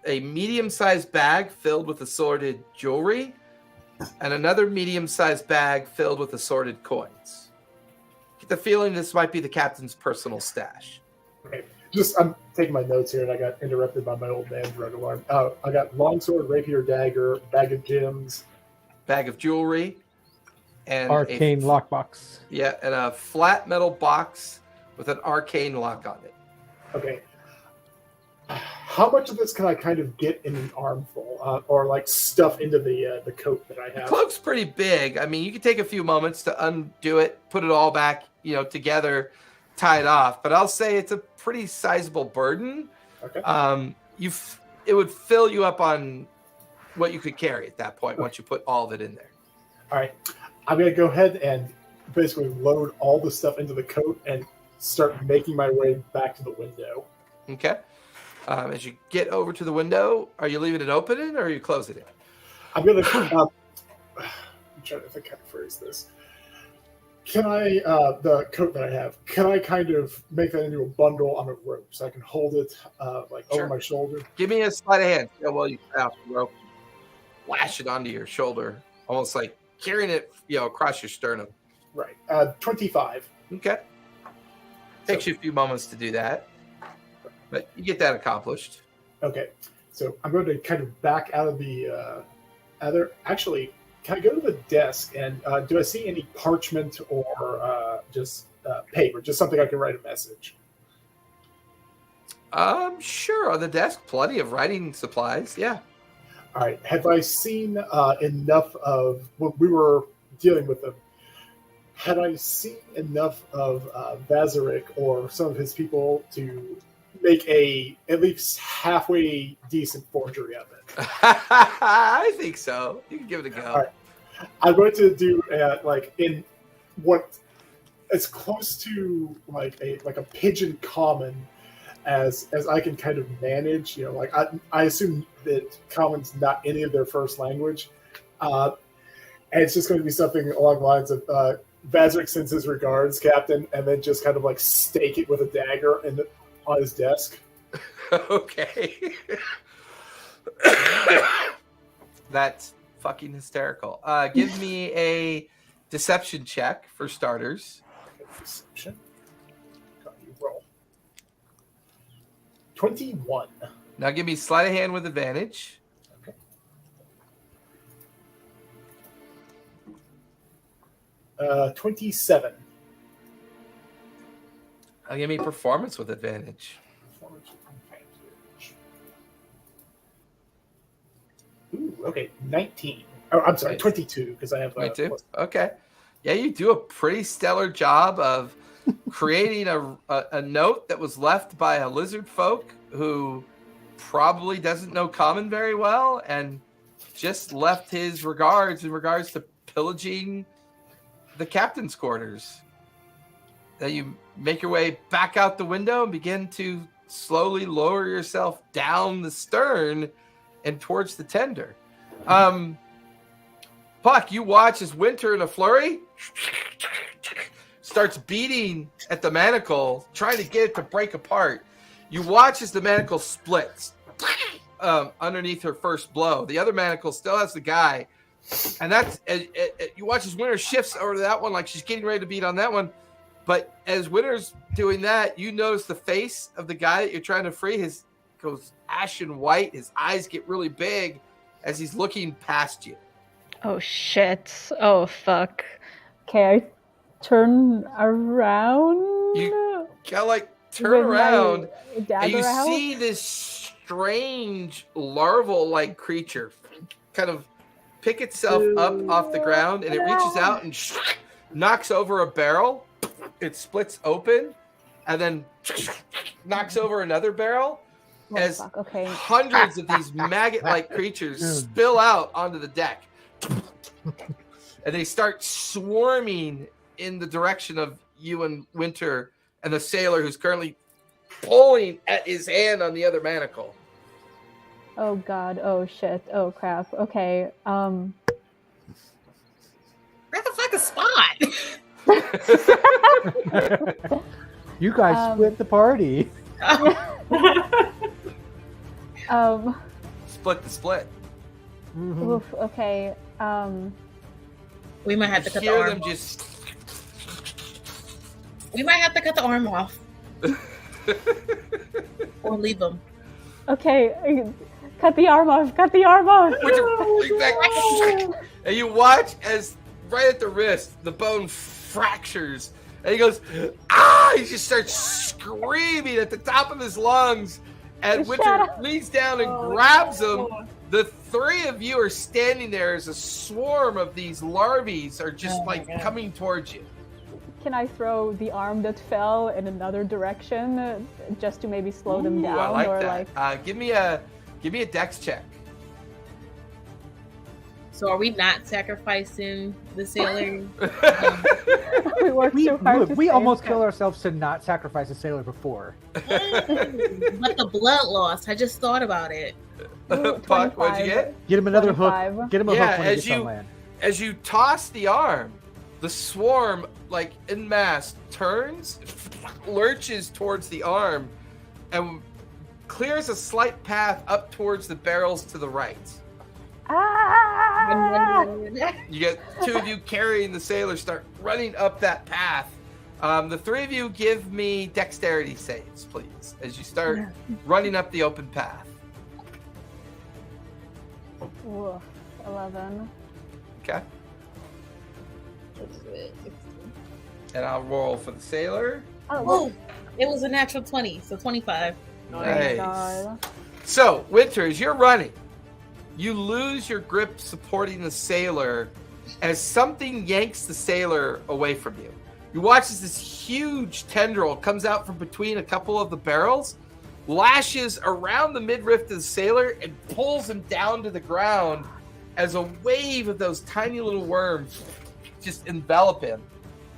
medium-sized bag filled with assorted jewelry and another medium-sized bag filled with assorted coins. Get the feeling this might be the captain's personal stash. Okay. I'm taking my notes here, and I got interrupted by my old man drug alarm. I got longsword, rapier, dagger, bag of gems, bag of jewelry, and arcane lockbox. Yeah, and a flat metal box with an arcane lock on it. Okay. How much of this can I kind of get in an armful, or like stuff into the coat that I have? Cloak's pretty big. I mean, you can take a few moments to undo it, put it all back, together, tie it off. But I'll say it's a pretty sizable burden. Okay. It would fill you up on what you could carry at that point once you put all of it in there. All right. I'm gonna go ahead and basically load all the stuff into the coat and start making my way back to the window. Okay. As you get over to the window, are you leaving it open or are you closing it? I'm gonna. I'm trying to think how to phrase this. Can I, the coat that I have, can I kind of make that into a bundle on a rope so I can hold it over my shoulder? Give me a sleight of hand. Yeah, well, you cut out the rope, lash it onto your shoulder, almost like carrying it, across your sternum. Right. 25. Okay. Takes you a few moments to do that, but you get that accomplished. Okay. So I'm going to kind of back out of the other. Actually, can I go to the desk and do I see any parchment or just paper, just something I can write a message? Sure. On the desk, plenty of writing supplies. Yeah. All right. Have I seen enough of what we were dealing with them? Had I seen enough of Vazarik or some of his people to make at least halfway decent forgery of it? I think so. You can give it a go. All right. I'm going to do in what as close to like a pigeon common as I can kind of manage. I assume that common's not any of their first language, and it's just going to be something along the lines of Vazarik sends his regards, Captain, and then just kind of like stake it with a dagger on his desk. Okay. That's fucking hysterical. Give me a deception check for starters. Deception. You roll. 21. Now give me sleight of hand with advantage. Okay. 27. Now give me performance with advantage. Ooh, okay, 19. Oh, I'm sorry, 22, because I have 22. Okay. Yeah, you do a pretty stellar job of creating a note that was left by a lizard folk who probably doesn't know common very well and just left his regards in regards to pillaging the captain's quarters. Then you make your way back out the window and begin to slowly lower yourself down the stern and towards the tender. Puck, you watch as Winter in a flurry starts beating at the manacle, trying to get it to break apart. You watch as the manacle splits underneath her first blow. The other manacle still has the guy. And you watch as Winter shifts over to that one like she's getting ready to beat on that one. But as Winter's doing that, you notice the face of the guy that you're trying to free goes ashen white. His eyes get really big as he's looking past you. Oh, shit. Oh, fuck. Okay, I turn around. You kind of turn around and you out? see this strange larval-like creature kind of pick itself up off the ground, and it reaches out and knocks over a barrel. It splits open and then knocks over another barrel. As hundreds of these maggot-like creatures spill out onto the deck. And they start swarming in the direction of you and Winter and the sailor who's currently pulling at his hand on the other manacle. Oh, God. Oh, shit. Oh, crap. Okay. Where the fuck is Spot? You guys split the party. Split the split. Mm-hmm. Oof, okay. We might have to cut the arm off. We might have to cut the arm off. Or leave them. Okay, cut the arm off. Cut the arm off. And you watch as right at the wrist, the bone fractures. And he goes, ah! He just starts screaming at the top of his lungs. And Winter leans down and grabs him. The three of you are standing there as a swarm of these larvae are just coming towards you. Can I throw the arm that fell in another direction just to maybe slow them down? I like or that. Give me a dex check. So are we not sacrificing the sailor? We worked so hard. We almost killed ourselves to not sacrifice a sailor before. But the blood loss, I just thought about it. Puck, what'd you get? Get him another hook. Get him a hook when he gets on land. As you toss the arm, the swarm, like en masse, turns, lurches towards the arm, and clears a slight path up towards the barrels to the right. Ah! You get two of you carrying the sailor, start running up that path. The three of you give me dexterity saves, please, as you start running up the open path. Oof, 11. Okay. And I'll roll for the sailor. Oh, it was a natural 20, so 25. Nice. God. So, Winter, as you're running, you lose your grip supporting the sailor as something yanks the sailor away from you. You watch as this huge tendril comes out from between a couple of the barrels, lashes around the midriff of the sailor, and pulls him down to the ground as a wave of those tiny little worms just envelop him.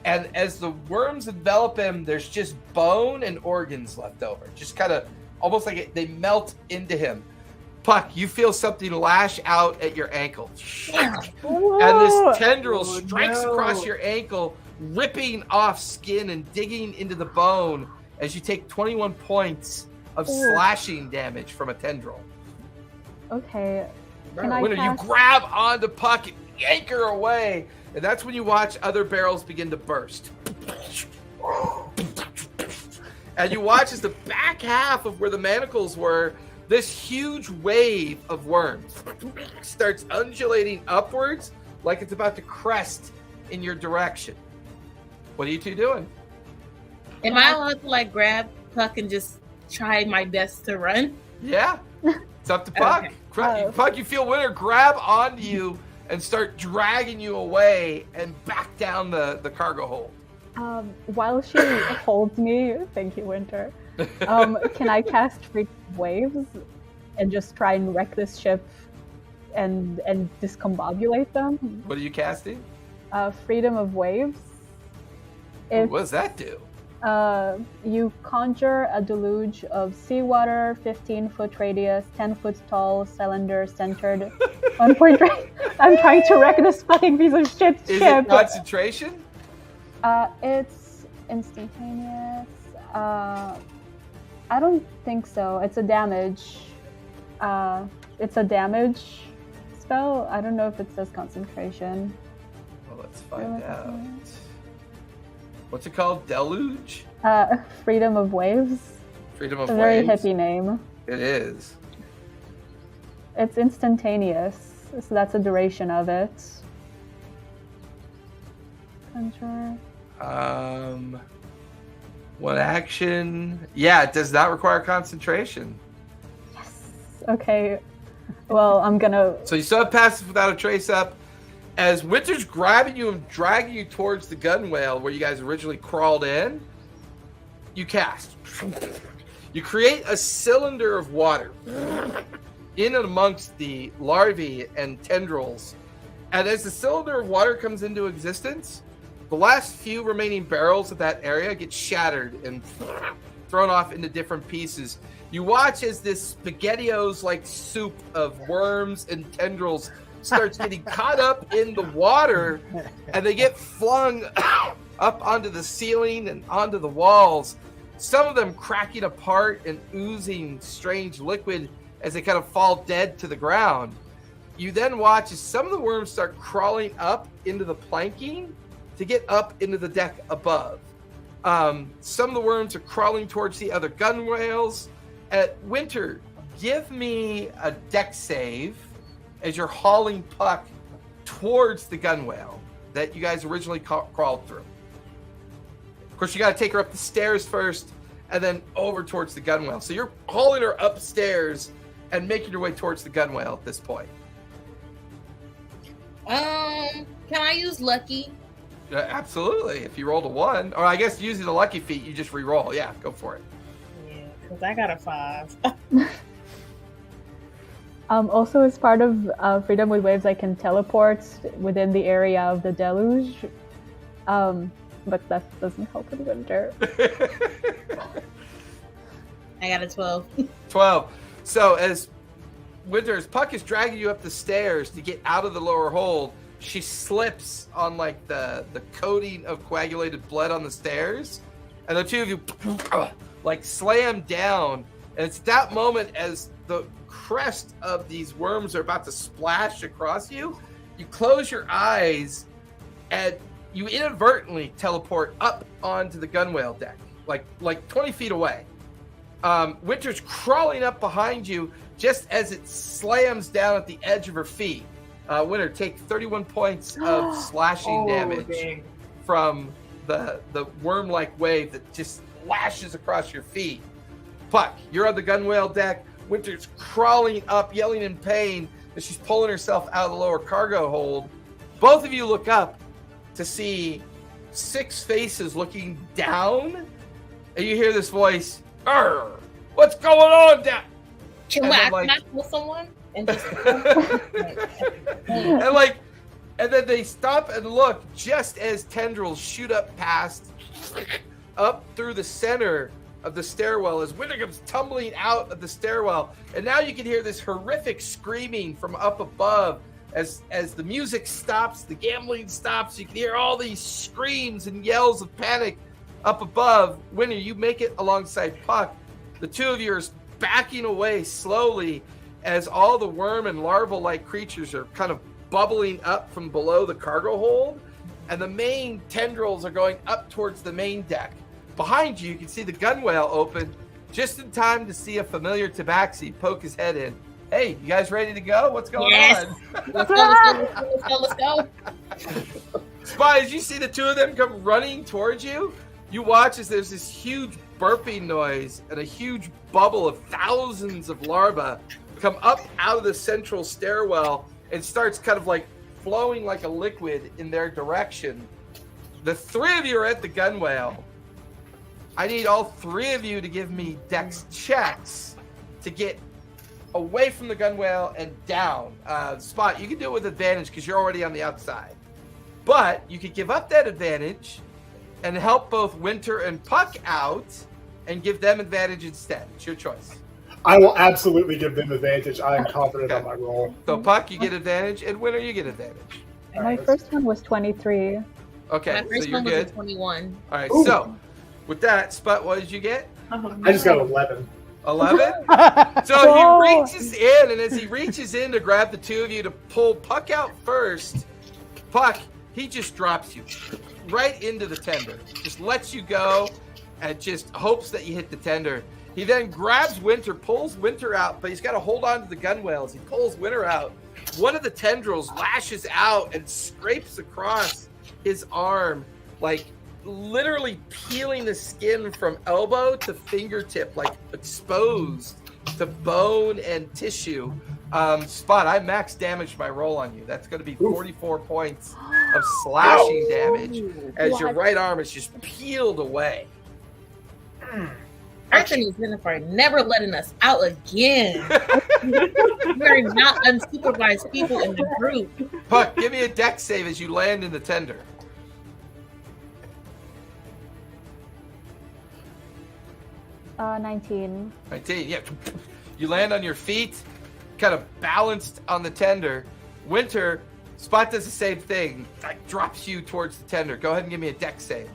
And as the worms envelop him, there's just bone and organs left over. Just kind of almost like they melt into him. Puck, you feel something lash out at your ankle. And this tendril strikes across your ankle, ripping off skin and digging into the bone as you take 21 points of slashing damage from a tendril. Okay. Winter, you grab onto Puck and yank her away, and that's when you watch other barrels begin to burst. And you watch as the back half of where the manacles were, this huge wave of worms starts undulating upwards like it's about to crest in your direction. What are you two doing? Am I allowed to grab Puck and just try my best to run? Yeah, it's up to Puck. Okay. Puck, you feel Winter grab onto you and start dragging you away and back down the cargo hold. While she holds me, thank you, Winter. Can I cast Freedom of Waves and just try and wreck this ship and discombobulate them? What are you casting? Freedom of Waves. What does that do? You conjure a deluge of seawater, 15-foot radius, 10 foot tall, cylinder centered, 1 point range. I'm trying to wreck this fucking piece of shit Is ship. it concentration? It's instantaneous. I don't think so. It's a damage. It's a damage spell. I don't know if it says concentration. Well, let's find out. What's it called? Deluge? Freedom of Waves. Freedom of It's a Waves. very hippie name. It is. It's instantaneous, so that's the duration of it. Conjure. One action. Yeah, it does not require concentration. Yes. Okay. Well, I'm gonna. So you still have passive without a trace up. As Winter's grabbing you and dragging you towards the gunwale where you guys originally crawled in, you cast. You create a cylinder of water in and amongst the larvae and tendrils. And as the cylinder of water comes into existence, the last few remaining barrels of that area get shattered and thrown off into different pieces. You watch as this SpaghettiOs-like soup of worms and tendrils starts getting caught up in the water, and they get flung up onto the ceiling and onto the walls, some of them cracking apart and oozing strange liquid as they kind of fall dead to the ground. You then watch as some of the worms start crawling up into the planking to get up into the deck above. Some of the worms are crawling towards the other gunwales. Winter, give me a deck save as you're hauling Puck towards the gunwale that you guys originally crawled through. Of course, you got to take her up the stairs first and then over towards the gunwale. So you're hauling her upstairs and making your way towards the gunwale at this point. Can I use lucky? Absolutely. If you rolled a 1, or I guess using the lucky feat, you just re-roll. Yeah, go for it. Yeah, because I got a 5. Also, as part of Freedom with Waves, I can teleport within the area of the deluge. But that doesn't help with Winter. I got a 12. 12. So as Winter's Puck is dragging you up the stairs to get out of the lower hold, she slips on like the coating of coagulated blood on the stairs, and the two of you like slam down. And it's that moment as the crest of these worms are about to splash across you, you close your eyes and you inadvertently teleport up onto the gunwale deck, like 20 feet away. Winter's crawling up behind you just as it slams down at the edge of her feet. Winter, take 31 points of slashing damage from the worm-like wave that just lashes across your feet. Puck, you're on the gunwale deck. Winter's crawling up, yelling in pain as she's pulling herself out of the lower cargo hold. Both of you look up to see 6 faces looking down, and you hear this voice, "Arr, what's going on down?" Can I kill someone? And just and then they stop and look just as tendrils shoot up through the center of the stairwell as Winter comes tumbling out of the stairwell. And now you can hear this horrific screaming from up above as the music stops, the gambling stops. You can hear all these screams and yells of panic up above. Winter, you make it alongside Puck. The two of you are backing away slowly as all the worm and larval-like creatures are kind of bubbling up from below the cargo hold, and the main tendrils are going up towards the main deck. Behind you, you can see the gunwale open just in time to see a familiar tabaxi poke his head in. Hey, you guys ready to go? What's going on? Let's go. Spies, you see the two of them come running towards you. You watch as there's this huge burping noise and a huge bubble of thousands of larvae come up out of the central stairwell and starts kind of like flowing like a liquid in their direction. The 3 of you are at the gunwale. I need all 3 of you to give me dex checks to get away from the gunwale and down. Spot, you can do it with advantage because you're already on the outside. But you could give up that advantage and help both Winter and Puck out and give them advantage instead. It's your choice. I will absolutely give them advantage. I am confident on my roll. So Puck, you get advantage, and Winter, you get advantage. My first one was 23. Okay, My first so you're one was good. a 21. All right, Ooh. so with that, Spot, what did you get? I just got 11. 11? So he reaches in, and as he reaches in to grab the 2 of you to pull Puck out first, Puck, he just drops you right into the tender. Just lets you go and just hopes that you hit the tender. He then grabs Winter, pulls Winter out, but he's got to hold on to the gunwales. He pulls Winter out. One of the tendrils lashes out and scrapes across his arm, like literally peeling the skin from elbow to fingertip, like exposed to bone and tissue. Spot, I max damaged my roll on you. That's going to be 44 points of slashing damage as your right arm is just peeled away. Arthur is Jennifer never letting us out again. We're not unsupervised people in the group. Puck, give me a dex save as you land in the tender. 19. 19, yeah. You land on your feet, kind of balanced on the tender. Winter, Spot does the same thing, like drops you towards the tender. Go ahead and give me a dex save.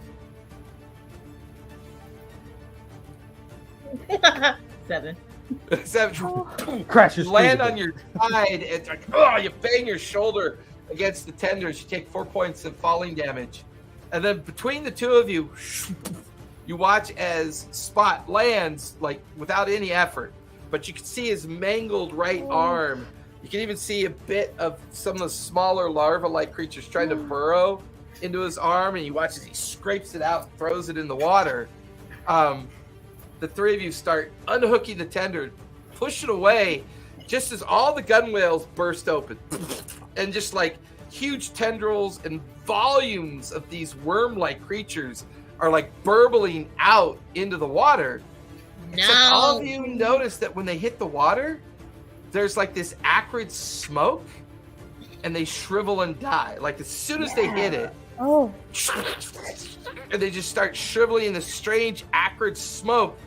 7. 7. Crashes. You land on your side, and like, you bang your shoulder against the tenders. You take 4 points of falling damage. And then between the 2 of you, You watch as Spot lands like without any effort, but you can see his mangled right arm. You can even see a bit of some of the smaller larva-like creatures trying to burrow into his arm, and you watch as he scrapes it out, throws it in the water. The three of you start unhooking the tender, push it away, just as all the gunwales burst open, and just like huge tendrils and volumes of these worm-like creatures are like burbling out into the water. Except all of you notice that when they hit the water, there's like this acrid smoke, and they shrivel and die. Like as soon as they hit it, and they just start shriveling in this strange acrid smoke.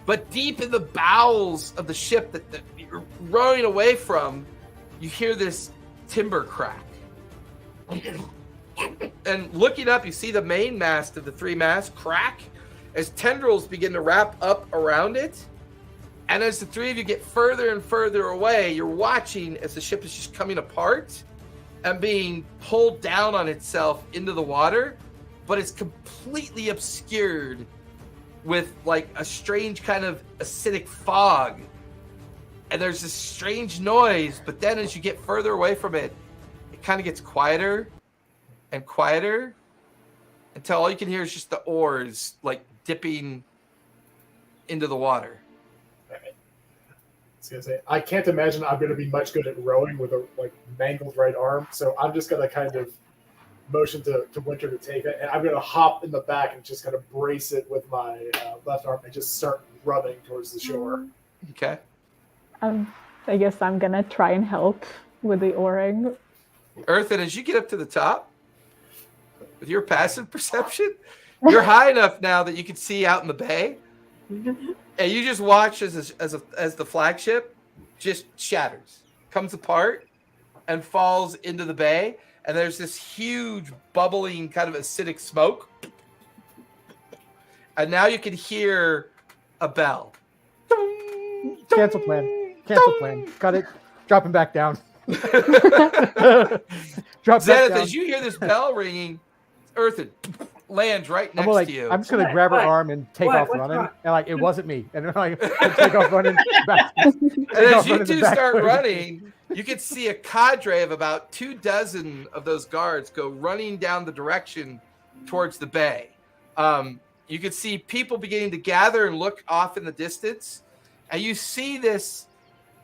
But deep in the bowels of the ship that you're rowing away from, you hear this timber crack. And looking up, you see the main mast of the three masts crack as tendrils begin to wrap up around it. And as the three of you get further and further away, you're watching as the ship is just coming apart and being pulled down on itself into the water, but it's completely obscured with like a strange kind of acidic fog. And there's this strange noise, but then as you get further away from it, it kind of gets quieter and quieter until all you can hear is just the oars like dipping into the water. I can't imagine I'm going to be much good at rowing with a like mangled right arm, so I'm just going to kind of motion to Winter to take it, and I'm going to hop in the back and just kind of brace it with my left arm and just start running towards the shore. Okay. I guess I'm going to try and help with the oaring. Earthen, as you get up to the top, with your passive perception, you're high enough now that you can see out in the bay, and you just watch as the flagship just shatters, comes apart, and falls into the bay. And there's this huge bubbling kind of acidic smoke. And now you can hear a bell. Cancel plan. Cancel plan. Cut it. Drop him back down. Drop Zenith, as you hear this bell ringing, Earthen lands right next to you. I'm just going to grab her arm and take off running. And like, it wasn't me. And then I take off running back. And as you two start running, you can see a cadre of about 24 of those guards go running down the direction towards the bay. You can see people beginning to gather and look off in the distance. And you see this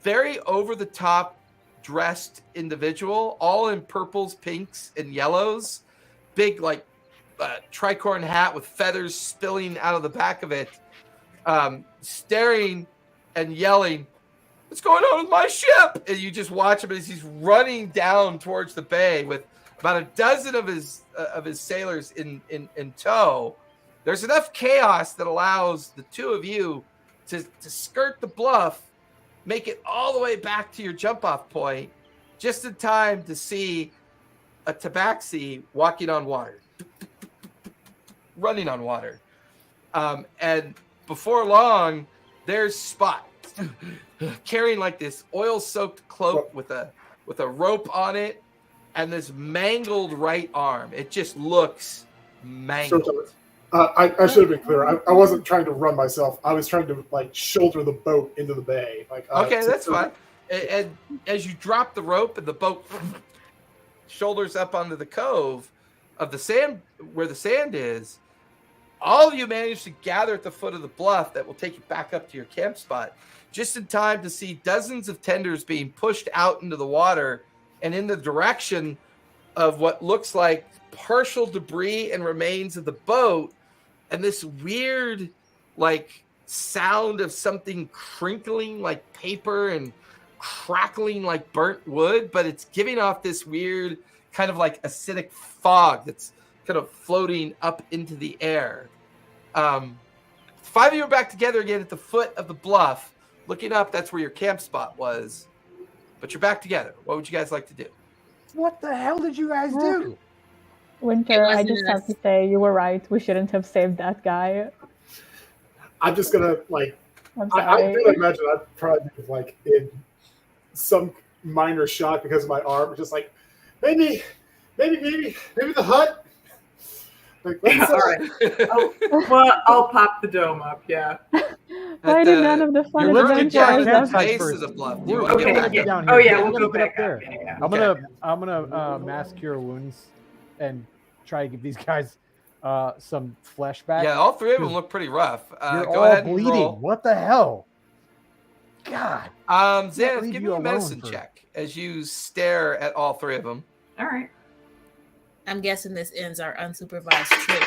very over-the-top dressed individual, all in purples, pinks, and yellows. Big, like, tricorn hat with feathers spilling out of the back of it. Staring and yelling, "What's going on with my ship?" And you just watch him as he's running down towards the bay with about a dozen of his sailors in tow. There's enough chaos that allows the two of you to skirt the bluff, make it all the way back to your jump-off point, just in time to see a tabaxi walking on water, running on water. And before long, there's Spot carrying like this oil-soaked cloak with a rope on it and this mangled right arm. It just looks mangled. I should have been clear. I wasn't trying to run myself. I was trying to like shoulder the boat into the bay. Okay, that's fine. And as you drop the rope and the boat shoulders up onto the cove of the sand, where the sand is, all of you manage to gather at the foot of the bluff that will take you back up to your camp spot, just in time to see dozens of tenders being pushed out into the water and in the direction of what looks like partial debris and remains of the boat, and this weird like sound of something crinkling like paper and crackling like burnt wood, but it's giving off this weird kind of like acidic fog that's kind of floating up into the air. 5 of you are back together again at the foot of the bluff. Looking up, that's where your camp spot was. But you're back together. What would you guys like to do? What the hell did you guys do? Winter, I just have to say, you were right. We shouldn't have saved that guy. I'm just gonna like. I'm I sorry. can imagine I'd probably be like in some minor shock because of my arm. Just like maybe the hut. Like, let's, All right. Well, I'll pop the dome up. Yeah. Why did none of the fun you're literally adventures down ever? campsite base first. of the bluff. Do We're you want to Okay, get gonna back be up? down Oh here. yeah, We're we'll gonna go get up back there. up. Yeah. I'm gonna mass cure wounds and try to give these guys some flesh back. Yeah, all three of them look pretty rough. You're Go all ahead and bleeding. roll. What the hell? God. Xanath, leave give you me a alone medicine for- check as you stare at all three of them. All right. I'm guessing this ends our unsupervised trip.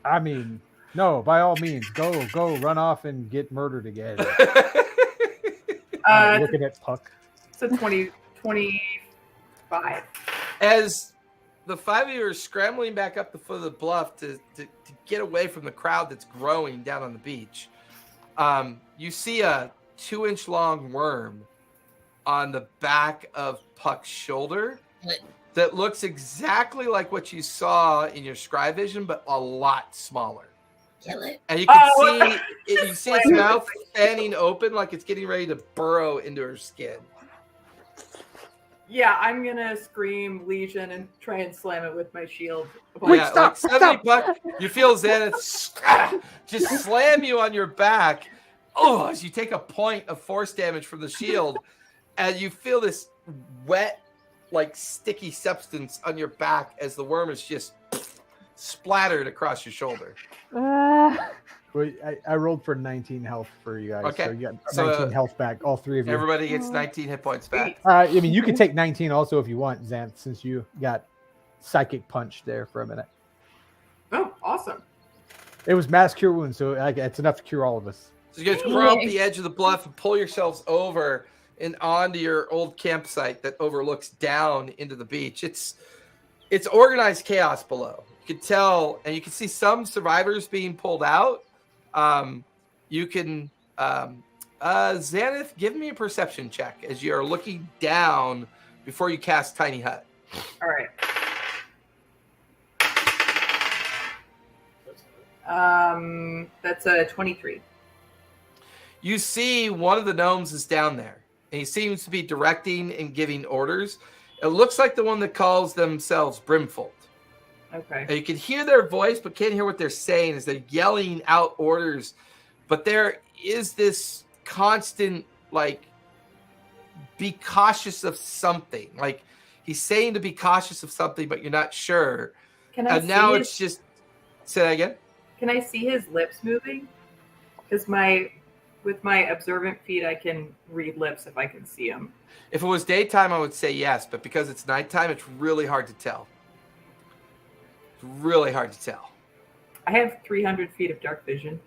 I mean, no, by all means, go run off and get murdered again. Looking at Puck. So 25. As the five of you are scrambling back up the foot of the bluff to get away from the crowd that's growing down on the beach, you see a 2-inch long worm on the back of Puck's shoulder What? that looks exactly like what you saw in your scry vision, but a lot smaller. Kill it. And you can Oh, you see its mouth fanning open like it's getting ready to burrow into her skin. Yeah, I'm gonna scream Legion and try and slam it with my shield. Wait, stop, suddenly, Puck, you feel Xanath just slam you on your back. Oh, as you take a point of force damage from the shield, and you feel this wet, like sticky substance on your back as the worm is just splattered across your shoulder. Wait, I rolled for 19 health for you guys. Okay. So you got So, 19 health back, all three of you. Everybody gets 19 hit points back. I mean, you can take 19 also if you want, Xanth, since you got psychic punch there for a minute. Oh, awesome. It was mass cure wounds, so it's enough to cure all of us. So you guys crawl up the edge of the bluff and pull yourselves over and onto your old campsite that overlooks down into the beach. It's organized chaos below. You can tell, and you can see some survivors being pulled out. You can, Xanath, give me a perception check as you are looking down before you cast Tiny Hut. All right. That's a 23. You see one of the gnomes is down there, and he seems to be directing and giving orders. It looks like the one that calls themselves Brimfold. Okay. And you can hear their voice, but can't hear what they're saying as they're yelling out orders. But there is this constant, like, be cautious of something. Like, he's saying to be cautious of something, but you're not sure. Can I And now see it's just, say that again? Can I see his lips moving? Because with my observant feet, I can read lips if I can see them. If it was daytime, I would say yes, but because it's nighttime, it's really hard to tell. It's really hard to tell. I have 300 feet of dark vision.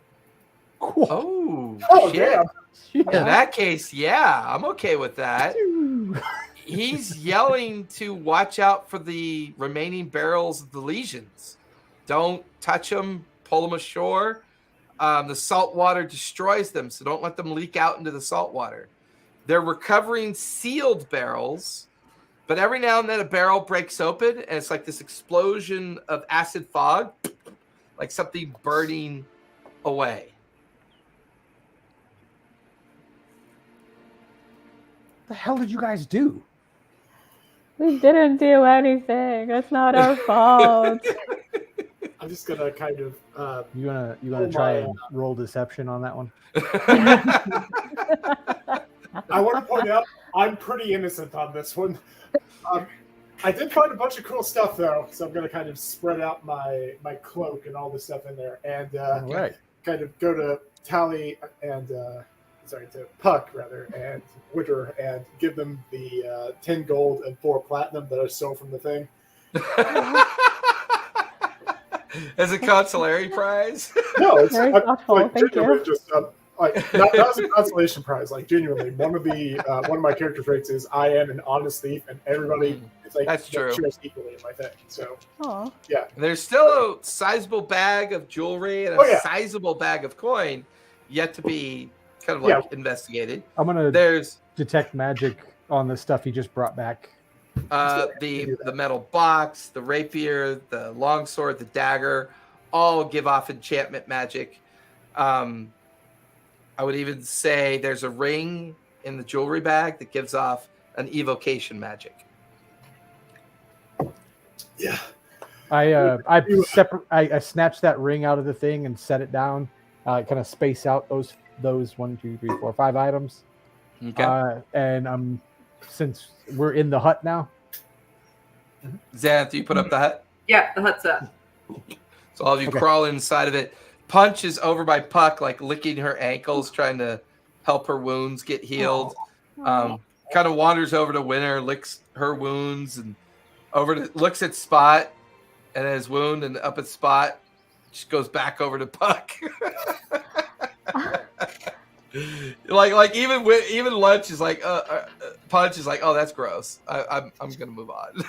Oh, shit. damn. In that case, yeah, I'm okay with that. He's yelling to watch out for the remaining barrels of the legions. Don't touch them, pull them ashore. The salt water destroys them, so don't let them leak out into the salt water. They're recovering sealed barrels, but every now and then a barrel breaks open, and it's like this explosion of acid fog, like something burning away. What the hell did you guys do? We didn't do anything. It's not our fault. I'm just gonna kind of. You wanna try and roll deception on that one? I want to point out I'm pretty innocent on this one. I did find a bunch of cool stuff though, so I'm gonna kind of spread out my cloak and all this stuff in there, and All right. kind of go to Tally and to Puck rather and Witter and give them the 10 gold and 4 platinum that I stole from the thing. As a consolatory prize. No, it's Very thoughtful, like thank genuinely you. just not as a consolation prize. Like genuinely, one of my character traits is I am an honest thief, and everybody is like That's true. shares equally in my thing. So Aw. yeah, There's still a sizable bag of jewelry and a Oh, yeah. sizable bag of coin yet to be kind of like investigated. I'm gonna There's detect magic on the stuff he just brought back. the metal box, the rapier, the longsword, the dagger, all give off enchantment magic. I would even say there's a ring in the jewelry bag that gives off an evocation magic. Yeah. I snatched that ring out of the thing and set it down. Kind of space out those 1, 2, 3, 4, 5 items. Okay. And since we're in the hut now. Xanth, you put up the hut? Yeah, the hut's up. So all of you crawl inside of it. Punch is over by Puck, like licking her ankles, trying to help her wounds get healed. Kind of wanders over to Winter, licks her wounds, and looks at Spot and his wound, and up at Spot, just goes back over to Puck. like even Lunch is like Punch is like, oh, that's gross. I'm gonna move on.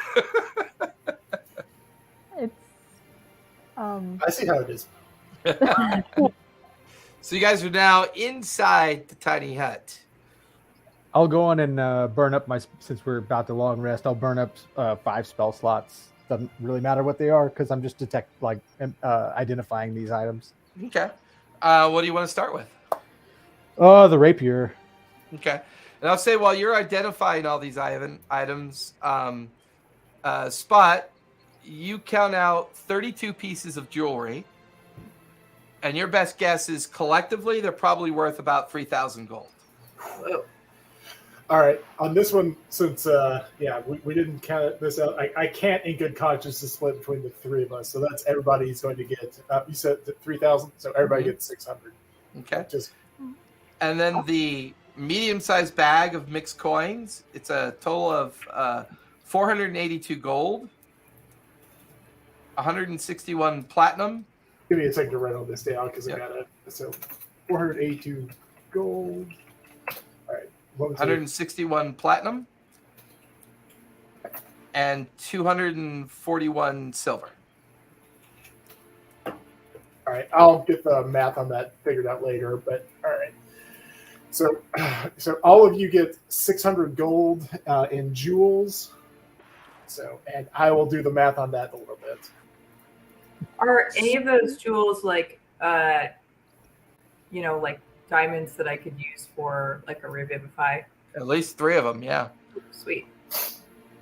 It's I see how it is. So you guys are now inside the tiny hut. I'll go on and burn up since we're about to long rest. I'll burn up 5 spell slots. Doesn't really matter what they are because I'm just identifying these items. Okay. What do you want to start with? The rapier. Okay. And I'll say while you're identifying all these items, Spot, you count out 32 pieces of jewelry. And your best guess is collectively they're probably worth about 3,000 gold. Whoa. All right, on this one, since we didn't count this out, I can't in good conscience to split between the 3 of us. So that's everybody's going to get. You said 3,000, so everybody gets 600. Okay. And then the medium-sized bag of mixed coins. It's a total of 482 gold, 161 platinum. Give me a second to write all this down because I got it. So 482 gold. All right. 161 platinum and 241 silver. All right, I'll get the math on that figured out later. But all right, so all of you get 600 gold in jewels. So, and I will do the math on that a little bit. Are any of those jewels like diamonds that I could use for like a revivify? At least 3 of them, yeah. Sweet.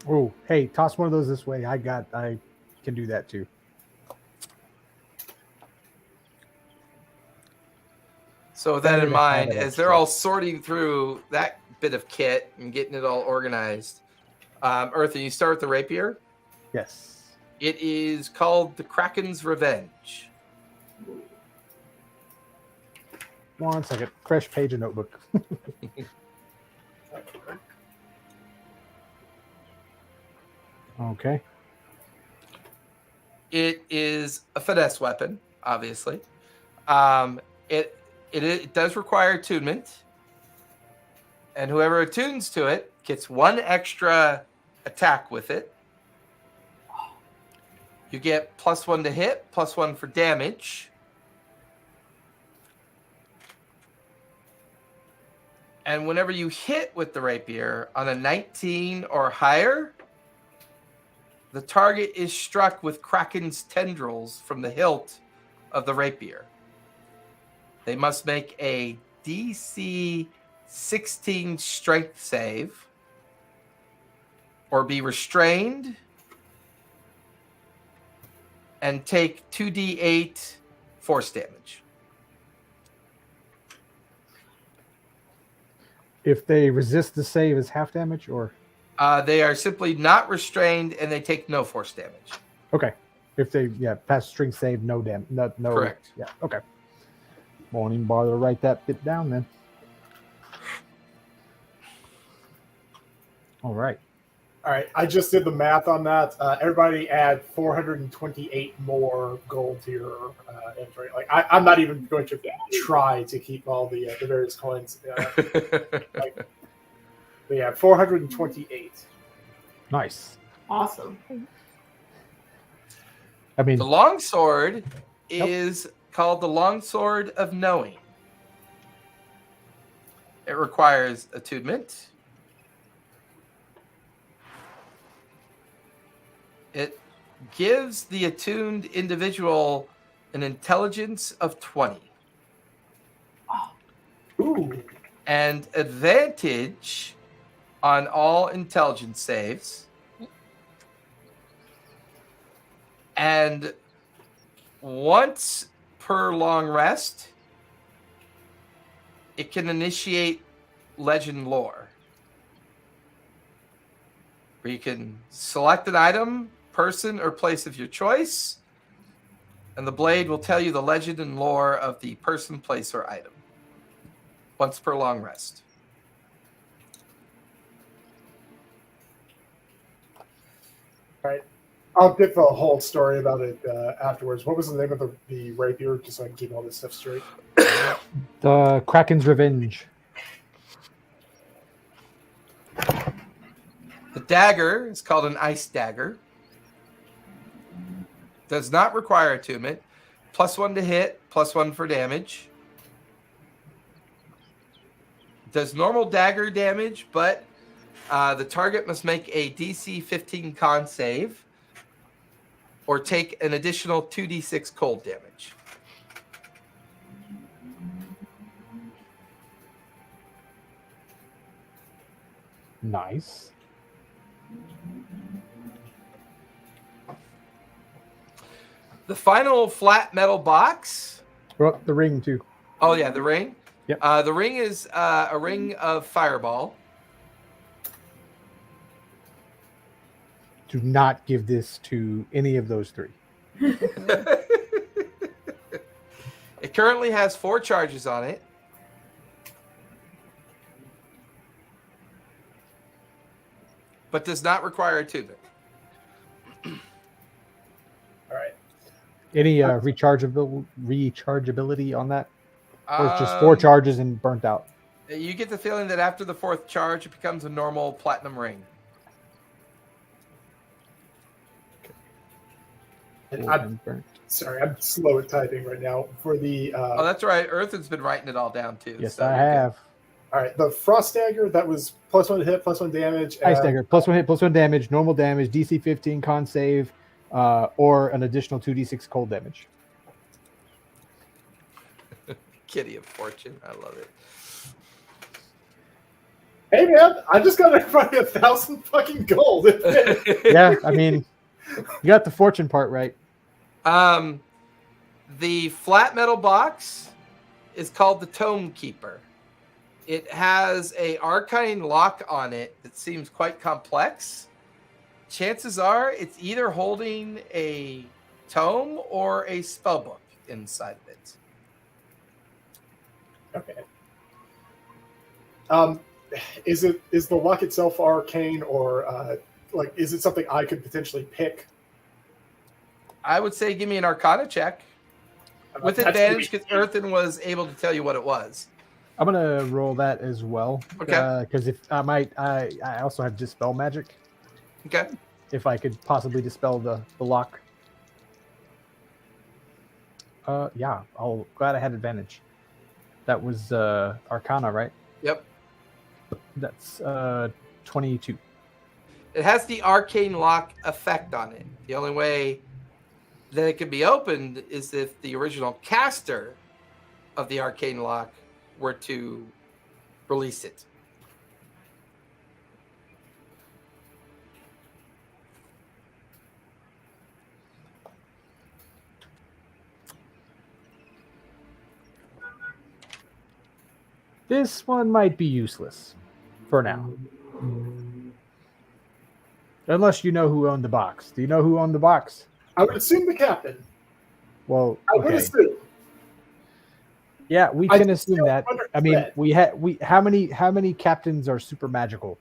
Oh, hey, toss one of those this way. I can do that too. So with that in mind, as they're all sorting through that bit of kit and getting it all organized, Eartha, you start with the rapier? Yes. It is called the Kraken's Revenge. 1 second. Fresh page of notebook. Okay. It is a finesse weapon, obviously. It does require attunement. And whoever attunes to it gets 1 extra attack with it. You get +1 to hit, +1 for damage. And whenever you hit with the rapier on a 19 or higher, the target is struck with Kraken's tendrils from the hilt of the rapier. They must make a DC 16 strength save or be restrained and take 2d8 force damage. If they resist the save, is half damage or? They are simply not restrained and they take no force damage. Okay. If they pass strength save, no damage. No. Correct. Yeah. Okay. Won't even bother to write that bit down then. All right. All right, I just did the math on that. Everybody add 428 more gold to your inventory. Like I'm not even going to try to keep all the various coins. But yeah, 428. Nice. Awesome. I mean, the longsword is called the Longsword of Knowing. It requires attunement. It gives the attuned individual an intelligence of 20. Ooh. And advantage on all intelligence saves. And once per long rest, it can initiate legend lore. Where you can select an item, person, or place of your choice, and the blade will tell you the legend and lore of the person, place, or item. Once per long rest. All right. I'll get the whole story about it afterwards. What was the name of the rapier, just so I can keep all this stuff straight? The Kraken's Revenge. The dagger is called an ice dagger. Does not require attunement. +1 to hit, +1 for damage. Does normal dagger damage, but the target must make a DC 15 con save or take an additional 2d6 cold damage. Nice. The final flat metal box. Oh, the ring too. Oh yeah, the ring. Yep. The ring is a ring of fireball. Do not give this to any of those three. It currently has 4 charges on it. But does not require attunement. All right. Any rechargeability on that? Or it's just 4 charges and burnt out? You get the feeling that after the 4th charge, it becomes a normal platinum ring. And I'm slow at typing right now. For the Oh, that's right. Earthen's been writing it all down too. Yes, so I have. all right, the frost dagger, that was +1 to hit, +1 damage. Ice dagger, +1 hit, +1 damage, normal damage, DC 15 con save, or an additional 2d6 cold damage. Kitty of Fortune. I love it. Hey man, I just got everybody 1,000 fucking gold. Yeah, I mean, you got the fortune part right. The flat metal box is called the Tome Keeper. It has a arcane lock on it that seems quite complex. Chances are it's either holding a tome or a spellbook inside of it. Okay. Is the lock itself arcane, or like is it something I could potentially pick? I would say give me an Arcana check with That's advantage gonna because Earthen was able to tell you what it was. I'm gonna roll that as well. Okay. Because if I also have dispel magic. Okay. If I could possibly dispel the lock. Yeah, I'll glad I had advantage. That was Arcana, right? Yep. That's 22. It has the arcane lock effect on it. The only way that it can be opened is if the original caster of the arcane lock were to release it. This one might be useless for now. Unless you know who owned the box. Do you know who owned the box? I would assume the captain. Well, I would assume. Yeah, we I can assume still that. I mean, understand. how many captains are super magical?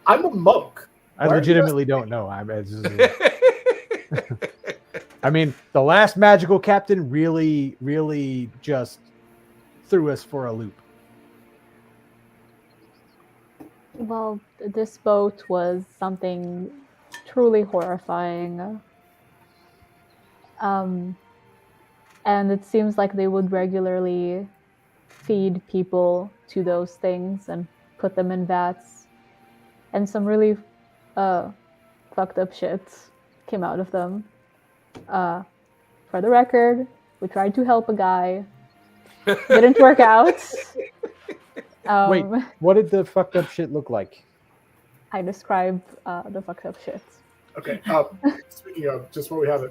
I'm a monk. I Why are you legitimately don't know. I mean, the last magical captain really just threw us for a loop. Well, this boat was something truly horrifying. And it seems like they would regularly feed people to those things and put them in vats. And some really fucked up shit came out of them. For the record, we tried to help a guy. Didn't work out. Wait, what did the fucked up shit look like? I described the fucked up shit. Okay. Speaking of just what we have,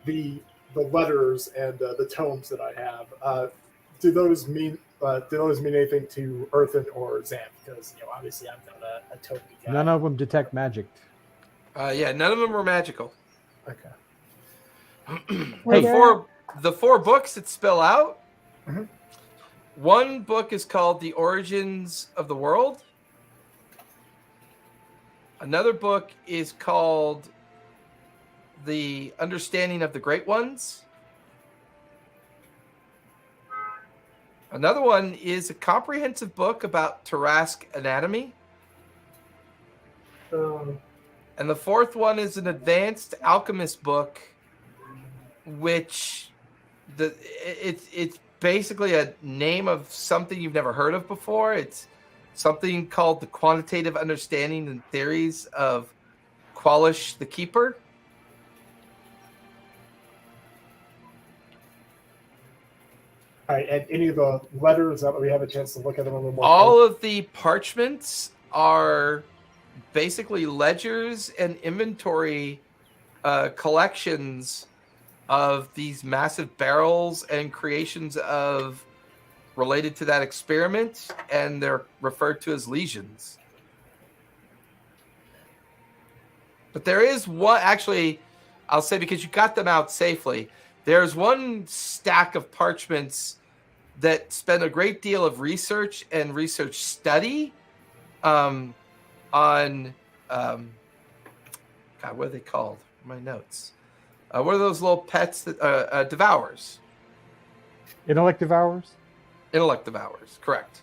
the letters and the tomes that I have, do those mean anything to Earthen or Xanth? Because obviously I'm not a tome guy. None of them detect magic. Yeah, none of them were magical. Okay. The four books that spell out. Mhm. One book is called The Origins of the World. Another book is called The Understanding of the Great Ones. Another one is a comprehensive book about Tarask anatomy. And the fourth one is an advanced alchemist book, which it's basically a name of something you've never heard of before. It's something called the Quantitative Understanding and Theories of Qualish the Keeper. All right, and any of the letters that we have a chance to look at them a little more. All of the parchments are basically ledgers and inventory collections of these massive barrels and creations of related to that experiment, and they're referred to as legions. But there is one, actually, I'll say, because you got them out safely, there's one stack of parchments that spend a great deal of research and research study on God, what are they called? My notes. What are those little pets that devours? Intellect devours? Intellect devours, correct.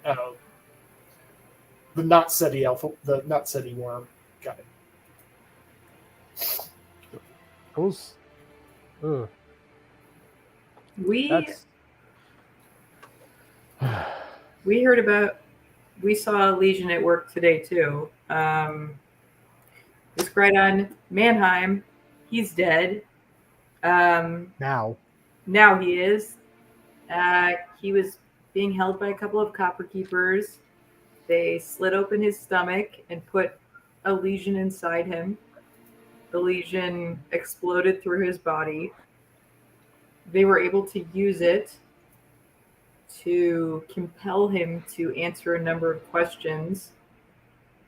The not SETI alpha, the not SETI worm. Got it. Those. Ugh. We saw a Legion at work today too. This Grydon Mannheim, he's dead. Now he is. He was being held by a couple of copper keepers. They slit open his stomach and put a legion inside him. The legion exploded through his body. They were able to use it to compel him to answer a number of questions.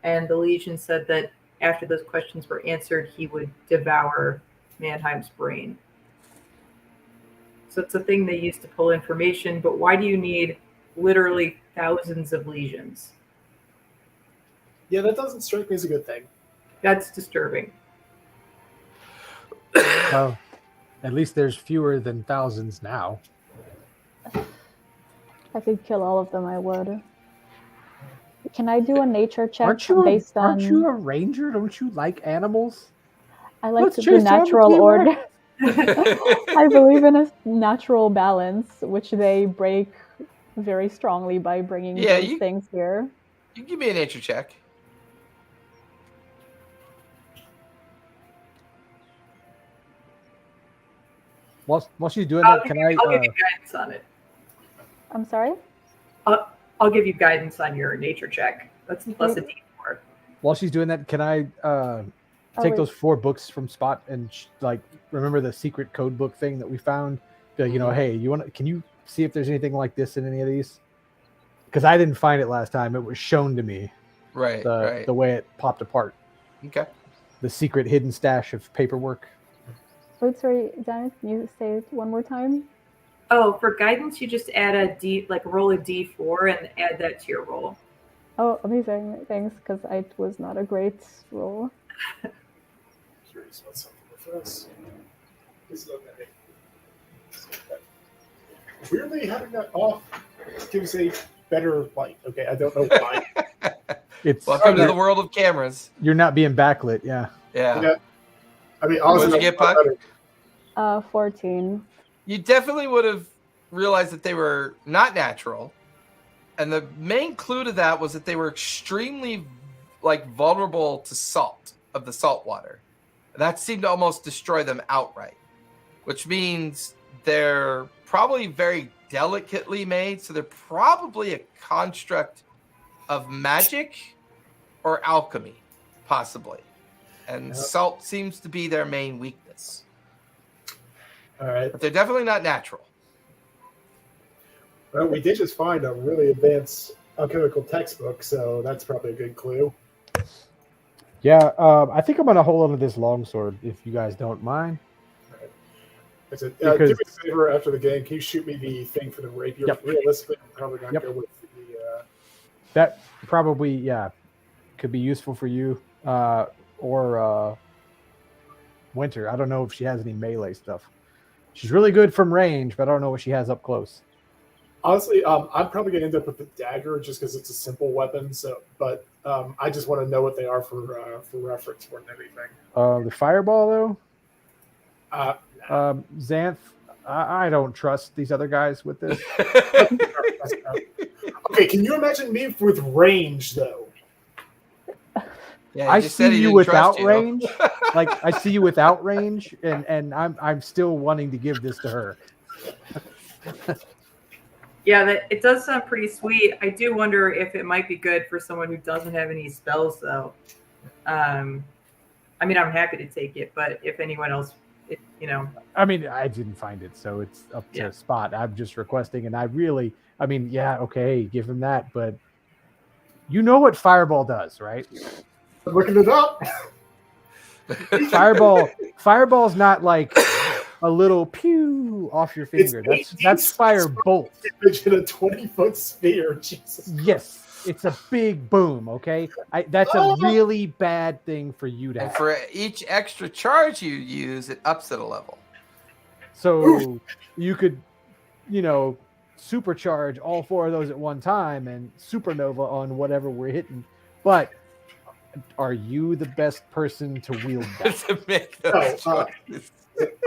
And the legion said that after those questions were answered, he would devour Mannheim's brain. So it's a thing they use to pull information, but why do you need literally thousands of legions? Yeah, that doesn't strike me as a good thing. That's disturbing. Well, at least there's fewer than thousands now. If I could kill all of them, I would. Can I do a nature check Aren't on... you a ranger? Don't you like animals? I like Let's to do chase down the natural T-Rex. order. I believe in a natural balance, which they break very strongly by bringing those things here. You give me a nature check. While she's doing that, can I? I'll give you guidance on it. I'm sorry? I'll give you guidance on your nature check. That's plus a D4. While she's doing that, can I take those 4 books from Spot and remember the secret code book thing that we found? Be like, hey, can you see if there's anything like this in any of these? Because I didn't find it last time. It was shown to me. Right. The way it popped apart. Okay. The secret hidden stash of paperwork. Oh, sorry, Janet, can you say it one more time? Oh, for guidance, you just add roll a D4 and add that to your roll. Oh, amazing. Thanks, because it was not a great roll. Curious about something with this. This is okay. Weirdly, having that off gives a better light. Okay, I don't know why. Welcome to the world of cameras. You're not being backlit, yeah. Yeah. I mean, what did you get, Puck? 14. You definitely would have realized that they were not natural. And the main clue to that was that they were extremely vulnerable to salt, of the salt water. And that seemed to almost destroy them outright, which means they're probably very delicately made. So they're probably a construct of magic or alchemy, possibly. and salt seems to be their main weakness. All right. But they're definitely not natural. Well, we did just find a really advanced alchemical textbook, so that's probably a good clue. Yeah, I think I'm gonna hold on to this longsword if you guys don't mind. I said, do me a favor after the game. Can you shoot me the thing for the rapier? Yep. Realistically, I'm probably going to go with the. That probably, could be useful for you or Winter. I don't know if she has any melee stuff. She's really good from range, but I don't know what she has up close. Honestly, I'm probably going to end up with the dagger just because it's a simple weapon. So, but I just want to know what they are for reference more than anything. The fireball, though. Xanth, I don't trust these other guys with this. Okay, can you imagine me with range though? Yeah, I see you without range. Like I see you without range, and I'm still wanting to give this to her. Yeah, it does sound pretty sweet. I do wonder if it might be good for someone who doesn't have any spells, though. I mean, I'm happy to take it, but if anyone else, I mean, I didn't find it, so it's up to Spot. I'm just requesting, and okay, give him that, but you know what Fireball does, right? I'm looking it up. Fireball's not like a little pew off your finger. That's firebolt. In a 20-foot sphere. Jesus. Yes, it's a big boom. Okay, that's a really bad thing for you to have. And for each extra charge you use, it ups it a level. So you could, supercharge all 4 of those at one time and supernova on whatever we're hitting. But are you the best person to wield that? To make those choices.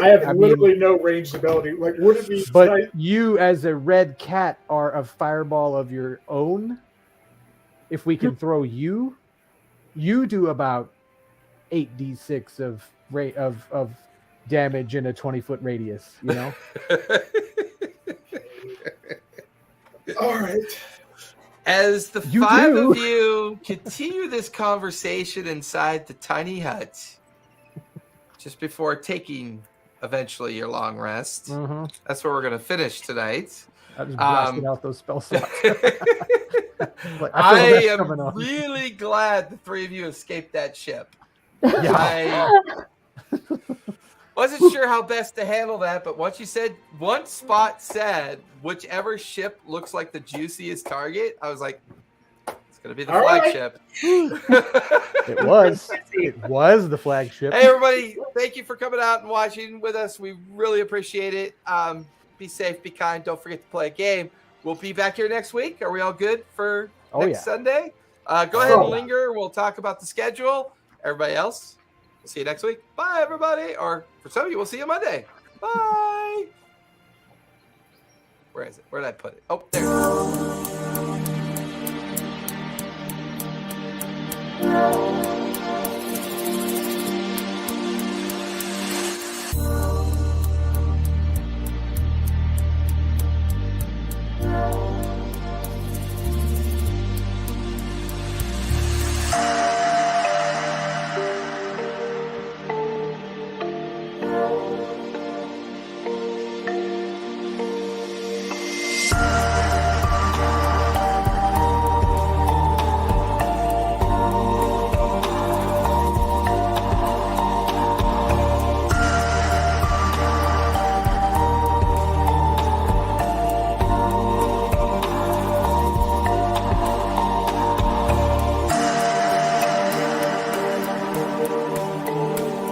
I have literally no ranged ability. Like, would it be? But you, as a red cat, are a fireball of your own. If we can throw you do about 8d6 of damage in a 20-foot radius. All right. As the five of you continue this conversation inside the tiny hut, just before taking eventually your long rest, that's where we're going to finish tonight. I just blasted out those spell slots. I am really glad the 3 of you escaped that ship. Yeah. I wasn't sure how best to handle that, but once Spot said whichever ship looks like the juiciest target, I was like, it's going to be the flagship. It was the flagship. Hey, everybody. Thank you for coming out and watching with us. We really appreciate it. Be safe, be kind. Don't forget to play a game. We'll be back here next week. Are we all good for next Sunday? Go ahead and linger. We'll talk about the schedule. Everybody else, we'll see you next week. Bye, everybody. Or for some of you, we'll see you Monday. Bye. Where is it? Where did I put it? Oh, there it is.